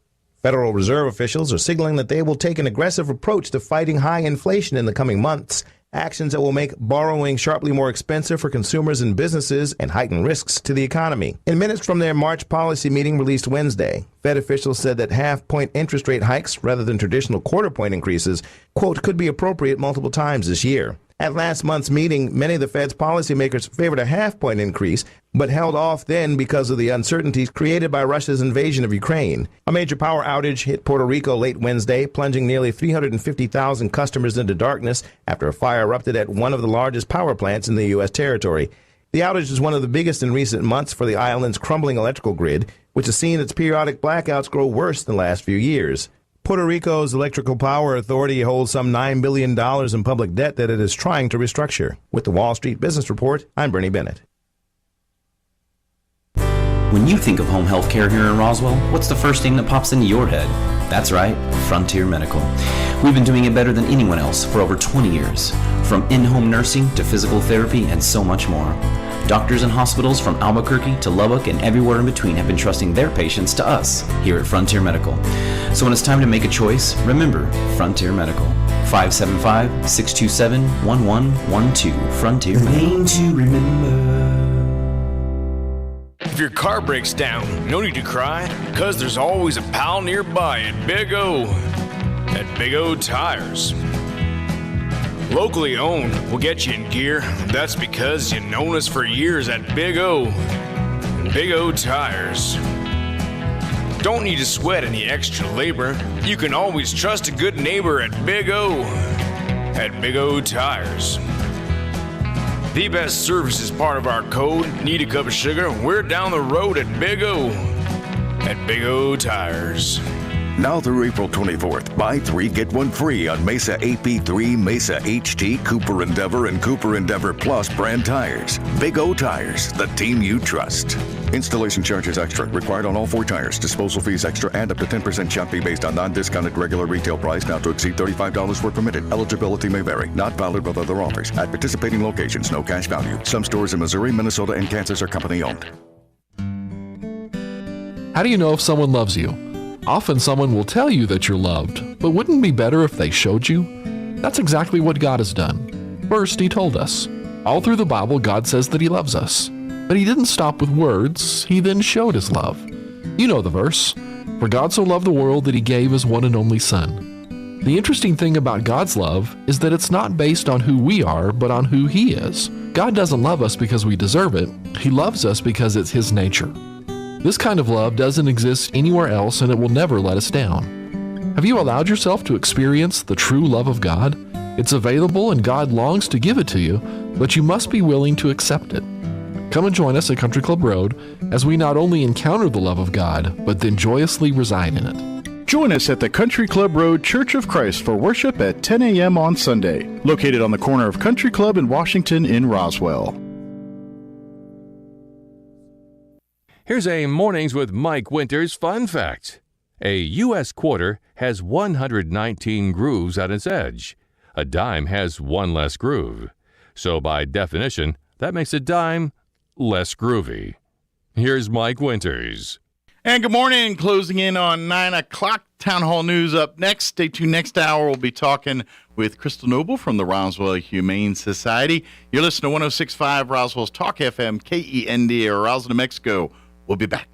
Federal Reserve officials are signaling that they will take an aggressive approach to fighting high inflation in the coming months. Actions that will make borrowing sharply more expensive for consumers and businesses and heighten risks to the economy. In minutes from their March policy meeting released Wednesday, Fed officials said that half-point interest rate hikes rather than traditional quarter-point increases, quote, could be appropriate multiple times this year. At last month's meeting, many of the Fed's policymakers favored a half-point increase, but held off then because of the uncertainties created by Russia's invasion of Ukraine. A major power outage hit Puerto Rico late Wednesday, plunging nearly 350,000 customers into darkness after a fire erupted at one of the largest power plants in the U.S. territory. The outage is one of the biggest in recent months for the island's crumbling electrical grid, which has seen its periodic blackouts grow worse in the last few years. Puerto Rico's Electrical Power Authority holds some $9 billion in public debt that it is trying to restructure. With the Wall Street Business Report, I'm Bernie Bennett. When you think of home health care here in Roswell, what's the first thing that pops into your head? That's right, Frontier Medical. We've been doing it better than anyone else for over 20 years. From in-home nursing to physical therapy and so much more. Doctors and hospitals from Albuquerque to Lubbock and everywhere in between have been trusting their patients to us here at Frontier Medical. So when it's time to make a choice, remember Frontier Medical. 575-627-1112. Frontier Medical. Name to remember. If your car breaks down, no need to cry, because there's always a pal nearby at Big O. At Big O Tires. Locally owned will get you in gear. That's because you've known us for years at Big O. Big O Tires. Don't need to sweat any extra labor. You can always trust a good neighbor at Big O. At Big O Tires. The best service is part of our code. Need a cup of sugar? We're down the road at Big O. At Big O Tires. Now through April 24th, buy 3, get 1 free on Mesa AP3, Mesa HT, Cooper Endeavor, and Cooper Endeavor Plus brand tires. Big O Tires, the team you trust. Installation charges extra. Required on all 4 tires. Disposal fees extra and up to 10% shop fee based on non-discounted regular retail price not to exceed $35 where permitted. Eligibility may vary. Not valid with other offers. At participating locations, no cash value. Some stores in Missouri, Minnesota, and Kansas are company owned. How do you know if someone loves you? Often someone will tell you that you're loved, but wouldn't it be better if they showed you? That's exactly what God has done. First, He told us. All through the Bible, God says that He loves us. But He didn't stop with words. He then showed His love. You know the verse. For God so loved the world that He gave His one and only Son. The interesting thing about God's love is that it's not based on who we are, but on who He is. God doesn't love us because we deserve it. He loves us because it's His nature. This kind of love doesn't exist anywhere else, and it will never let us down. Have you allowed yourself to experience the true love of God? It's available, and God longs to give it to you, but you must be willing to accept it. Come and join us at Country Club Road as we not only encounter the love of God, but then joyously reside in it. Join us at the Country Club Road Church of Christ for worship at 10 a.m. on Sunday, located on the corner of Country Club and Washington in Roswell. Here's a Mornings with Mike Winters fun fact. A U.S. quarter has 119 grooves at its edge. A dime has 1 less groove. So by definition, that makes a dime less groovy. Here's Mike Winters. And good morning. Closing in on 9 o'clock. Town Hall News up next. Stay tuned. Next hour, we'll be talking with Crystal Noble from the Roswell Humane Society. You're listening to 106.5 Roswell's Talk FM, KEND, Roswell, New Mexico. We'll be back.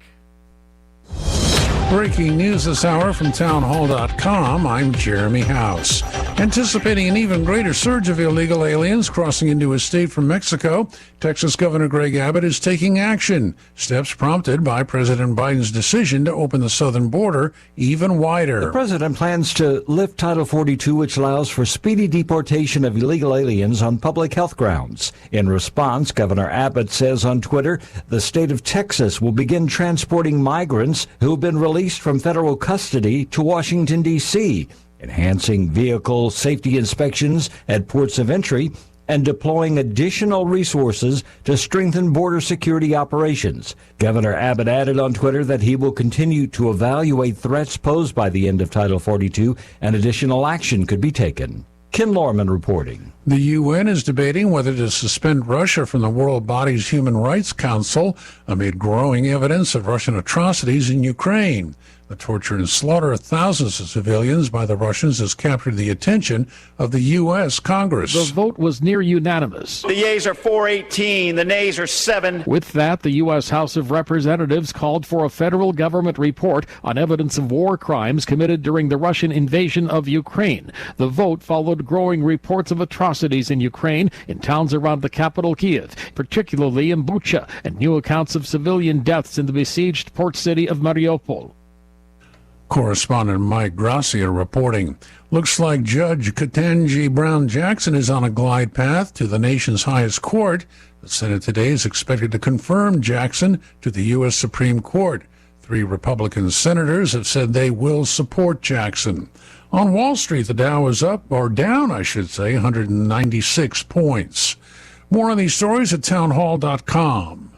Breaking news this hour from townhall.com. I'm Jeremy House. Anticipating an even greater surge of illegal aliens crossing into his state from Mexico, Texas Governor Greg Abbott is taking action. Steps prompted by President Biden's decision to open the southern border even wider. The president plans to lift Title 42, which allows for speedy deportation of illegal aliens on public health grounds. In response, Governor Abbott says on Twitter, the state of Texas will begin transporting migrants who have been released from federal custody to Washington, D.C., enhancing vehicle safety inspections at ports of entry and deploying additional resources to strengthen border security operations. Governor Abbott added on Twitter that he will continue to evaluate threats posed by the end of Title 42 and additional action could be taken. Ken Lorman reporting. The UN is debating whether to suspend Russia from the world body's Human Rights Council amid growing evidence of Russian atrocities in Ukraine. The torture and slaughter of thousands of civilians by the Russians has captured the attention of the U.S. Congress. The vote was near unanimous. The yeas are 418, the nays are 7. With that, the U.S. House of Representatives called for a federal government report on evidence of war crimes committed during the Russian invasion of Ukraine. The vote followed growing reports of atrocities in Ukraine in towns around the capital Kyiv, particularly in Bucha, and new accounts of civilian deaths in the besieged port city of Mariupol. Correspondent Mike Gracia reporting. Looks like Judge Ketanji Brown Jackson is on a glide path to the nation's highest court. The Senate today is expected to confirm Jackson to the U.S. Supreme Court. 3 Republican senators have said they will support Jackson. On Wall Street, the Dow is up, or down, I should say, 196 points. More on these stories at townhall.com.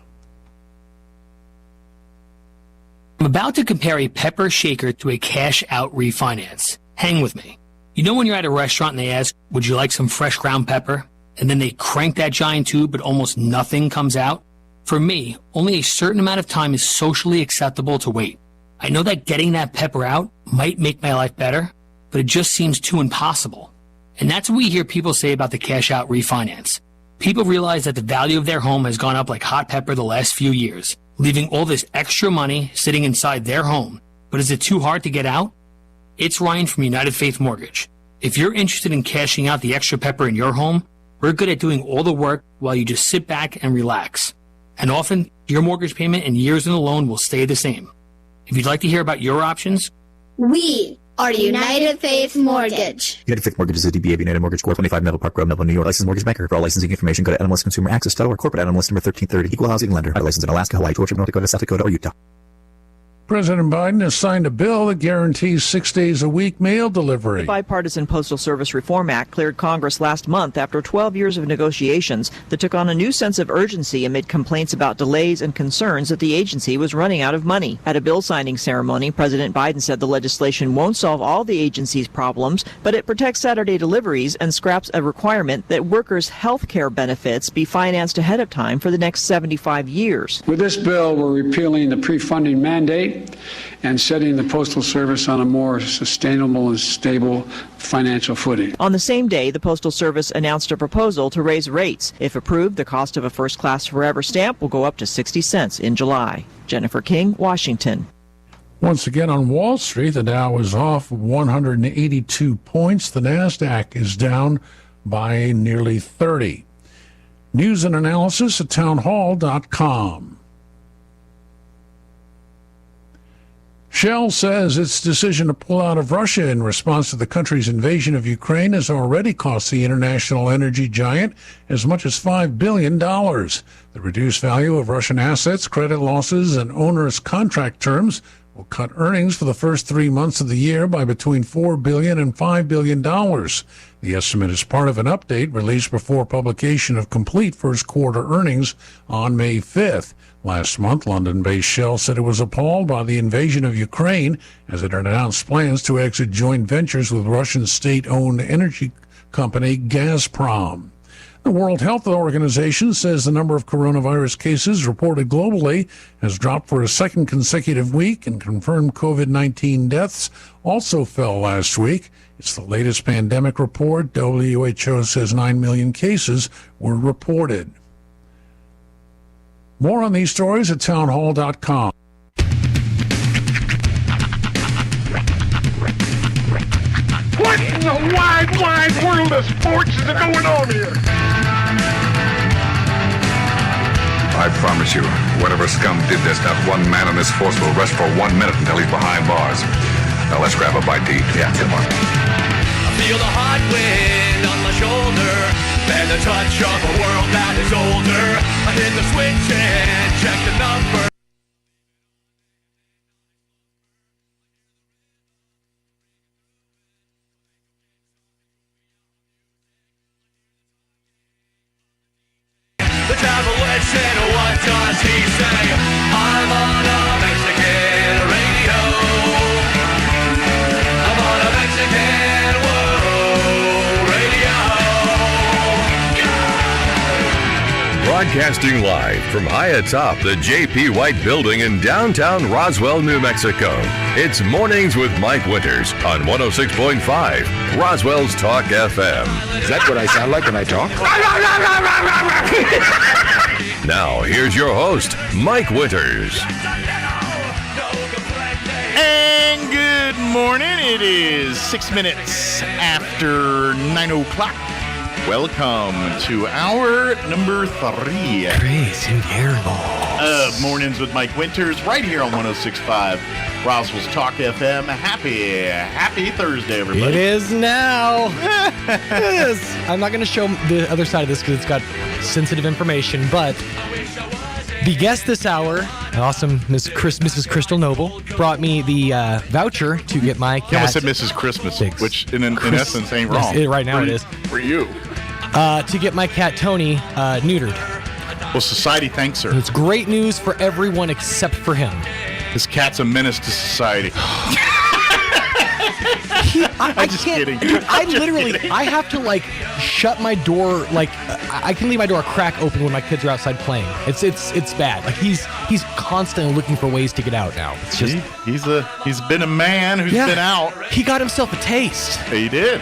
I'm about to compare a pepper shaker to a cash-out refinance. Hang with me. You know when you're at a restaurant and they ask, would you like some fresh ground pepper? And then they crank that giant tube, but almost nothing comes out? For me, only a certain amount of time is socially acceptable to wait. I know that getting that pepper out might make my life better, but it just seems too impossible. And that's what we hear people say about the cash-out refinance. People realize that the value of their home has gone up like hot pepper the last few years, leaving all this extra money sitting inside their home. But is it too hard to get out? It's Ryan from United Faith Mortgage. If you're interested in cashing out the extra pepper in your home, we're good at doing all the work while you just sit back and relax. And often, your mortgage payment and years in the loan will stay the same. If you'd like to hear about your options, we are United Faith Mortgage. United Faith Mortgage is a DBA of United Mortgage Corp. 25 Melville Park Road, Melville, New York. Licensed mortgage banker. For all licensing information, go to NMLSConsumerAccess.org. Corporate NMLS number 1330. Equal housing lender. Licensed in Alaska, Hawaii, Georgia, North Dakota, South Dakota, or Utah. President Biden has signed a bill that guarantees 6 days a week mail delivery. The Bipartisan Postal Service Reform Act cleared Congress last month after 12 years of negotiations that took on a new sense of urgency amid complaints about delays and concerns that the agency was running out of money. At a bill signing ceremony, President Biden said the legislation won't solve all the agency's problems, but it protects Saturday deliveries and scraps a requirement that workers' health care benefits be financed ahead of time for the next 75 years. With this bill, we're repealing the pre-funding mandate and setting the Postal Service on a more sustainable and stable financial footing. On the same day, the Postal Service announced a proposal to raise rates. If approved, the cost of a first-class forever stamp will go up to 60 cents in July. Jennifer King, Washington. Once again on Wall Street, the Dow is off 182 points. The NASDAQ is down by nearly 30. News and analysis at townhall.com. Shell says its decision to pull out of Russia in response to the country's invasion of Ukraine has already cost the international energy giant as much as $5 billion. The reduced value of Russian assets, credit losses, and onerous contract terms will cut earnings for the first 3 months of the year by between $4 billion and $5 billion. The estimate is part of an update released before publication of complete first quarter earnings on May 5th. Last month, London-based Shell said it was appalled by the invasion of Ukraine as it announced plans to exit joint ventures with Russian state-owned energy company Gazprom. The World Health Organization says the number of coronavirus cases reported globally has dropped for a second consecutive week, and confirmed COVID-19 deaths also fell last week. It's the latest pandemic report. WHO says 9 million cases were reported. More on these stories at townhall.com. What in the wide, wide world of sports is going on here? I promise you, whatever scum did this, not one man in this force will rest for 1 minute until he's behind bars. Now let's grab a bite to eat. Yeah, come on. I feel the hot wind on my shoulder and the touch of a world that is older. I hit the switch and check the number. The devil listen, what does he say? I'm on a Mexican radio. I'm on a Mexican radio. Broadcasting live from high atop the J.P. White Building in downtown Roswell, New Mexico. It's Mornings with Mike Winters on 106.5 Roswell's Talk FM. Is that what I sound like when I talk? Now, here's your host, Mike Winters. And good morning. It is 6 minutes after 9 o'clock. Welcome to hour number 3. Chris and Of Mornings with Mike Winters, right here on 106.5 Roswell's Talk FM. Happy Thursday, everybody. It is now. It is. I'm not going to show the other side of this because it's got sensitive information, but the guest this hour, awesome Mrs. Crystal Noble, brought me the voucher to get my cat. You almost said Mrs. Christmas, which in essence ain't wrong. Yes, right now it is. For you. To get my cat Tony neutered. Well, society thanks her. It's great news for everyone except for him. This cat's a menace to society. I'm just kidding. I have to shut my door. I can leave my door a crack open when my kids are outside playing. It's bad. He's constantly looking for ways to get out now. It's just he's been a man who's been out. He got himself a taste. He did.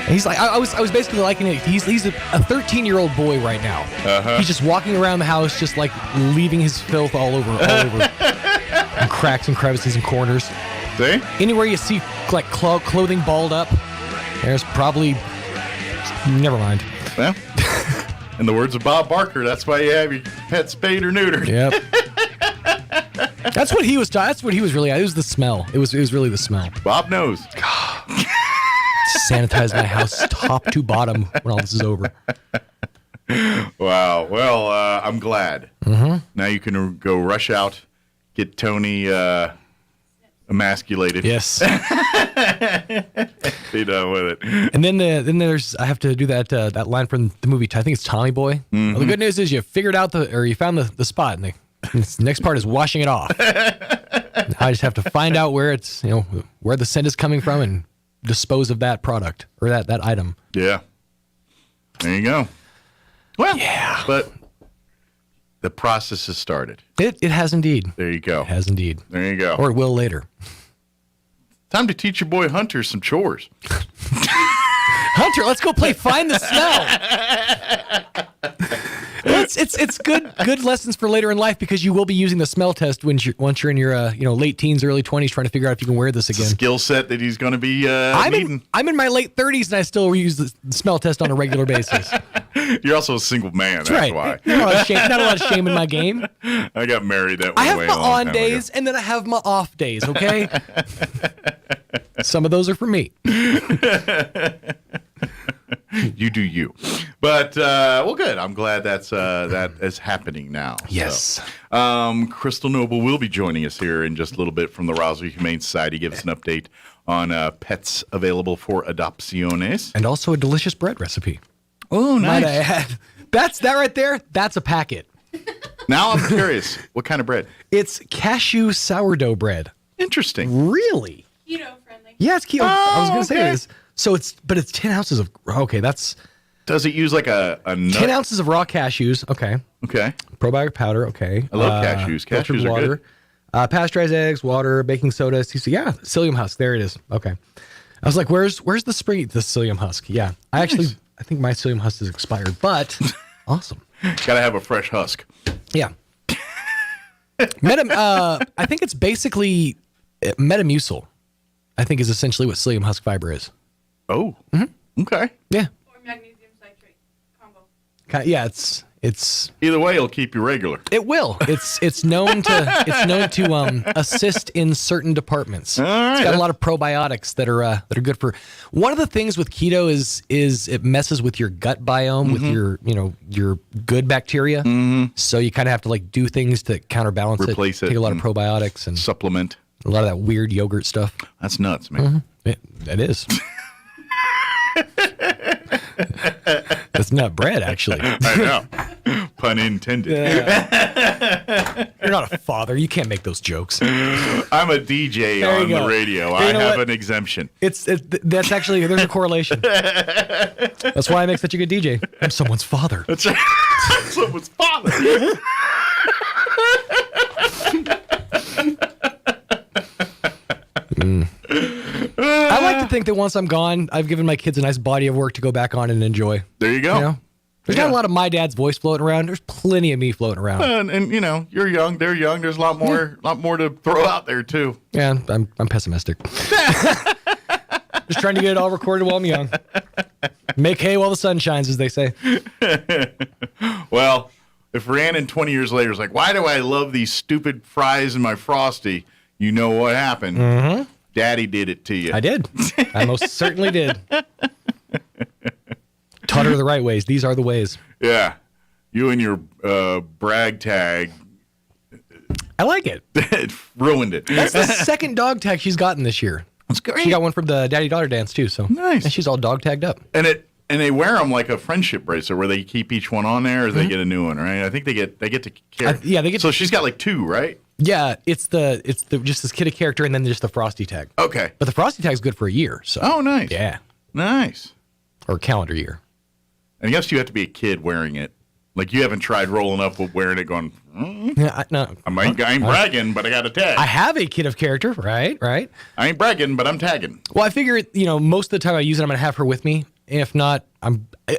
And he's like, I was basically liking it. He's a 13-year-old boy right now. Uh-huh. He's just walking around the house, just leaving his filth all over, and cracks and crevices and corners. See? Anywhere you see clothing balled up, there's probably. Never mind. Well, in the words of Bob Barker, that's why you have your pet spayed or neutered. Yep. That's what he was. That's what he was really. It was the smell. It was really the smell. Bob knows. Sanitize my house top to bottom when all this is over. Wow. Well, I'm glad. Mm-hmm. Now you can go rush out get Tony emasculated. Yes. Be done with it. And then there's I have to do that line from the movie. I think it's Tommy Boy. Mm-hmm. Well, the good news is you figured out you found the spot, and the next part is washing it off. I just have to find out where it's where the scent is coming from and dispose of that product or that item. Yeah. There you go. Well, yeah. But the process has started. It has indeed. There you go. It has indeed. There you go. Or it will later. Time to teach your boy Hunter some chores. Hunter, let's go play Find the Smell. Well, it's good lessons for later in life because you will be using the smell test once you're in your late teens, early 20s, trying to figure out if you can wear this again. Skill set that he's going to be needing. I'm in my late 30s and I still use the smell test on a regular basis. You're also a single man. That's right. why. Not a lot of shame in my game. I got married that way. I have way my a long on time days ago. and then I have my off days. Okay. Some of those are for me. You do you. But, well, good. I'm glad that is happening now. Yes. So, Crystal Noble will be joining us here in just a little bit from the Roswell Humane Society. Give us an update on pets available for adopciones. And also a delicious bread recipe. Oh, nice. Might I add. That right there, that's a packet. Now I'm curious. What kind of bread? It's cashew sourdough bread. Interesting. Really? Keto friendly. Yeah, it's keto. I was going to say this. So it's 10 ounces of, okay, that's. Does it use like a nut? 10 ounces of raw cashews, okay. Okay. Probiotic powder, okay. I love cashews. Filtered Cashews are water. good. Pasteurized eggs, water, baking soda, yeah, psyllium husk. There it is. Okay. I was like, where's the spring? The psyllium husk. Yeah. I think my psyllium husk is expired, but awesome. Gotta have a fresh husk. Yeah. I think it's basically Metamucil. I think is essentially what psyllium husk fiber is. Oh. Mm-hmm. Okay. Yeah. Or magnesium citrate combo. Yeah, it's either way it'll keep you regular. It will. It's known to assist in certain department. All right. It's got a lot of probiotics that are good for. One of the things with keto is it messes with your gut biome, with your good bacteria. Mm-hmm. So you kind of have to do things to counterbalance Replace it. Take a lot of probiotics and supplement. A lot of that weird yogurt stuff. That's nuts, man. Mm-hmm. It is. That's not bread, actually. I know. Pun intended. You're not a father. You can't make those jokes. I'm a DJ on the radio. I have an exemption. That's actually, there's a correlation. That's why I make such a good DJ. I'm someone's father. That's right. Someone's father. I like to think that once I'm gone, I've given my kids a nice body of work to go back on and enjoy. There you go. There's not a lot of my dad's voice floating around. There's plenty of me floating around. And you're young. They're young. There's a lot more to throw out there too. Yeah, I'm pessimistic. Just trying to get it all recorded while I'm young. Make hay while the sun shines, as they say. Well, if Rhiannon 20 years later is like, why do I love these stupid fries in my Frosty? You know what happened. Mm-hmm. Daddy did it to you. I did. I most certainly did. Taught her the right ways. These are the ways. Yeah. You and your brag tag. I like it. It ruined it. That's the second dog tag she's gotten this year. That's great. She got one from the daddy-daughter dance, too. So nice. And she's all dog tagged up. And they wear them like a friendship bracelet where they keep each one on there or they get a new one, right? I think they get to carry. They get. So she's got like two, right? Yeah, it's the just this kitty character and then just the Frosty tag. Okay. But the Frosty tag's good for a year. So. Oh, nice. Yeah. Nice. Or a calendar year. And I guess you have to be a kid wearing it. Like you haven't tried rolling up with wearing it going, Yeah, no. I ain't bragging, but I got a tag. I have a kid of character, right? I ain't bragging, but I'm tagging. Well, I figure, most of the time I use it, I'm going to have her with me. If not,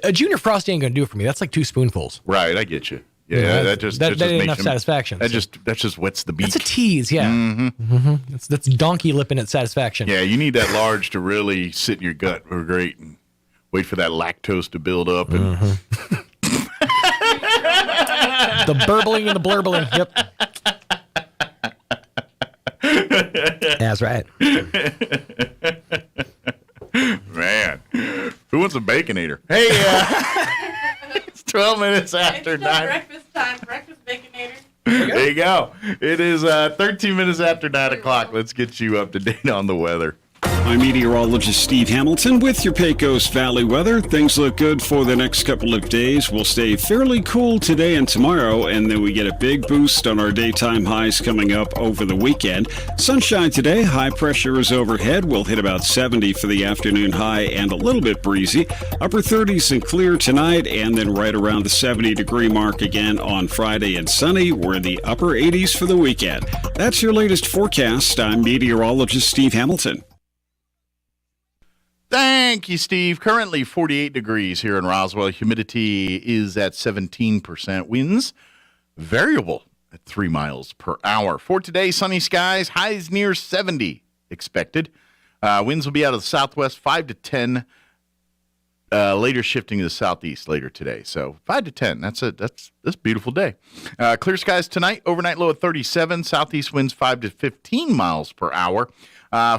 a junior Frosty ain't going to do it for me. That's like 2 spoonfuls. Right, I get you. Yeah, that just ain't makes enough satisfaction. That just wets the beak. That's a tease, yeah. Mm-hmm. That's donkey lipping at satisfaction. Yeah, you need that large to really sit in your gut. We're great. And wait for that lactose to build up. And the burbling and the blurbling. Yep. That's right. Man, who wants a Baconator? Hey, it's 12 minutes after 9. Breakfast time, breakfast Baconator. There There you go. It is 13 minutes after 9 o'clock. Let's get you up to date on the weather. I'm meteorologist Steve Hamilton with your Pecos Valley weather. Things look good for the next couple of days. We'll stay fairly cool today and tomorrow, and then we get a big boost on our daytime highs coming up over the weekend. Sunshine today, high pressure is overhead. We'll hit about 70 for the afternoon high and a little bit breezy. Upper 30s and clear tonight, and then right around the 70-degree mark again on Friday and sunny. We're in the upper 80s for the weekend. That's your latest forecast. I'm meteorologist Steve Hamilton. Thank you, Steve. Currently 48 degrees here in Roswell. Humidity is at 17%. Winds variable at 3 miles per hour. For today, sunny skies, highs near 70 expected. Winds will be out of the southwest 5 to 10. Later shifting to the southeast later today. So 5 to 10. That's a beautiful day. Clear skies tonight. Overnight low at 37. Southeast winds 5 to 15 miles per hour.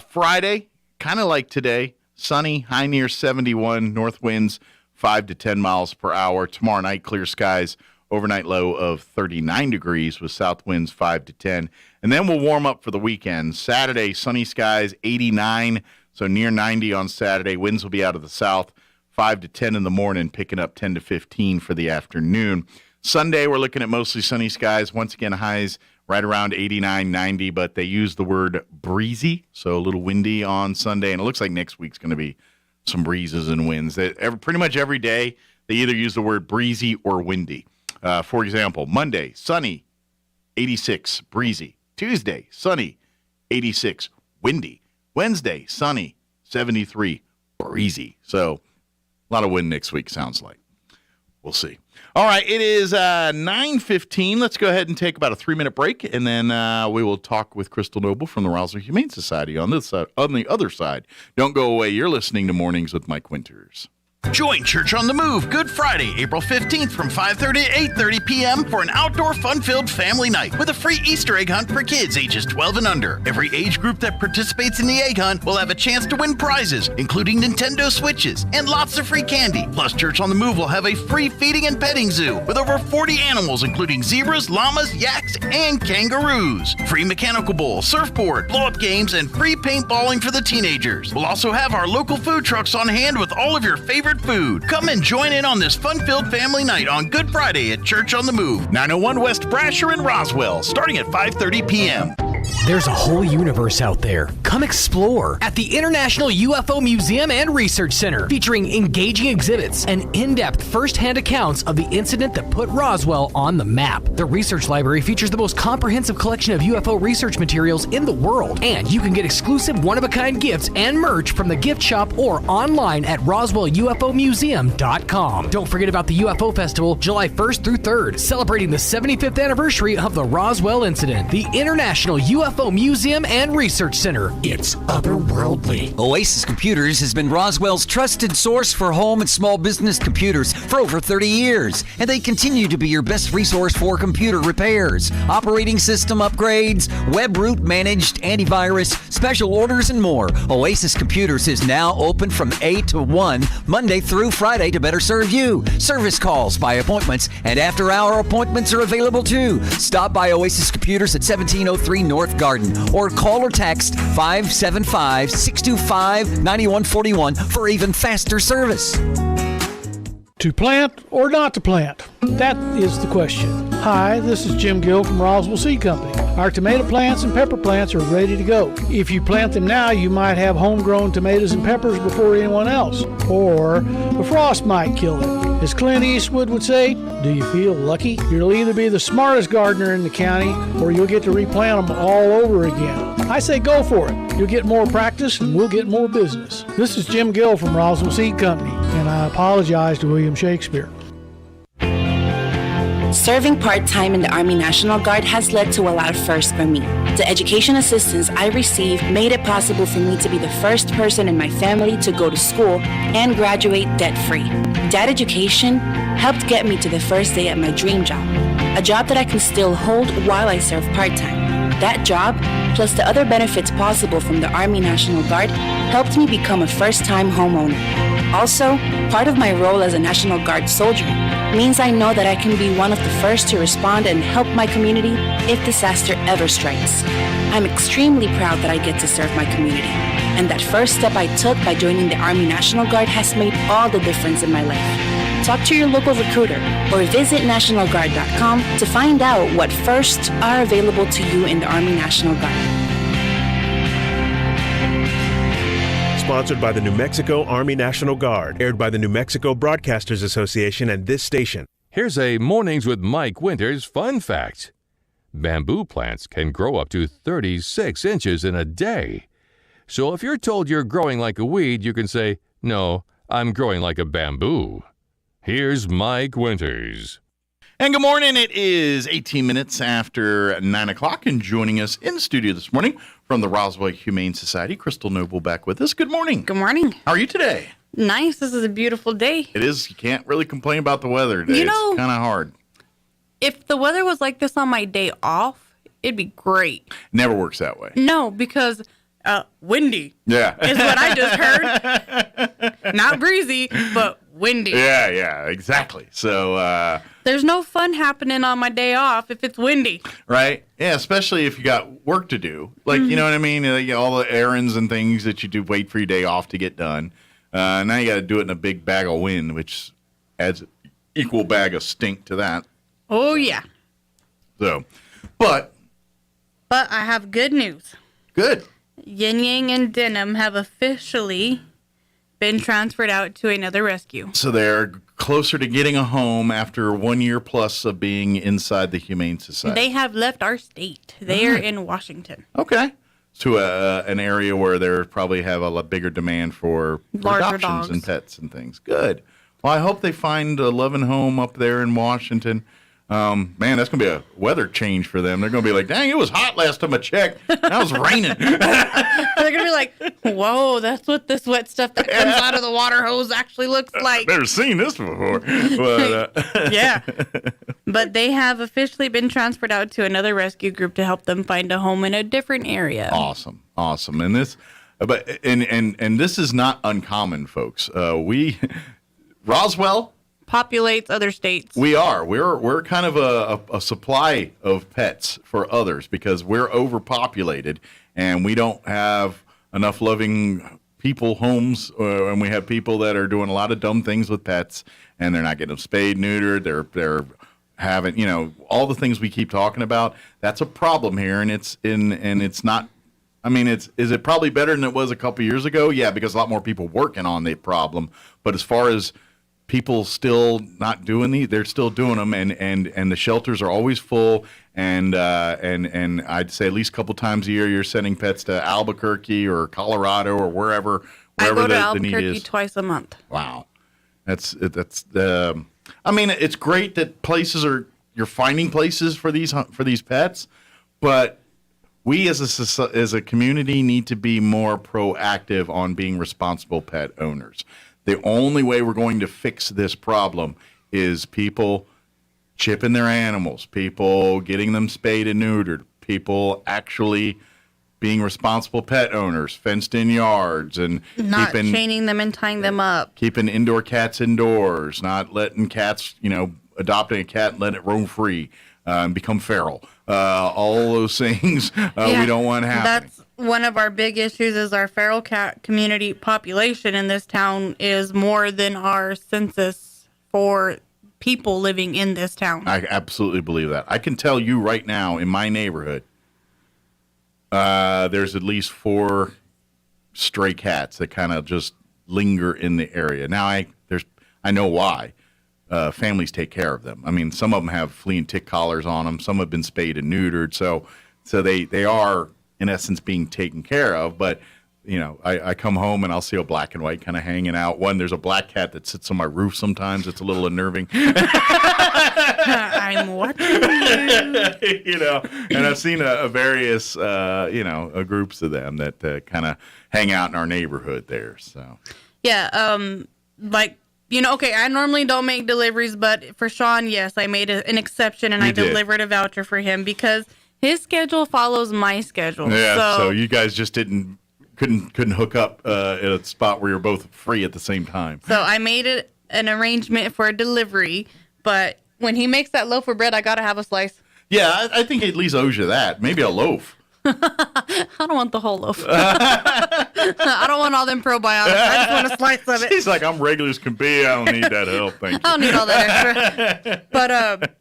Friday, kind of like today. Sunny, high near 71, north winds 5 to 10 miles per hour. Tomorrow night, clear skies, overnight low of 39 degrees with south winds 5 to 10. And then we'll warm up for the weekend. Saturday, sunny skies, 89, so near 90 on Saturday. Winds will be out of the south, 5 to 10 in the morning, picking up 10 to 15 for the afternoon. Sunday, we're looking at mostly sunny skies. Once again, highs right around 89, 90, but they use the word breezy, so a little windy on Sunday. And it looks like next week's going to be some breezes and winds. Pretty much every day, they either use the word breezy or windy. For example, Monday, sunny, 86, breezy. Tuesday, sunny, 86, windy. Wednesday, sunny, 73, breezy. So a lot of wind next week, sounds like. We'll see. All right, it is 9:15. Let's go ahead and take about a 3-minute break, and then we will talk with Crystal Noble from the Roswell Humane Society on this side. On the other side. Don't go away. You're listening to Mornings with Mike Winters. Join Church on the Move Good Friday, April 15th from 5:30 to 8:30 p.m. for an outdoor fun-filled family night with a free Easter egg hunt for kids ages 12 and under. Every age group that participates in the egg hunt will have a chance to win prizes, including Nintendo Switches and lots of free candy. Plus, Church on the Move will have a free feeding and petting zoo with over 40 animals, including zebras, llamas, yaks, and kangaroos. Free mechanical bull, surfboard, blow-up games, and free paintballing for the teenagers. We'll also have our local food trucks on hand with all of your favorite food. Come and join in on this fun-filled family night on Good Friday at Church on the Move, 901 West Brasher in Roswell, starting at 5:30 p.m. There's a whole universe out there. Come explore at the International UFO Museum and Research Center, featuring engaging exhibits and in-depth first-hand accounts of the incident that put Roswell on the map. The research library features the most comprehensive collection of UFO research materials in the world, and you can get exclusive one-of-a-kind gifts and merch from the gift shop or online at RoswellUFOmuseum.com. Don't forget about the UFO Festival, July 1st through 3rd, celebrating the 75th anniversary of the Roswell incident. The International UFO Museum and Research Center. It's otherworldly. Oasis Computers has been Roswell's trusted source for home and small business computers for over 30 years, and they continue to be your best resource for computer repairs, operating system upgrades, web root managed, antivirus, special orders, and more. Oasis Computers is now open from 8 to 1, Monday through Friday to better serve you. Service calls by appointments and after-hour appointments are available too. Stop by Oasis Computers at 1703 North Garden or call or text 575-625-9141 for even faster service. To plant or not to plant? That is the question. Hi, this is Jim Gill from Roswell Seed Company. Our tomato plants and pepper plants are ready to go. If you plant them now, you might have homegrown tomatoes and peppers before anyone else, or the frost might kill them. As Clint Eastwood would say, do you feel lucky? You'll either be the smartest gardener in the county, or you'll get to replant them all over again. I say go for it. You'll get more practice and we'll get more business. This is Jim Gill from Roswell Seed Company, and I apologize to William Shakespeare. Serving part-time in the Army National Guard has led to a lot of firsts for me. The education assistance I received made it possible for me to be the first person in my family to go to school and graduate debt-free. That education helped get me to the first day at my dream job, a job that I can still hold while I serve part-time. That job, plus the other benefits possible from the Army National Guard, helped me become a first-time homeowner. Also, part of my role as a National Guard soldier means I know that I can be one of the first to respond and help my community if disaster ever strikes. I'm extremely proud that I get to serve my community, and that first step I took by joining the Army National Guard has made all the difference in my life. Talk to your local recruiter or visit nationalguard.com to find out what firsts are available to you in the Army National Guard. Sponsored by the New Mexico Army National Guard, aired by the New Mexico Broadcasters Association and this station. Here's a Mornings with Mike Winters fun fact. Bamboo plants can grow up to 36 inches in a day. So if you're told you're growing like a weed, you can say, "No, I'm growing like a bamboo." Here's Mike Winters. And good morning. It is 18 minutes after 9 o'clock, and joining us in the studio this morning from the Roswell Humane Society, Crystal Noble back with us. Good morning. Good morning. How are you today? Nice. This is a beautiful day. It is. You can't really complain about the weather today. You know, it's kind of hard. If the weather was like this on my day off, it'd be great. Never works that way. No, because windy. Yeah. Is what I just heard. Not breezy, but windy. Yeah, exactly. So, there's no fun happening on my day off if it's windy. right? Yeah, especially if you got work to do. Like, you know what I mean? All the errands and things that you do wait for your day off to get done. Now you got to do it in a big bag of wind, which adds equal bag of stink to that. Oh, yeah. So, but I have good news. Good. Yin Yang and Denim have officially been transferred out to another rescue. So they're closer to getting a home after 1 year plus of being inside the Humane Society. They have left our state. They are in Washington. Okay. To an area where they probably have a lot bigger demand for Larger adoptions dogs. and pets and things. Good. Well, I hope they find a loving home up there in Washington. Man, that's going to be a weather change for them. They're going to be like, dang, it was hot last time I checked. Now it's raining. They're going to be like, whoa, that's what this wet stuff that comes out of the water hose actually looks like. I've never seen this before. But, Yeah. But they have officially been transferred out to another rescue group to help them find a home in a different area. Awesome. And this, and this is not uncommon, folks. Roswell populates other states. We're kind of a supply of pets for others because we're overpopulated and we don't have enough loving people homes, and we have people that are doing a lot of dumb things with pets, and they're not getting them spayed, neutered. They're having, all the things we keep talking about. That's a problem here, and it's not. I mean, is it probably better than it was a couple years ago? Yeah, because a lot more people working on the problem. But as far as people still not doing these, they're still doing them, and the shelters are always full. And I'd say at least a couple times a year you're sending pets to Albuquerque or Colorado or wherever I go to the need Albuquerque is. twice a month. Wow, that's. I mean, it's great that you're finding places for these pets, but we as a community need to be more proactive on being responsible pet owners. The only way we're going to fix this problem is people chipping their animals, people getting them spayed and neutered, people actually being responsible pet owners, fenced in yards, and Not chaining them and tying them up. keeping indoor cats indoors, not letting cats, adopting a cat and letting it roam free and become feral. All those things we don't want happening. That's one of our big issues is our feral cat community population in this town is more than our census for people living in this town. I absolutely believe that. I can tell you right now in my neighborhood, there's at least 4 stray cats that kind of just linger in the area. Now I know why. Families take care of them. I mean, some of them have flea and tick collars on them. Some have been spayed and neutered. So they are in essence being taken care of. But I come home and I'll see a black and white kind of hanging out. There's a black cat that sits on my roof sometimes. It's a little unnerving. I'm watching you. And I've seen various, groups of them that kind of hang out in our neighborhood there. So Yeah, okay, I normally don't make deliveries, but for Sean, yes, I made an exception and I delivered a voucher for him because his schedule follows my schedule. Yeah, so you guys just couldn't hook up at a spot where you're both free at the same time. So I made an arrangement for a delivery, But when he makes that loaf of bread, I got to have a slice. Yeah, I think he at least owes you that. Maybe a loaf. I don't want the whole loaf. I don't want all them probiotics. I just want a slice of it. He's like, I'm regular as can be. I don't need that help. Thank you. I don't need all that extra. But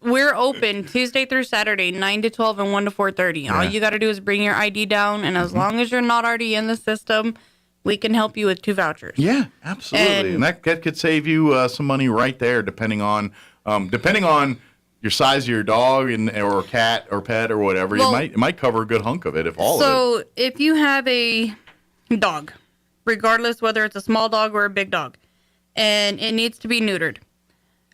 we're open Tuesday through Saturday, 9 to 12 and 1 to 4:30. All you got to do is bring your ID down, and as long as you're not already in the system, we can help you with 2 vouchers. Yeah, absolutely. And that could save you some money right there, depending on your size of your dog or cat or pet or whatever. Well, it might cover a good hunk of it, if all of it. So if you have a dog, regardless whether it's a small dog or a big dog, and it needs to be neutered,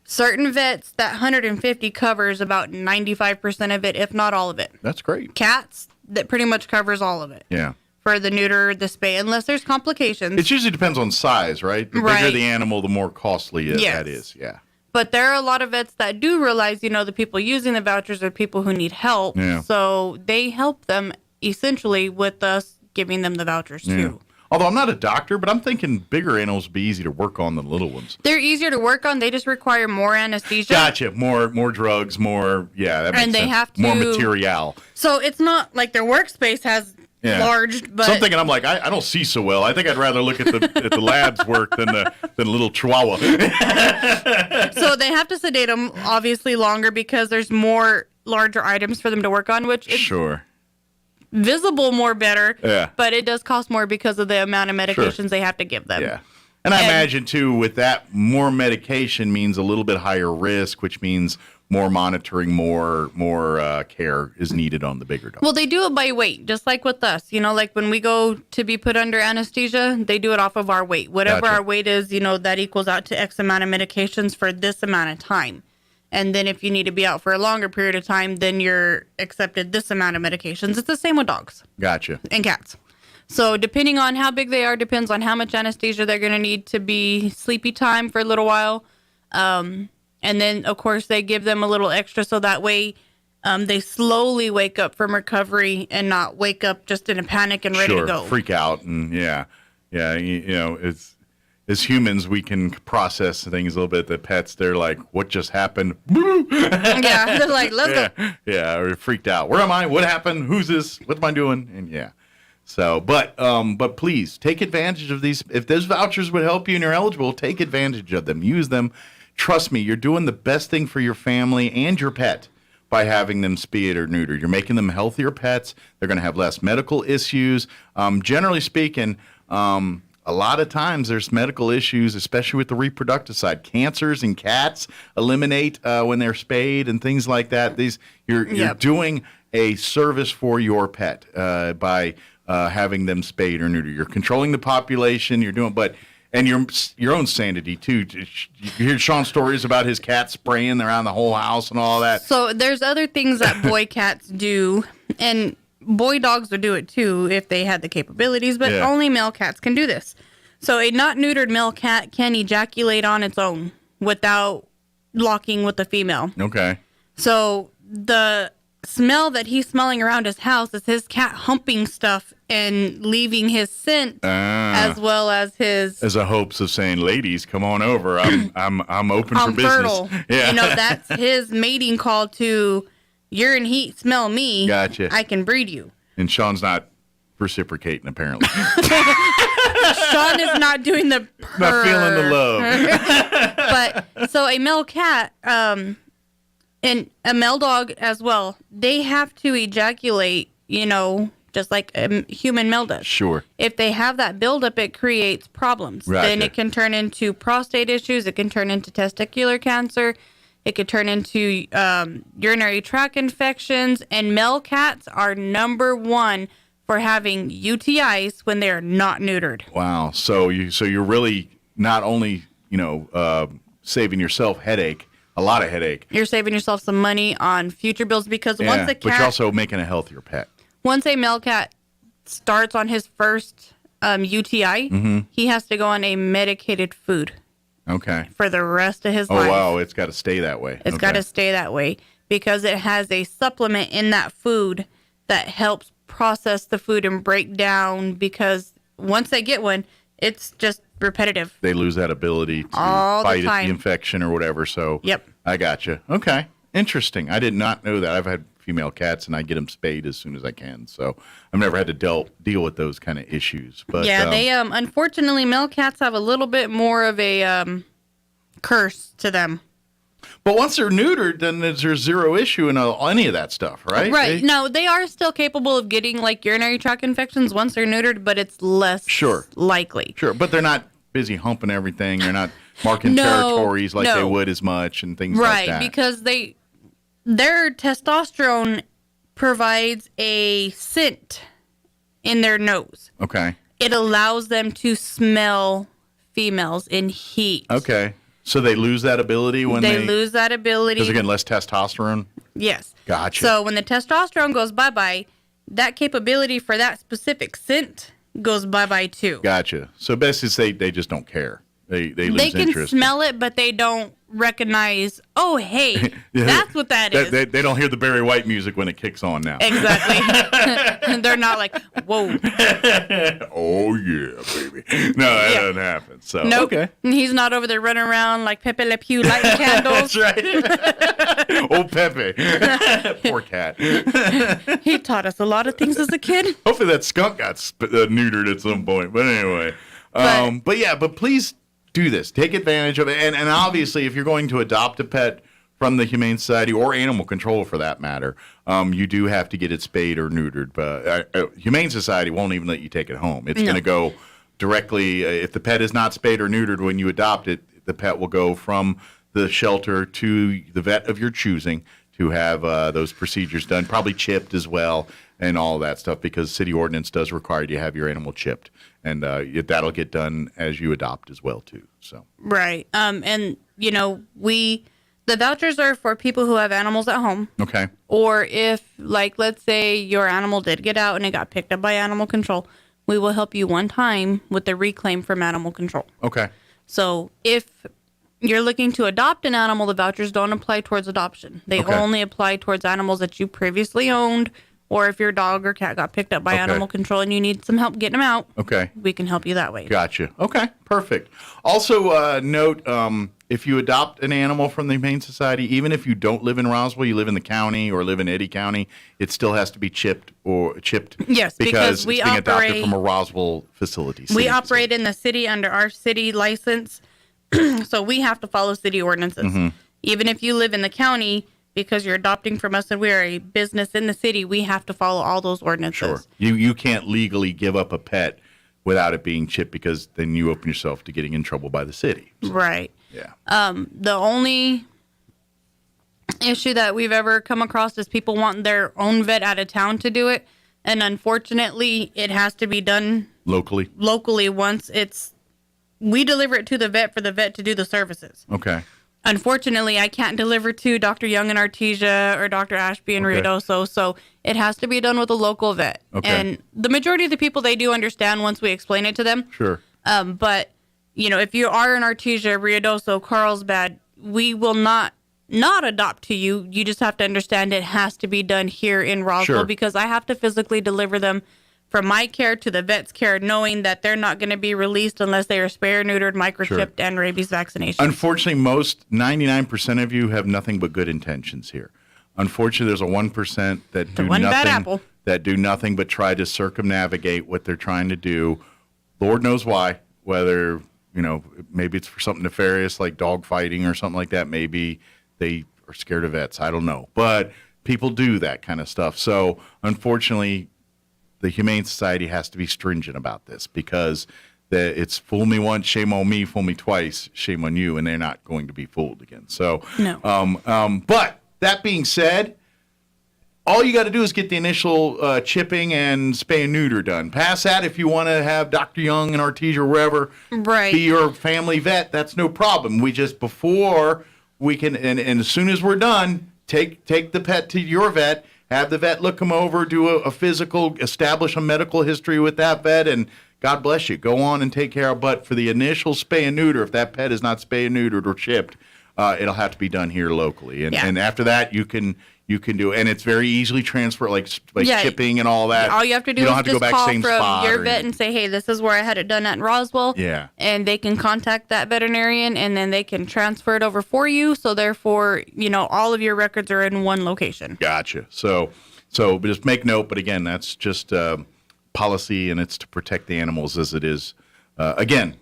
certain vets, that 150 covers about 95% of it, if not all of it. That's great. Cats, that pretty much covers all of it. Yeah. For the neuter, the spay, unless there's complications. It usually depends on size, right? The bigger the animal, the more costly that is. Yeah. But there are a lot of vets that do realize, the people using the vouchers are people who need help. Yeah. So they help them essentially with us giving them the vouchers too. Although I'm not a doctor, but I'm thinking bigger animals would be easy to work on than little ones. They're easier to work on. They just require more anesthesia. Gotcha. More drugs, more, that makes and they sense. have to, more material. So it's not like their workspace has large, but... So I'm thinking, I'm like, I don't see so well. I think I'd rather look at the lab's work than the little chihuahua. So they have to sedate them, obviously, longer because there's more larger items for them to work on, which is visible more better, but it does cost more because of the amount of medications they have to give them. Yeah. And I imagine, too, with that, more medication means a little bit higher risk, which means more monitoring, more care is needed on the bigger dog. Well, they do it by weight, just like with us. Like when we go to be put under anesthesia, they do it off of our weight. Whatever our weight is, that equals out to X amount of medications for this amount of time. And then if you need to be out for a longer period of time, then you're accepted this amount of medications. It's the same with dogs. Gotcha. And cats. So depending on how big they are, depends on how much anesthesia they're going to need to be sleepy time for a little while. And then, of course, they give them a little extra so that way they slowly wake up from recovery and not wake up just in a panic and ready to go. Freak out. And it's, as humans, we can process things a little bit. The pets, they're like, what just happened? Yeah, they're like, let's go. Yeah, we're freaked out. Where am I? What happened? Who's this? What am I doing? And So, but please take advantage of these. If those vouchers would help you and you're eligible, take advantage of them. Use them. Trust me, you're doing the best thing for your family and your pet by having them spayed or neutered. You're making them healthier pets. They're going to have less medical issues. Generally speaking, a lot of times there's medical issues, especially with the reproductive side. Cancers in cats eliminate when they're spayed and things like that. You're doing a service for your pet by having them spayed or neutered. You're controlling the population. You're doing, and your own sanity too. You hear Sean's stories about his cat spraying around the whole house and all that. So there's other things that boy cats do, and boy dogs would do it too if they had the capabilities, but only male cats can do this. So a not neutered male cat can ejaculate on its own without locking with the female. Okay. So the smell that he's smelling around his house is his cat humping stuff and leaving his scent as well as his... As a hopes of saying, ladies, come on over. I'm open for business. Fertile. Yeah. That's his mating call to, you're in heat, smell me. Gotcha. I can breed you. And Sean's not reciprocating, apparently. Sean is not doing the purr. Not feeling the love. But, so a male cat... and a male dog as well, they have to ejaculate, just like a human male does. Sure. If they have that buildup, it creates problems. Right. Then it can turn into prostate issues. It can turn into testicular cancer. It could turn into urinary tract infections. And male cats are number one for having UTIs when they are not neutered. Wow. So you're really not only, saving yourself a lot of headache. You're saving yourself some money on future bills because once a cat... But you're also making a healthier pet. Once a male cat starts on his first UTI, he has to go on a medicated food. Okay. For the rest of his life. Oh, wow. It's got to stay that way. It's got to stay that way because it has a supplement in that food that helps process the food and break down because once they get one, it's just repetitive. They lose that ability to All the fight time. the infection or whatever. So Yep. I gotcha. Okay. Interesting. I did not know that. I've had female cats and I get them spayed as soon as I can. So I've never had to deal with those kind of issues. But yeah, they unfortunately male cats have a little bit more of a curse to them. But once they're neutered, then there's zero issue in any of that stuff, right? Right. No, they are still capable of getting like urinary tract infections once they're neutered, but it's less likely. Sure. But they're not busy humping everything. They're not marking territories like they would as much and things like that. Right, because their testosterone provides a scent in their nose. Okay. It allows them to smell females in heat. Okay. So they lose that ability when they lose that ability. Because again, less testosterone? Yes. Gotcha. So when the testosterone goes bye-bye, that capability for that specific scent goes bye-bye too. Gotcha. So best is they just don't care. They lose They can interest. smell it, but they don't recognize, oh, hey, that's what that is. They don't hear the Barry White music when it kicks on now. Exactly. They're not like, whoa. Oh, yeah, baby. No, that doesn't happen. So, Nope. okay. He's not over there running around like Pepe Le Pew lighting candles. That's right. Oh, Pepe. Poor cat. He taught us a lot of things as a kid. Hopefully that skunk got neutered at some point. But anyway. But please do this. Take advantage of it. And obviously, if you're going to adopt a pet from the Humane Society or Animal Control for that matter, you do have to get it spayed or neutered. But Humane Society won't even let you take it home. It's going to go directly, if the pet is not spayed or neutered when you adopt it, the pet will go from the shelter to the vet of your choosing to have those procedures done, probably chipped as well and all that stuff, because city ordinance does require you to have your animal chipped. And that'll get done as you adopt as well, too. So Right. And, you know, the vouchers are for people who have animals at home. Okay. Or if, like, let's say your animal did get out and it got picked up by animal control, we will help you one time with the reclaim from animal control. Okay. So if you're looking to adopt an animal, the vouchers don't apply towards adoption. They only apply towards animals that you previously owned, or if your dog or cat got picked up by animal control and you need some help getting them out, we can help you that way. Gotcha. Okay, perfect. Also, note, if you adopt an animal from the Humane Society, even if you don't live in Roswell, you live in the county or live in Eddy County, it still has to be chipped. Yes, because we it's being adopted operate from a Roswell facility. We operate in the city under our city license, so we have to follow city ordinances. Mm-hmm. Even if you live in the county, because you're adopting from us and we're a business in the city, we have to follow all those ordinances. Sure. You can't legally give up a pet without it being chipped, because then you open yourself to getting in trouble by the city. So, right. Yeah. The only issue that we've ever come across is people want their own vet out of town to do it. And unfortunately, it has to be done locally once we deliver it to the vet for the vet to do the services. Okay. Unfortunately, I can't deliver to Dr. Young in Artesia or Dr. Ashby in Ruidoso, so it has to be done with a local vet. Okay. And the majority of the people, they do understand once we explain it to them. Sure. But, you know, if you are in Artesia, Ruidoso, Carlsbad, we will not adopt to you. You just have to understand it has to be done here in Roswell because I have to physically deliver them from my care to the vet's care, knowing that they're not going to be released unless they are spay or neutered, microchipped, and rabies vaccination. Unfortunately, 99% of you have nothing but good intentions here. Unfortunately, there's a 1% that do one nothing. bad apple. That do nothing but try to circumnavigate what they're trying to do. Lord knows why. Whether maybe it's for something nefarious like dog fighting or something like that. Maybe they are scared of vets. I don't know, but people do that kind of stuff. So unfortunately, the Humane Society has to be stringent about this, because it's fool me once, shame on me, fool me twice, shame on you, and they're not going to be fooled again. So, but that being said, all you got to do is get the initial chipping and spay and neuter done. Past that, if you want to have Dr. Young in Artesia or wherever be your family vet, that's no problem. We just, before we can, and as soon as we're done, take the pet to your vet, have the vet look them over, do a physical, establish a medical history with that vet, and God bless you. Go on and take care of. But for the initial spay and neuter, if that pet is not spay and neutered or chipped, it'll have to be done here locally. And after that, you can You can do, and it's very easily transferred, like Yeah. shipping and all that. All you have to do don't is have to just go back call same from spot your or vet anything. and say, hey, this is where I had it done at Roswell. Yeah. And they can contact that veterinarian, and then they can transfer it over for you. So therefore, all of your records are in one location. Gotcha. So just make note. But again, that's just policy, and it's to protect the animals as it is. Again,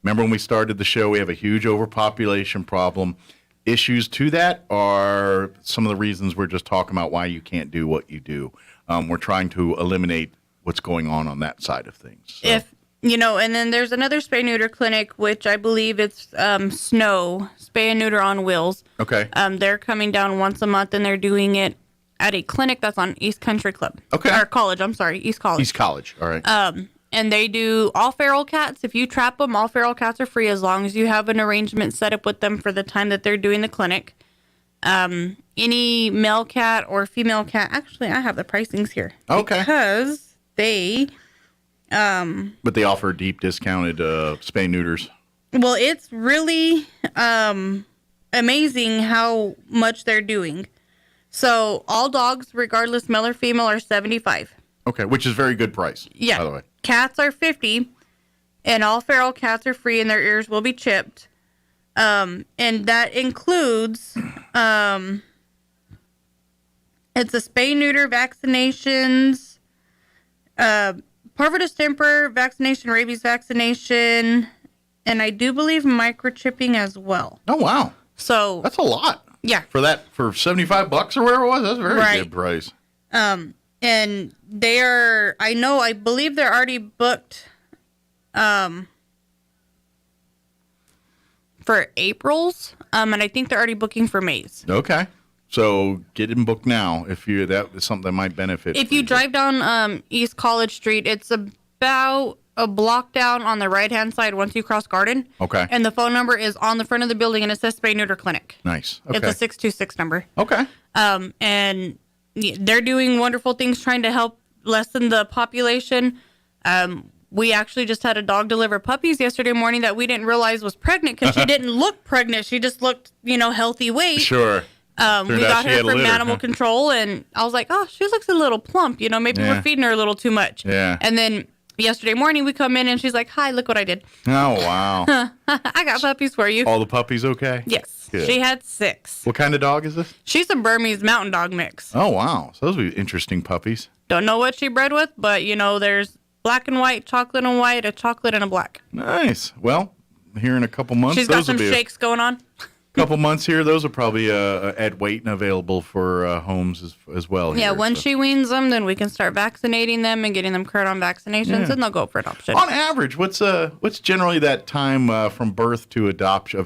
remember when we started the show, we have a huge overpopulation problem. Issues to that are some of the reasons we're just talking about why you can't do what you do. We're trying to eliminate what's going on that side of things. So. And then there's another spay neuter clinic, which I believe it's Snow Spay and Neuter on Wheels. Okay. They're coming down once a month, and they're doing it at a clinic that's on East Country Club. Okay. Or College. I'm sorry, East College. East College. All right. And they do all feral cats. If you trap them, all feral cats are free as long as you have an arrangement set up with them for the time that they're doing the clinic. Any male cat or female cat, actually, I have the pricings here. Okay. Because they... but they offer deep discounted spay neuters. Well, it's really amazing how much they're doing. So all dogs, regardless male or female, are $75. Okay, which is very good price. Yeah. By the way. Cats are $50, and all feral cats are free, and their ears will be chipped. And that includes it's a spay neuter vaccinations, parvo distemper vaccination, rabies vaccination, and I do believe microchipping as well. Oh wow! So that's a lot. Yeah. For $75 or whatever it was, that's a very good price. And I believe they're already booked for April's, and I think they're already booking for May's. Okay. So get them booked now if that is something that might benefit. If you drive down East College Street, it's about a block down on the right-hand side once you cross Garden. Okay. And the phone number is on the front of the building, and it says Spay Neuter Clinic. Nice. Okay. It's a 626 number. Okay. And they're doing wonderful things trying to help lessen the population. We actually just had a dog deliver puppies yesterday morning that we didn't realize was pregnant because she didn't look pregnant. She just looked, healthy weight. Sure. We got her from animal control, and I was like, oh, she looks a little plump. Maybe we're feeding her a little too much. Yeah. And then yesterday morning we come in, and she's like, hi, look what I did. Oh, wow. I got puppies for you. All the puppies okay? Yes. Good. She had 6. What kind of dog is this? She's a Burmese mountain dog mix. Oh, wow. So those would be interesting puppies. Don't know what she bred with, but, there's black and white, chocolate and white, a chocolate and a black. Nice. Well, here in a couple months, She's got some shakes going on. Couple months here, those will probably add weight and available for homes as well. Yeah, here, once she weans them, then we can start vaccinating them and getting them current on vaccinations, and they'll go for adoption. On average, what's generally that time from birth to adoption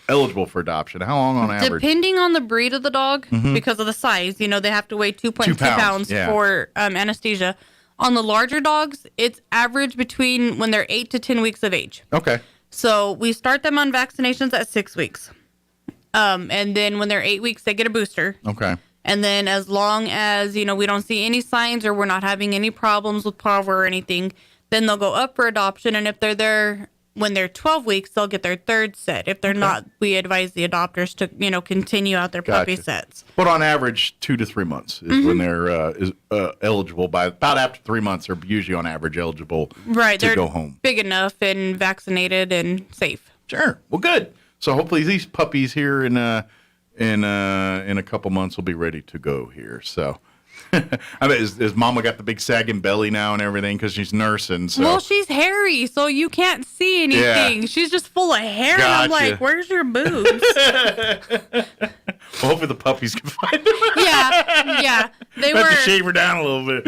eligible for adoption? How long on average? Depending on the breed of the dog, because of the size, they have to weigh 2.2 pounds for anesthesia. On the larger dogs, it's average between when they're 8 to 10 weeks of age. Okay. So we start them on vaccinations at 6 weeks. And then when they're 8 weeks, they get a booster. Okay. And then as long as, we don't see any signs or we're not having any problems with parvo or anything, then they'll go up for adoption. And if they're there when they're 12 weeks, they'll get their third set. If they're not, we advise the adopters to, continue out their puppy sets. But on average, 2 to 3 months is when they're eligible. By about after 3 months, they're usually on average eligible to go home. Big enough and vaccinated and safe. Sure. Well, good. So hopefully these puppies here in a couple months will be ready to go here. So, I mean, is Mama got the big sagging belly now and everything because she's nursing? So. Well, she's hairy, so you can't see anything. Yeah. She's just full of hair. Gotcha. And I'm like, where's your boobs? Well, hopefully the puppies can find them. Yeah. They have to shave her down a little bit.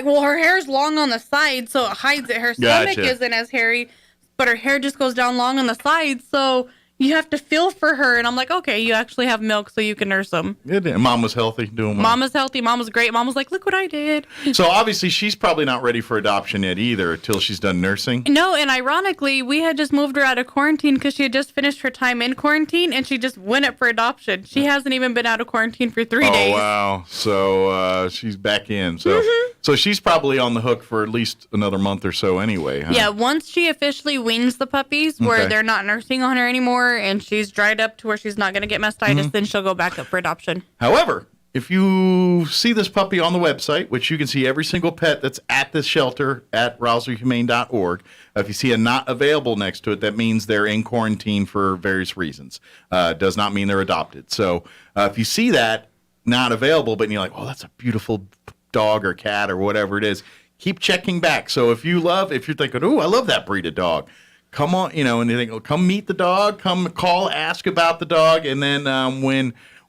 Her hair's long on the side, so it hides it. Her stomach isn't as hairy. But her hair just goes down long on the sides, so you have to feel for her. And I'm like, okay, you actually have milk, so you can nurse them. Good. And Mom was healthy, doing well. Mom was healthy. Mom was great. Mom was like, look what I did. So obviously she's probably not ready for adoption yet either until she's done nursing. No, and ironically, we had just moved her out of quarantine because she had just finished her time in quarantine, and she just went up for adoption. She hasn't even been out of quarantine for 3 days. Oh, wow. So she's back in. So so she's probably on the hook for at least another month or so anyway, huh? Yeah, once she officially weans the puppies, where they're not nursing on her anymore, summer and she's dried up to where she's not going to get mastitis, then she'll go back up for adoption. However, if you see this puppy on the website, which you can see every single pet that's at this shelter at RoswellHumane.org, if you see a not available next to it, that means they're in quarantine for various reasons. Does not mean they're adopted. So if you see that not available, but you're like, oh, that's a beautiful dog or cat or whatever it is, keep checking back. So if you're thinking, oh, I love that breed of dog, come on, and you think, oh, come meet the dog, come call, ask about the dog, and then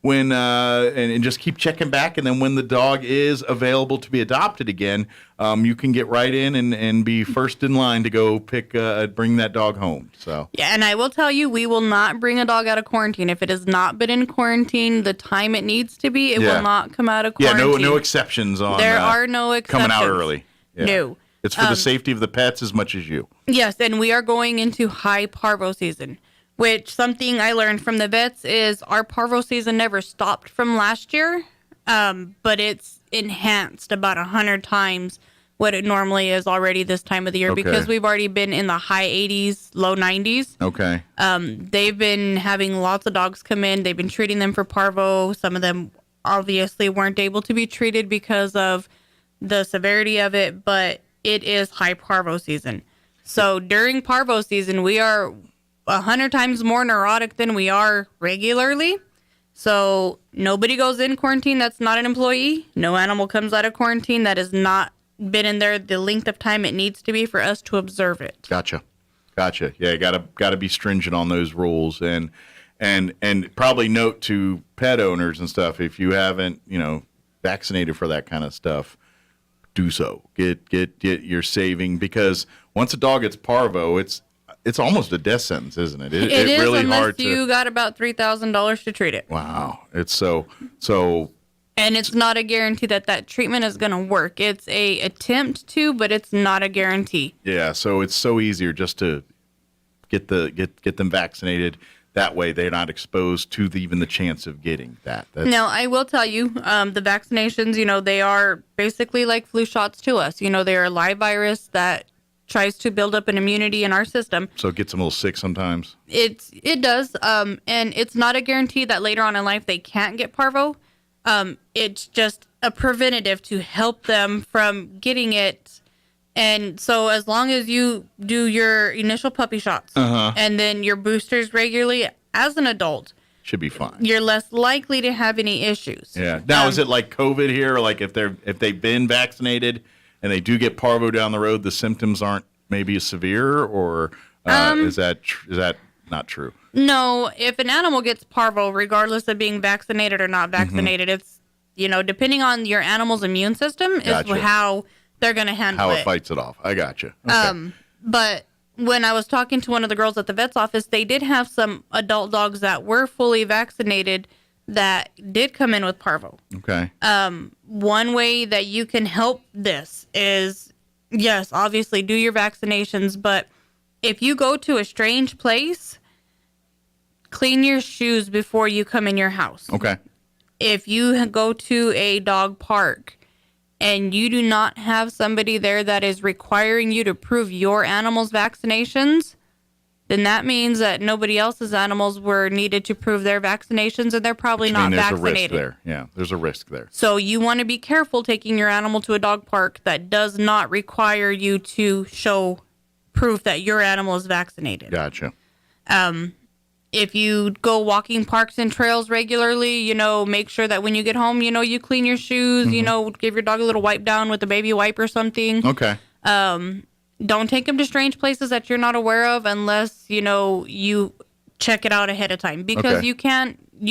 and just keep checking back, and then when the dog is available to be adopted again, you can get right in and be first in line to go bring that dog home. So yeah, and I will tell you, we will not bring a dog out of quarantine if it has not been in quarantine the time it needs to be. It will not come out of quarantine. Yeah, no exceptions on. There are no exceptions. Coming out early. Yeah. No, it's for the safety of the pets as much as you. Yes, and we are going into high parvo season. Which something I learned from the vets is our parvo season never stopped from last year, but it's enhanced about 100 times what it normally is already this time of the year because we've already been in the high 80s, low 90s. Okay. They've been having lots of dogs come in. They've been treating them for parvo. Some of them obviously weren't able to be treated because of the severity of it, but it is high parvo season. So during parvo season, we are 100 times more neurotic than we are regularly. So nobody goes in quarantine that's not an employee. No animal comes out of quarantine that has not been in there the length of time it needs to be for us to observe it. Gotcha. Yeah, you gotta be stringent on those rules and probably note to pet owners and stuff, if you haven't, vaccinated for that kind of stuff, do so. Get your saving, because once a dog gets parvo, it's almost a death sentence, isn't it? It is, really unless hard you got about $3,000 to treat it. Wow, it's so. And it's not a guarantee that treatment is going to work. It's a attempt to, but it's not a guarantee. Yeah, so it's so easier just to get them vaccinated. That way, they're not exposed to even the chance of getting that. Now, I will tell you, the vaccinations, they are basically like flu shots to us. They are a live virus that tries to build up an immunity in our system. So it gets them a little sick sometimes? It does, and it's not a guarantee that later on in life they can't get parvo. It's just a preventative to help them from getting it. And so as long as you do your initial puppy shots and then your boosters regularly as an adult, should be fine. You're less likely to have any issues. Yeah. Now, is it like COVID here? Like if they've been vaccinated and they do get parvo down the road, the symptoms aren't maybe as severe, or is that not true? No, if an animal gets parvo, regardless of being vaccinated or not vaccinated, it's, depending on your animal's immune system is how they're going to handle it. How it fights it off. I gotcha. Okay. But when I was talking to one of the girls at the vet's office, they did have some adult dogs that were fully vaccinated that did come in with parvo. Okay. One way that you can help this is, yes, obviously do your vaccinations, but if you go to a strange place, clean your shoes before you come in your house. Okay. If you go to a dog park and you do not have somebody there that is requiring you to prove your animal's vaccinations, then that means that nobody else's animals were needed to prove their vaccinations, and they're probably not vaccinated. There's a risk there. Yeah, there's a risk there. So you want to be careful taking your animal to a dog park that does not require you to show proof that your animal is vaccinated. Gotcha. If you go walking parks and trails regularly, make sure that when you get home, you clean your shoes, give your dog a little wipe down with a baby wipe or something. Okay. Don't take them to strange places that you're not aware of unless, you check it out ahead of time, because you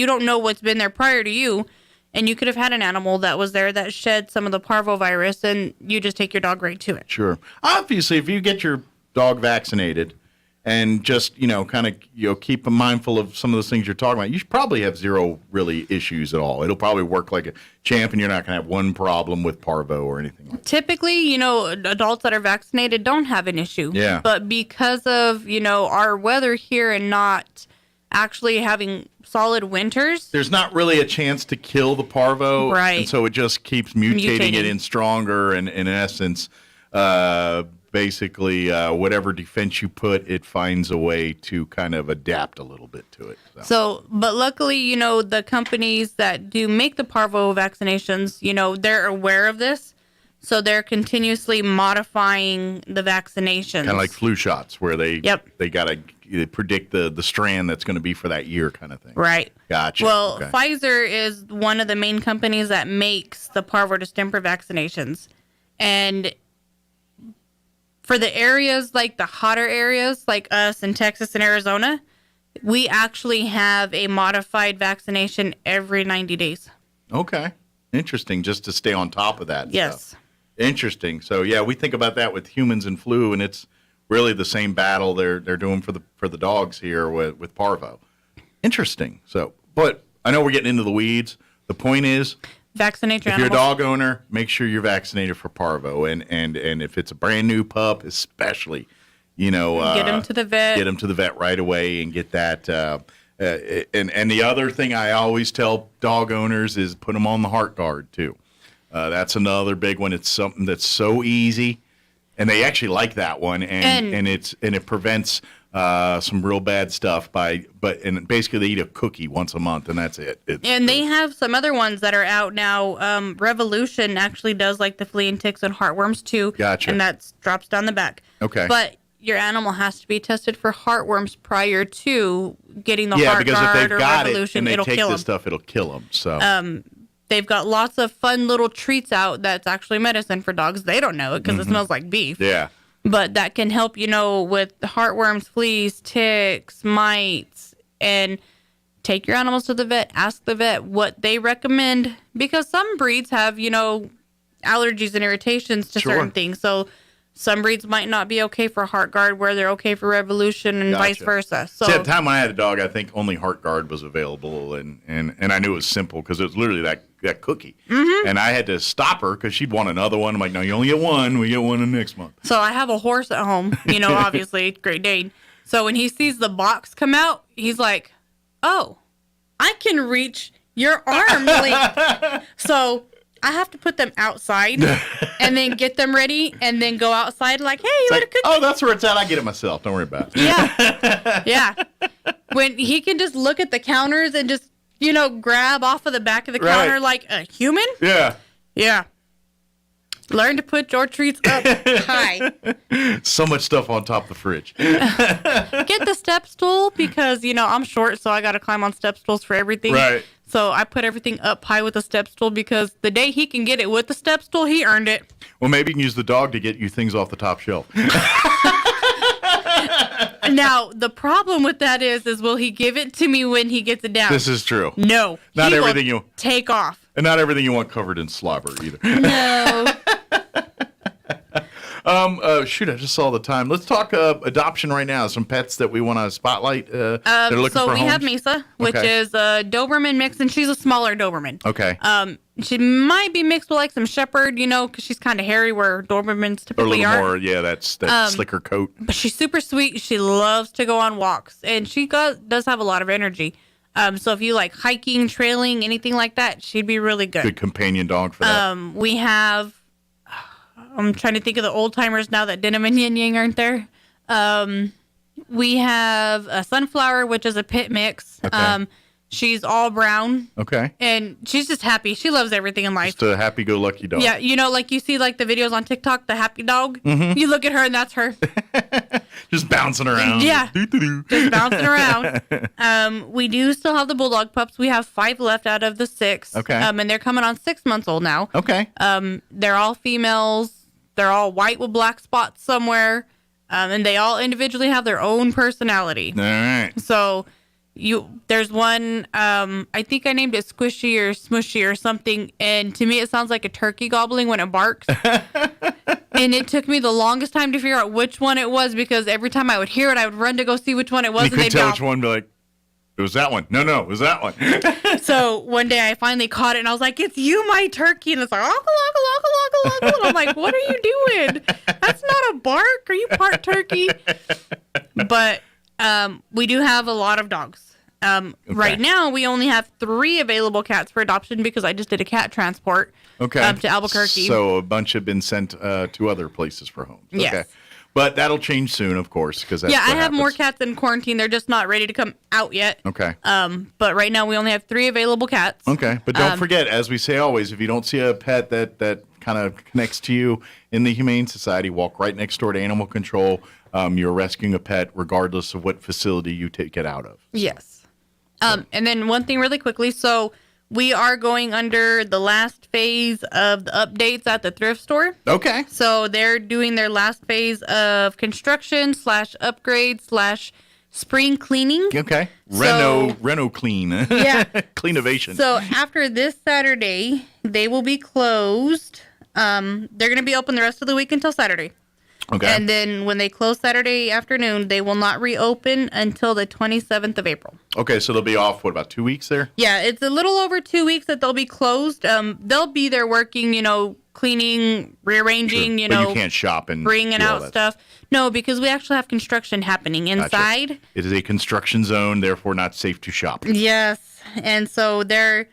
don't know what's been there prior to you. And you could have had an animal that was there that shed some of the parvovirus, and you just take your dog right to it. Sure. Obviously, if you get your dog vaccinated and just, kind of, keep mindful of some of those things you're talking about, you should probably have zero really issues at all. It'll probably work like a champ, and you're not going to have one problem with parvo or anything like that. Typically, adults that are vaccinated don't have an issue. Yeah. But because of, our weather here and not actually having solid winters, there's not really a chance to kill the parvo. Right. And so it just keeps mutating it in stronger and in essence, basically whatever defense you put, it finds a way to kind of adapt a little bit to it. But luckily, the companies that do make the parvo vaccinations, they're aware of this. So they're continuously modifying the vaccinations. Kind of like flu shots where they got to predict the strand that's going to be for that year kind of thing. Right. Gotcha. Well, Okay. Pfizer is one of the main companies that makes the parvo distemper vaccinations. And for the areas, like the hotter areas, like us in Texas and Arizona, we actually have a modified vaccination every 90 days. Okay. Interesting. Just to stay on top of that. Yes. Stuff. Interesting. So yeah, we think about that with humans and flu, and it's really the same battle they're doing for the dogs here with parvo. Interesting. So, but I know we're getting into the weeds. The point is, vaccinate your if you're a animals. dog owner, make sure you're vaccinated for parvo, and if it's a brand new pup, especially, get them to the vet. Get them to the vet right away and get that. And the other thing I always tell dog owners is put them on the heart guard too. That's another big one. It's something that's so easy, and they actually like that one, and it prevents some real bad stuff and basically they eat a cookie once a month, and that's it. And they have some other ones that are out now. Revolution actually does like the flea and ticks and heartworms too. Gotcha. And that drops down the back. Okay. But your animal has to be tested for heartworms prior to getting the yeah, heart because if guard they've or got Revolution, it and they it'll take kill this them. stuff, it'll kill them. So They've got lots of fun little treats out that's actually medicine for dogs. They don't know it because it smells like beef. Yeah. But that can help, with heartworms, fleas, ticks, mites, and take your animals to the vet. Ask the vet what they recommend because some breeds have, allergies and irritations to certain things. So some breeds might not be okay for heart guard where they're okay for Revolution and vice versa. So at the time when I had a dog, I think only heart guard was available, and I knew it was simple because it was literally that cookie. Mm-hmm. And I had to stop her because she'd want another one. I'm like, no, you only get one. We get one in next month. So I have a horse at home, obviously, Great Dane. So when he sees the box come out, he's like, oh, I can reach your arm length. So I have to put them outside and then get them ready and then go outside like, hey, you want a cookie? Oh, that's where it's at. I get it myself. Don't worry about it. Yeah. Yeah. When he can just look at the counters and just, grab off of the back of the counter like a human. Yeah. Yeah. Learn to put your treats up high. So much stuff on top of the fridge. Get the step stool because, I'm short, so I got to climb on step stools for everything. Right. So I put everything up high with the step stool because the day he can get it with the step stool, he earned it. Well, maybe you can use the dog to get you things off the top shelf. Now, the problem with that is will he give it to me when he gets it down? This is true. No. Not he everything will take off. And not everything you want covered in slobber either. No. Shoot, I just saw the time. Let's talk adoption right now. Some pets that we want to spotlight that are looking so for we homes. have Mesa, which is a Doberman mix, and she's a smaller Doberman. Okay. She might be mixed with like some Shepherd, because she's kind of hairy where Dobermans Or a typically little are. more, yeah, that's that slicker coat. But she's super sweet. She loves to go on walks, and she does have a lot of energy. So if you like hiking, trailing, anything like that, she'd be really good. Good companion dog for that. We have, I'm trying to think of the old timers now that Denim and Yin Yang aren't there. We have a Sunflower, which is a pit mix. Okay. She's all brown. Okay. And she's just happy. She loves everything in life. Just a happy-go-lucky dog. Yeah, like you see like the videos on TikTok, the happy dog. Mhm. You look at her and that's her. Just bouncing around. Yeah. Doo-doo-doo. Just bouncing around. We do still have the Bulldog pups. We have 5 left out of the 6. Okay. And they're coming on 6 months old now. Okay. They're all females. They're all white with black spots somewhere. And they all individually have their own personality. All right. So there's one, I think I named it Squishy or Smushy or something, and to me it sounds like a turkey gobbling when it barks. And it took me the longest time to figure out which one it was because every time I would hear it, I would run to go see which one it was. You couldn't tell which gobble. one, be like, it was that one. No, it was that one. So one day I finally caught it and I was like, it's you, my turkey. And it's like, "Ockle, ockle, ockle, ockle, ockle." And I'm like, what are you doing? That's not a bark. Are you part turkey? But we do have a lot of dogs. Right now, we only have 3 available cats for adoption because I just did a cat transport to Albuquerque. So a bunch have been sent to other places for homes. Yes. Okay. But that'll change soon, of course, because that's I what have happens. more cats in quarantine. They're just not ready to come out yet. Okay. But right now we only have 3 available cats. Okay, but don't forget, as we say always, if you don't see a pet that kind of connects to you in the Humane Society, walk right next door to Animal Control. You're rescuing a pet regardless of what facility you get out of. Yes. And then one thing really quickly. So we are going under the last phase of the updates at the thrift store. Okay. So they're doing their last phase of construction / upgrade / spring cleaning. Okay. Reno clean. Yeah. Cleanovation. So after this Saturday, they will be closed. They're going to be open the rest of the week until Saturday. Okay. And then when they close Saturday afternoon, they will not reopen until the 27th of April. Okay, so they'll be off, what, about 2 weeks there? Yeah, it's a little over 2 weeks that they'll be closed. They'll be there working, cleaning, rearranging, Sure. But you can't shop and bringing do all out that. stuff. No, because we actually have construction happening inside. Gotcha. It is a construction zone, therefore not safe to shop. Yes, and so they're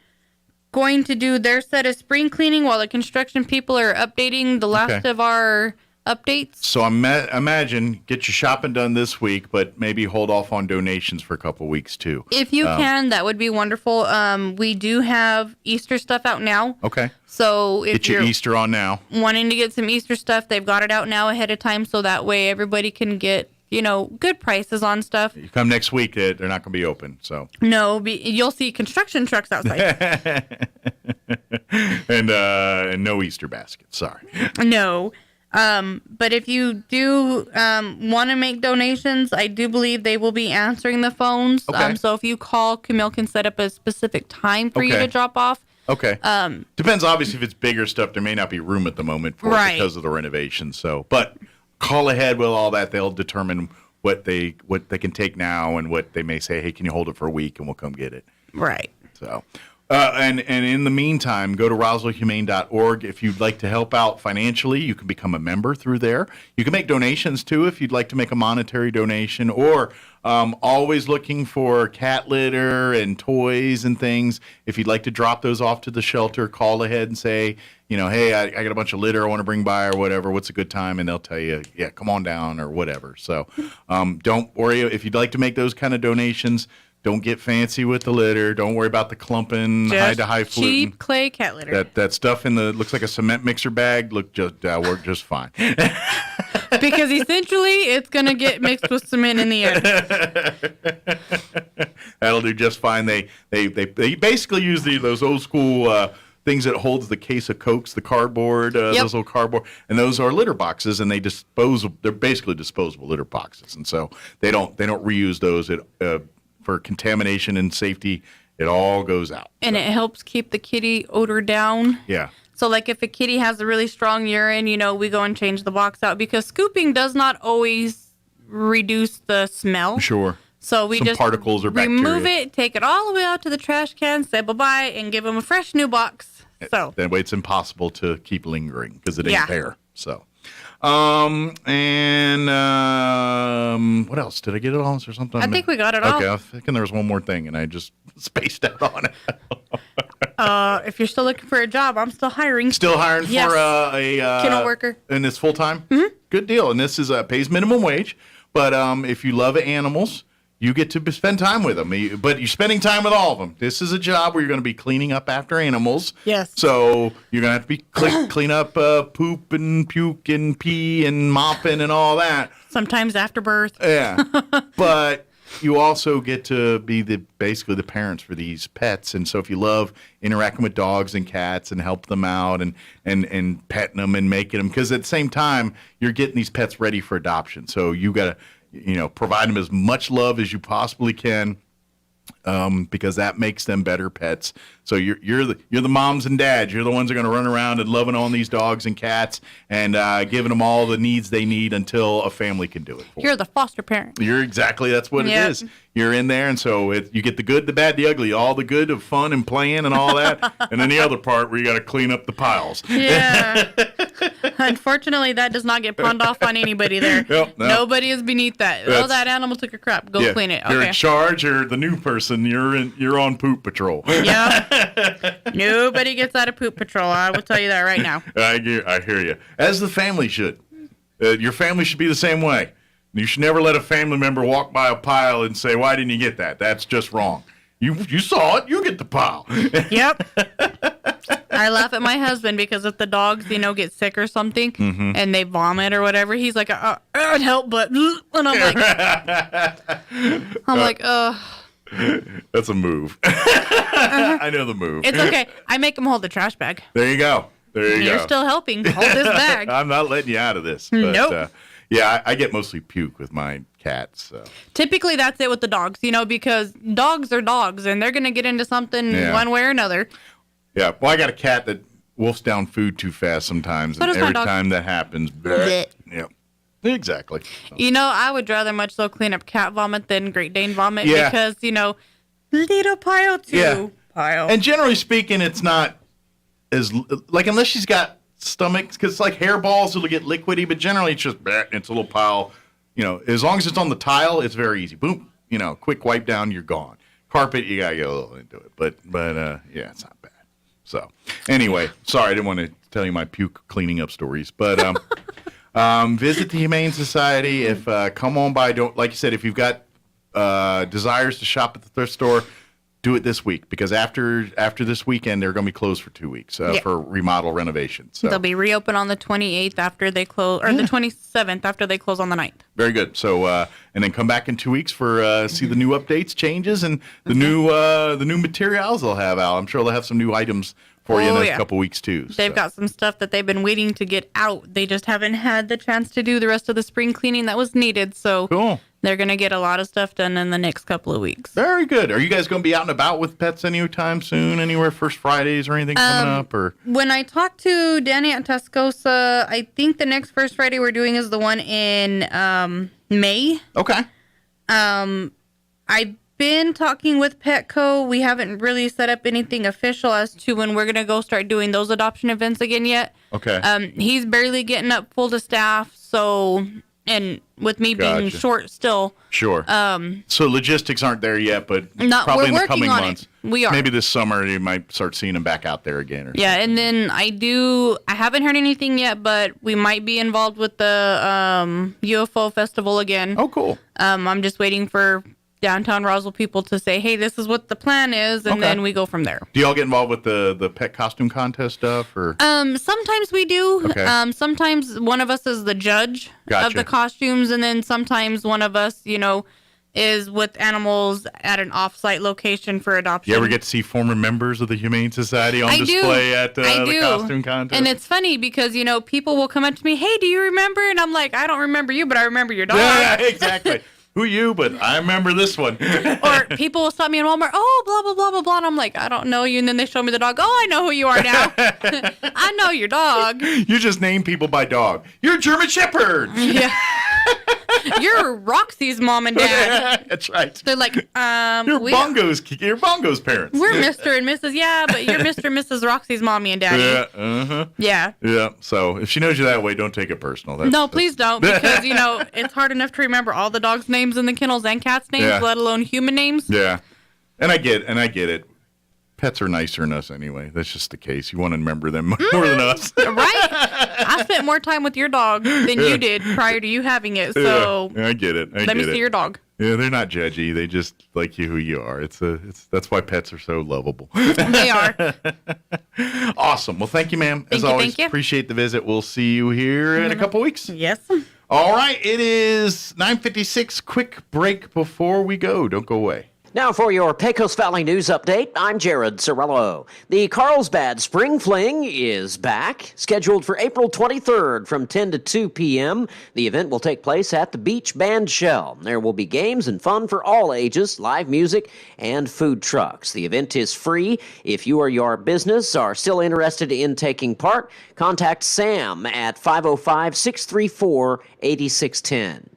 going to do their set of spring cleaning while the construction people are updating the last of our updates. So imagine, get your shopping done this week, but maybe hold off on donations for a couple weeks too. If you can, that would be wonderful. We do have Easter stuff out now. Okay. So if Get your you're Easter on now. wanting to get some Easter stuff, they've got it out now ahead of time, so that way everybody can get, good prices on stuff. You come next week, they're not going to be open. So No, you'll see construction trucks outside. and no Easter baskets. Sorry. No. But if you do want to make donations, I do believe they will be answering the phones. Okay. So if you call, Camille can set up a specific time for you Okay. to drop off. Okay. Depends, obviously, if it's bigger stuff, there may not be room at the moment for it Right. because of the renovation. So, but call ahead with all that. They'll determine what they can take now and what they may say. Hey, can you hold it for a week and we'll come get it. Right. So, and in the meantime, go to RoswellHumane.org. If you'd like to help out financially, you can become a member through there. You can make donations too if you'd like to make a monetary donation, or always looking for cat litter and toys and things. If you'd like to drop those off to the shelter, call ahead and say, hey, I got a bunch of litter I want to bring by or whatever. What's a good time? And they'll tell you, yeah, come on down or whatever. So don't worry. If you'd like to make those kind of donations, don't get fancy with the litter. Don't worry about the clumping, high to high fluting. Cheap clay cat litter. That stuff in the looks like a cement mixer bag worked just fine. Because essentially it's going to get mixed with cement in the end. That'll do just fine. They basically use those old school things that holds the case of Cokes, the cardboard, those little cardboard, and those are litter boxes, and they're basically disposable litter boxes, and so they don't reuse those for contamination and safety. It all goes out. And it helps keep the kitty odor down. Yeah. So, like, if a kitty has a really strong urine, we go and change the box out, because scooping does not always reduce the smell. Sure. So we Some just particles or bacteria. remove it, take it all the way out to the trash can, say bye-bye, and give them a fresh new box. So That way it's impossible to keep lingering because it ain't Yeah. there. So, what else? Did I get it all? Is there something? I think we got it all. Okay, I was thinking there was one more thing, and I just spaced out on it. if you're still looking for a job, I'm still hiring. Still hiring Yes. for a kennel worker. And it's full time. Mm-hmm. Good deal. And this is pays minimum wage. But if you love animals, you get to spend time with them. But you're spending time with all of them. This is a job where you're going to be cleaning up after animals. Yes. So you're going to have to be clean up poop and puke and pee and mopping and all that. Sometimes after birth. Yeah. But you also get to be basically the parents for these pets. And so if you love interacting with dogs and cats and help them out and petting them and making them, because at the same time, you're getting these pets ready for adoption. So you got to, provide them as much love as you possibly can, because that makes them better pets. So you're the moms and dads. You're the ones that are going to run around and loving on these dogs and cats and giving them all the needs they need until a family can do it for You're the foster parent. That's what Yep. it is. You're in there, and so you get the good, the bad, the ugly, all the good of fun and playing and all that, and then the other part where you got to clean up the piles. Yeah. Unfortunately, that does not get pawned off on anybody there. Yep, no. Nobody is beneath that. That animal took a crap. Go Yeah, clean it. You're Okay. in charge. You're the new person. You're on poop patrol. Yeah. Nobody gets out of poop patrol. I will tell you that right now. I hear you. As the family should. Your family should be the same way. You should never let a family member walk by a pile and say, "Why didn't you get that?" That's just wrong. You saw it. You get the pile. Yep. I laugh at my husband because if the dogs, get sick or something and they vomit or whatever, he's like, "I'd help, but," and I'm like, That's a move. I know the move. It's okay. I make him hold the trash bag. There you go. You're still helping. Hold this bag. I'm not letting you out of this. But, Nope. Yeah, I get mostly puke with my cats. So. Typically, that's it with the dogs, because dogs are dogs, and they're going to get into something one way or another. Yeah, well, I got a cat that wolfs down food too fast sometimes, So and does my every dog. time that happens, Blech. yeah, exactly. So. I would rather much so clean up cat vomit than Great Dane vomit because, little pile too. Pile. And generally speaking, it's not as, unless she's got stomachs, because it's like hairballs, it'll get liquidy, but generally it's just, it's a little pile. As long as it's on the tile, it's very easy. Boom, quick wipe down, you're gone. Carpet, you gotta get a little into it, but yeah, it's not bad. So anyway, sorry, I didn't want to tell you my puke cleaning up stories, but visit the Humane Society. If come on by, don't, like you said, if you've got desires to shop at the thrift store, do it this week, because after this weekend they're going to be closed for 2 weeks for remodel renovations. So. They'll be reopened on the 28th after they close, or the 27th after they close on the 9th. Very good. So and then come back in 2 weeks for see the new updates, changes, and the new materials they'll have out. I'm sure they'll have some new items for you in the next couple weeks too. They've got some stuff that they've been waiting to get out. They just haven't had the chance to do the rest of the spring cleaning that was needed. So cool. They're going to get a lot of stuff done in the next couple of weeks. Very good. Are you guys going to be out and about with pets anytime soon? Anywhere, First Fridays or anything coming up? Or when I talked to Danny at Tascosa, I think the next First Friday we're doing is the one in May. Okay. I've been talking with Petco. We haven't really set up anything official as to when we're going to go start doing those adoption events again yet. Okay. He's barely getting up full to staff, so... And with me being short still. Sure. So logistics aren't there yet, but we're probably in the working coming on months. We are. Maybe this summer you might start seeing them back out there again. Or yeah, and then I haven't heard anything yet, but we might be involved with the UFO festival again. Oh, cool. I'm just waiting for Downtown Roswell people to say, hey, this is what the plan is, and then we go from there. Do y'all get involved with the pet costume contest stuff? Or sometimes we do. Okay. Sometimes one of us is the judge of the costumes, and then sometimes one of us, is with animals at an off-site location for adoption. You ever get to see former members of the Humane Society on display at the costume contest? And it's funny because, people will come up to me, hey, do you remember? And I'm like, I don't remember you, but I remember your dog. Yeah, exactly. Who you? But I remember this one. Or people will stop me in Walmart. Oh, blah, blah, blah, blah, blah. And I'm like, I don't know you. And then they show me the dog. Oh, I know who you are now. I know your dog. You just name people by dog. You're a German Shepherd. Yeah. You're Roxy's mom and dad. That's right. They're like, You're Bongo's parents. We're Mr. and Mrs. Yeah, but you're Mr. and Mrs. Roxy's mommy and daddy. Yeah. Yeah. Yeah. So if she knows you that way, don't take it personal. Please don't, because it's hard enough to remember all the dogs' names in the kennels and cats' names, let alone human names. Yeah. And I get it. Pets are nicer than us anyway. That's just the case. You want to remember them more than us. Right? I spent more time with your dog than you did prior to you having it. So I get it. Let me see your dog. Yeah, they're not judgy. They just like you who you are. That's why pets are so lovable. They are. Awesome. Well, thank you, ma'am. As always, appreciate the visit. We'll see you here in a couple weeks. Yes. All right. It is 9:56. Quick break before we go. Don't go away. Now for your Pecos Valley News Update, I'm Jared Cirillo. The Carlsbad Spring Fling is back, scheduled for April 23rd from 10 to 2 p.m. The event will take place at the Beach Band Shell. There will be games and fun for all ages, live music, and food trucks. The event is free. If you or your business are still interested in taking part, contact Sam at 505-634-8610.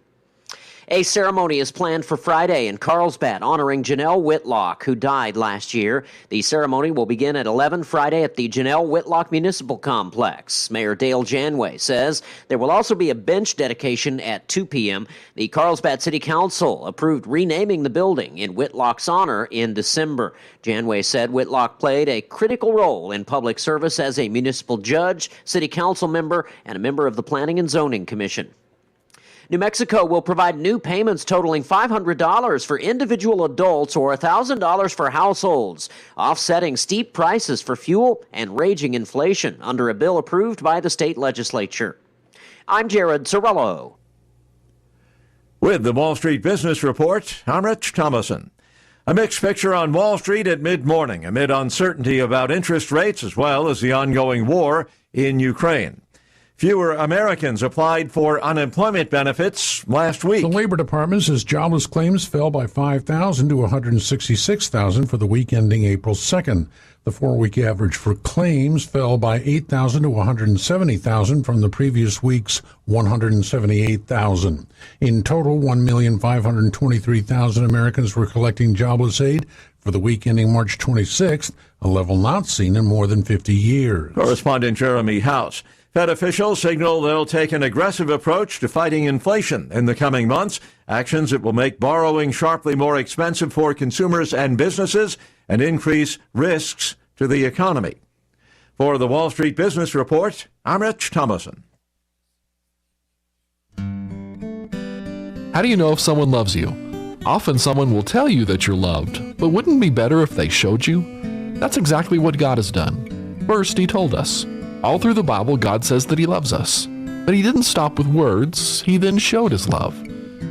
A ceremony is planned for Friday in Carlsbad honoring Janelle Whitlock, who died last year. The ceremony will begin at 11 Friday at the Janelle Whitlock Municipal Complex. Mayor Dale Janway says there will also be a bench dedication at 2 p.m. The Carlsbad City Council approved renaming the building in Whitlock's honor in December. Janway said Whitlock played a critical role in public service as a municipal judge, city council member, and a member of the Planning and Zoning Commission. New Mexico will provide new payments totaling $500 for individual adults or $1,000 for households, offsetting steep prices for fuel and raging inflation under a bill approved by the state legislature. I'm Jared Sorello. With the Wall Street Business Report, I'm Rich Thomason. A mixed picture on Wall Street at mid-morning amid uncertainty about interest rates as well as the ongoing war in Ukraine. Fewer Americans applied for unemployment benefits last week. The Labor Department says jobless claims fell by 5,000 to 166,000 for the week ending April 2nd. The 4-week average for claims fell by 8,000 to 170,000 from the previous week's 178,000. In total, 1,523,000 Americans were collecting jobless aid for the week ending March 26th, a level not seen in more than 50 years. Correspondent Jeremy House. Fed officials signal they'll take an aggressive approach to fighting inflation in the coming months, actions that will make borrowing sharply more expensive for consumers and businesses and increase risks to the economy. For the Wall Street Business Report, I'm Rich Thomason. How do you know if someone loves you? Often someone will tell you that you're loved, but wouldn't it be better if they showed you? That's exactly what God has done. First, He told us. All through the Bible, God says that He loves us. But He didn't stop with words. He then showed His love.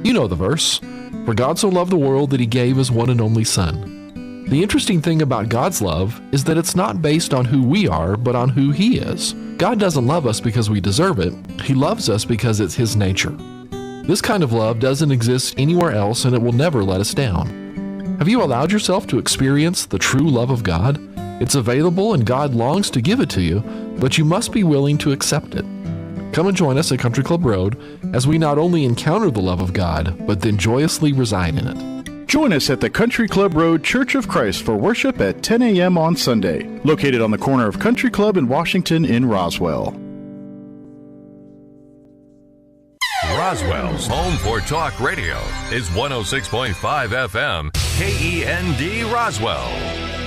You know the verse. For God so loved the world that He gave His one and only Son. The interesting thing about God's love is that it's not based on who we are, but on who He is. God doesn't love us because we deserve it. He loves us because it's His nature. This kind of love doesn't exist anywhere else, and it will never let us down. Have you allowed yourself to experience the true love of God? It's available and God longs to give it to you, but you must be willing to accept it. Come and join us at Country Club Road as we not only encounter the love of God, but then joyously reside in it. Join us at the Country Club Road Church of Christ for worship at 10 a.m. on Sunday, located on the corner of Country Club and Washington in Roswell. Roswell's home for talk radio is 106.5 FM, KEND Roswell.